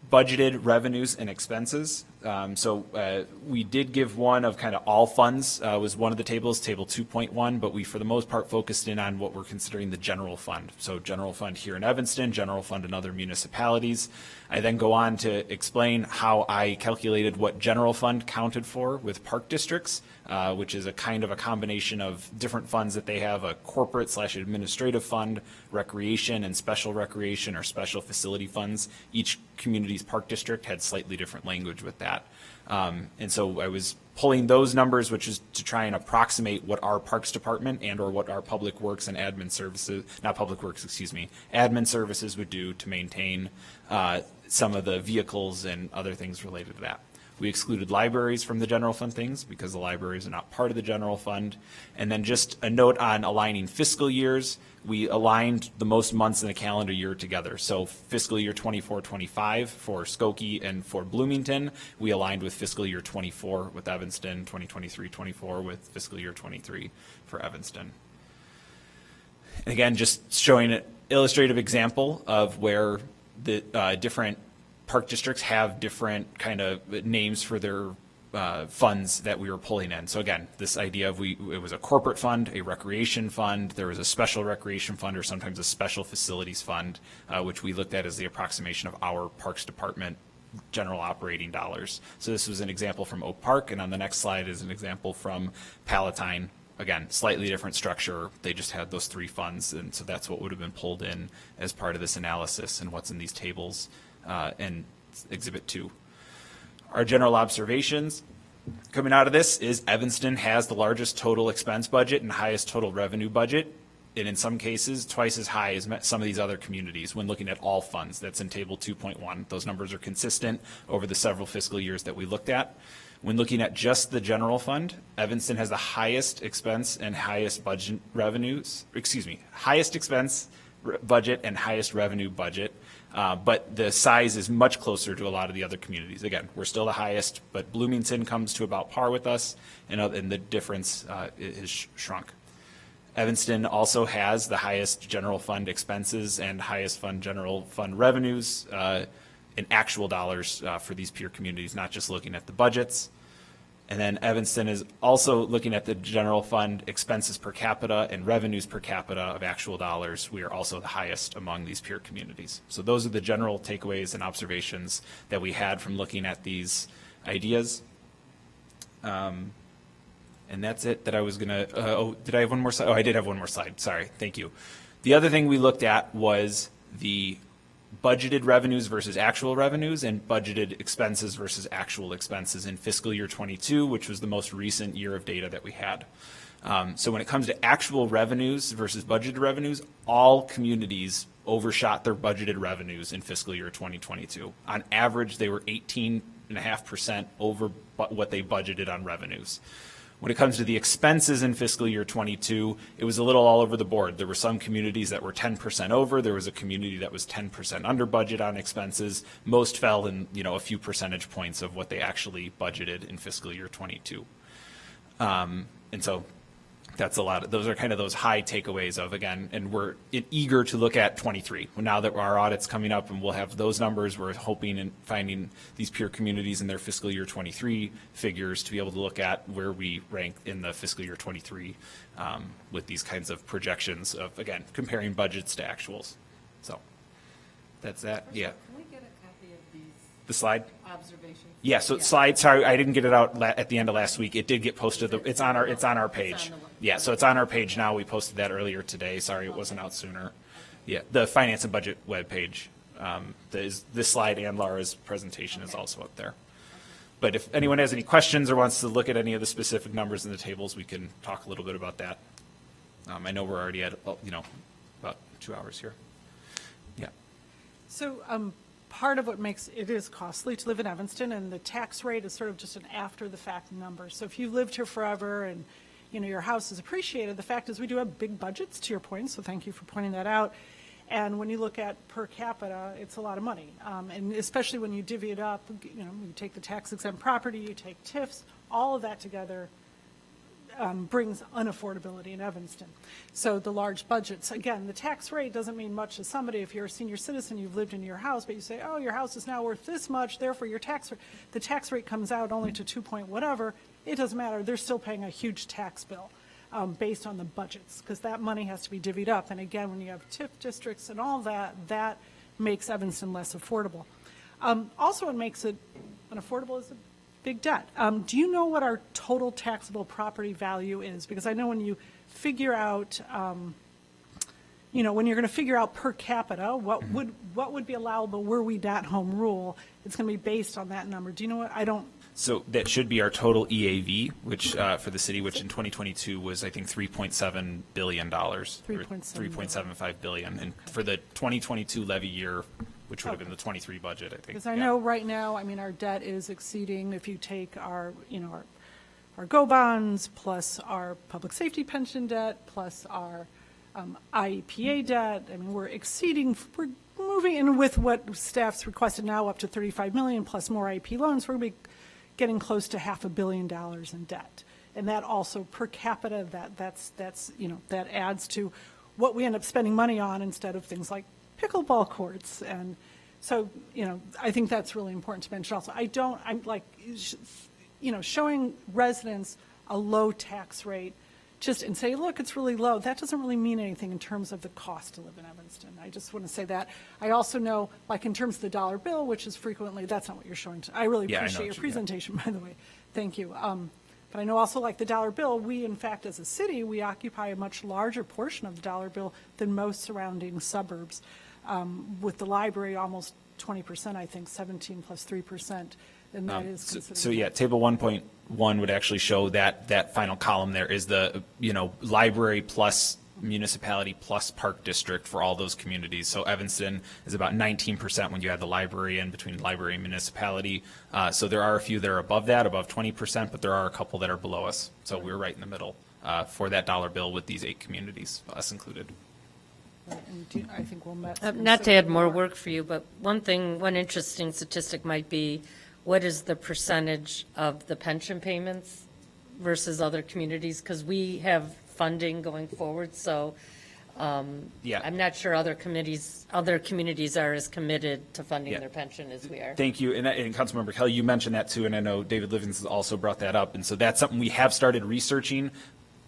budgeted revenues and expenses. We did give one of kind of all funds was one of the tables, table 2.1, but we for the most part focused in on what we're considering the general fund. So general fund here in Evanston, general fund in other municipalities. I then go on to explain how I calculated what general fund counted for with park districts, which is a kind of a combination of different funds that they have, a corporate/administrative fund, recreation and special recreation or special facility funds. Each community's park district had slightly different language with that. And so I was pulling those numbers, which is to try and approximate what our Parks Department and or what our Public Works and Admin Services, not Public Works, excuse me, Admin Services would do to maintain some of the vehicles and other things related to that. We excluded libraries from the general fund things because the libraries are not part of the general fund. And then just a note on aligning fiscal years. We aligned the most months in the calendar year together. So fiscal year 24-25 for Skokie and for Bloomington, we aligned with fiscal year 24 with Evanston, 2023-24 with fiscal year 23 for Evanston. And again, just showing an illustrative example of where the different park districts have different kind of names for their funds that we were pulling in. So again, this idea of it was a corporate fund, a recreation fund, there was a special recreation fund or sometimes a special facilities fund, which we looked at as the approximation of our Parks Department general operating dollars. So this was an example from Oak Park, and on the next slide is an example from Palatine. Again, slightly different structure. They just had those three funds, and so that's what would have been pulled in as part of this analysis and what's in these tables and Exhibit 2. Our general observations coming out of this is Evanston has the largest total expense budget and highest total revenue budget, and in some cases twice as high as some of these other communities when looking at all funds. That's in table 2.1. Those numbers are consistent over the several fiscal years that we looked at. When looking at just the general fund, Evanston has the highest expense and highest budget revenues, highest expense budget and highest revenue budget. But the size is much closer to a lot of the other communities. Again, we're still the highest, but Bloomington comes to about par with us, and the difference is shrunk. Evanston also has the highest general fund expenses and highest general fund revenues in actual dollars for these peer communities, not just looking at the budgets. And then Evanston is also looking at the general fund expenses per capita and revenues per capita of actual dollars. We are also the highest among these peer communities. So those are the general takeaways and observations that we had from looking at these ideas. And that's it that I was going to, did I have one more slide? Oh, I did have one more slide. Sorry. Thank you. The other thing we looked at was the budgeted revenues versus actual revenues and budgeted expenses versus actual expenses in fiscal year 22, which was the most recent year of data that we had. So when it comes to actual revenues versus budgeted revenues, all communities overshot their budgeted revenues in fiscal year 2022. On average, they were 18.5% over what they budgeted on revenues. When it comes to the expenses in fiscal year 22, it was a little all over the board. There were some communities that were 10% over. There was a community that was 10% under budget on expenses. Most fell in, a few percentage points of what they actually budgeted in fiscal year 22. And so That's a lot. Those are kind of those high takeaways of, again, and we're eager to look at 23. Now that our audit's coming up and we'll have those numbers, we're hoping and finding these peer communities in their fiscal year 23 figures to be able to look at where we rank in the fiscal year 23 with these kinds of projections of, again, comparing budgets to actuals. So that's that. Yeah. Can we get a copy of these The slide? observations? Yeah, so slide, sorry, I didn't get it out at the end of last week. It did get posted, it's on our page. Yeah, so it's on our page now. We posted that earlier today. Sorry, it wasn't out sooner. Yeah, the finance and budget webpage. This slide and Laura's presentation is also up there. But if anyone has any questions or wants to look at any of the specific numbers in the tables, we can talk a little bit about that. I know we're already at, about 2 hours here. Yeah. So part of what makes it is costly to live in Evanston, and the tax rate is sort of just an after-the-fact number. So if you've lived here forever and, your house is appreciated, the fact is we do have big budgets, to your point, so thank you for pointing that out. And when you look at per capita, it's a lot of money. And especially when you divvy it up, you take the tax-exempt property, you take TIFs, all of that together brings unaffordability in Evanston. So the large budgets, again, the tax rate doesn't mean much to somebody. If you're a senior citizen, you've lived in your house, but you say, oh, your house is now worth this much, therefore your the tax rate comes out only to 2 point whatever, it doesn't matter. They're still paying a huge tax bill based on the budgets, because that money has to be divvied up. And again, when you have TIF districts and all that, that makes Evanston less affordable. Also, what makes it unaffordable is big debt. Do you know what our total taxable property value is? Because I know when you figure out, when you're going to figure out per capita, what would be allowable were we that home rule, it's going to be based on that number. Do you know what? I don't. So that should be our total EAV, which for the city, which in 2022 was, I think, $3.7 billion. $3.75 billion. And for the 2022 levy year, which would have been the 23 budget, I think. Because I know right now, our debt is exceeding, if you take our GO bonds, plus our public safety pension debt, plus our IEPA debt, we're moving in with what staff's requested now up to 35 million, plus more IEP loans, we're going to be getting close to $500 million in debt. And that also per capita, that adds to what we end up spending money on instead of things like pickleball courts. And so, I think that's really important to mention also. Showing residents a low tax rate and say, look, it's really low, that doesn't really mean anything in terms of the cost to live in Evanston. I just want to say that. I also know, in terms of the dollar bill, which is frequently, that's not what you're showing. I really appreciate your presentation, by the way. Thank you. But I know also the dollar bill, we, in fact, as a city, we occupy a much larger portion of the dollar bill than most surrounding suburbs. With the library, almost 20%, I think, 17 plus 3%. And that is considered. So yeah, table 1.1 would actually show that final column there is the, library plus municipality plus park district for all those communities. So Evanston is about 19% when you add the library in between library and municipality. So there are a few that are above that, above 20%, but there are a couple that are below us. So we're right in the middle for that dollar bill with these 8 communities, us included. And I think we'll not to add more work for you, but one interesting statistic might be, what is the percentage of the pension payments versus other communities? Because we have funding going forward, so I'm not sure other communities are as committed to funding their pension as we are. Thank you. And Councilmember Kelly, you mentioned that too, and I know David Livens has also brought that up. And so that's something we have started researching,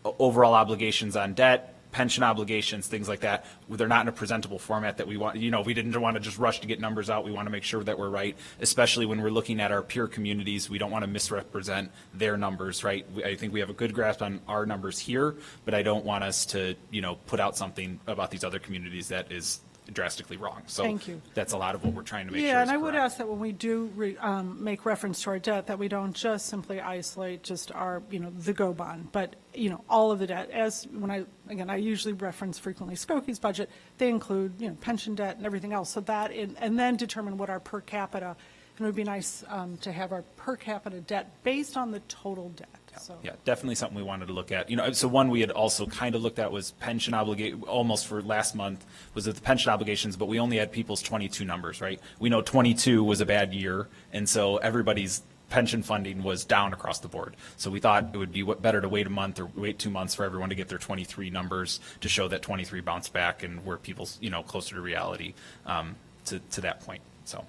overall obligations on debt, pension obligations, things like that. They're not in a presentable format that we want. We didn't want to just rush to get numbers out. We want to make sure that we're right, especially when we're looking at our peer communities. We don't want to misrepresent their numbers, right? I think we have a good grasp on our numbers here, but I don't want us to, put out something about these other communities that is drastically wrong. So thank you. That's a lot of what we're trying to make sure Yeah, is and I would correct. ask that when we do make reference to our debt, that we don't just simply isolate just our, the GO bond, but, all of the debt. I usually reference frequently Skokie's budget. They include, pension debt and everything else. So that, and then determine what our per capita, and it would be nice to have our per capita debt based on the total debt. So. Yeah, definitely something we wanted to look at. So one we had also kind of looked at was pension almost for last month was the pension obligations, but we only had people's 22 numbers, right? We know 22 was a bad year, and so everybody's pension funding was down across the board. So we thought it would be better to wait a month or wait 2 months for everyone to get their 23 numbers to show that 23 bounced back and were people's, closer to reality to that point. So.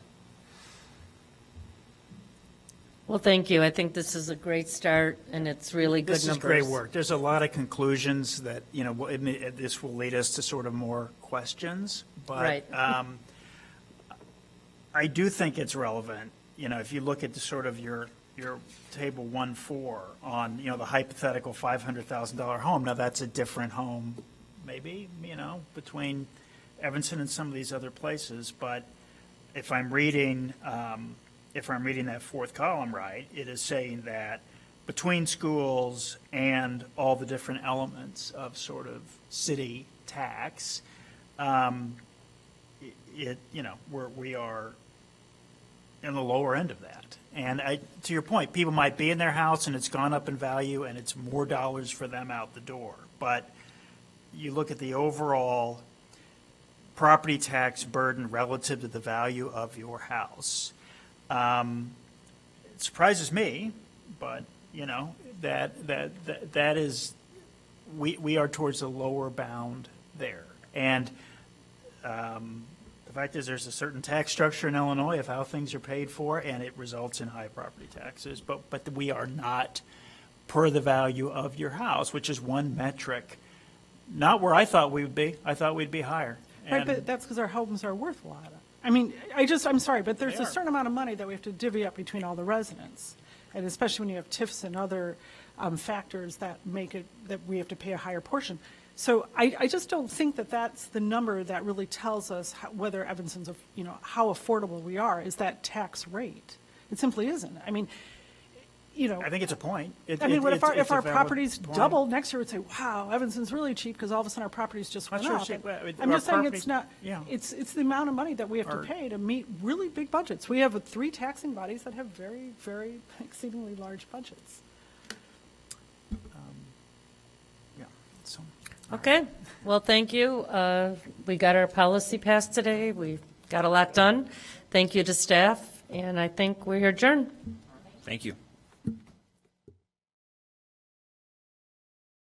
Well, thank you. I think this is a great start, and it's really good This numbers. is great work. There's a lot of conclusions that, this will lead us to sort of more questions. But Right. I do think it's relevant, if you look at the sort of your table 1-4 on, the hypothetical $500,000 home. Now, that's a different home, maybe, between Evanston and some of these other places. But if I'm reading that fourth column right, it is saying that between schools and all the different elements of sort of city tax, we are in the lower end of that. And to your point, people might be in their house and it's gone up in value and it's more dollars for them out the door. But you look at the overall property tax burden relative to the value of your house. It surprises me, but that is, we are towards the lower bound there. And the fact is, there's a certain tax structure in Illinois of how things are paid for, and it results in high property taxes. But we are not per the value of your house, which is one metric, not where I thought we would be. I thought we'd be higher. Right, And- but that's because our homes are worth a lot. I mean, I'm sorry, but there's They a are. certain amount of money that we have to divvy up between all the residents. And especially when you have TIFs and other factors that make it, that we have to pay a higher portion. So I just don't think that that's the number that really tells us whether Evanston's, how affordable we are, is that tax rate. It simply isn't. I mean, I think it's a point. if It's our a valid properties point. double next year, we'd say, wow, Evanston's really cheap because all of a sudden our properties just Not went sure up. it's cheap. I'm Our just saying property- it's not, yeah. it's the amount of money that we have to Our- pay to meet really big budgets. We have 3 taxing bodies that have very, very exceedingly large budgets. Yeah, so. Okay, well, thank you. We got our policy passed today. We got a lot done. Thank you to staff, and I think we're adjourned. Thank you.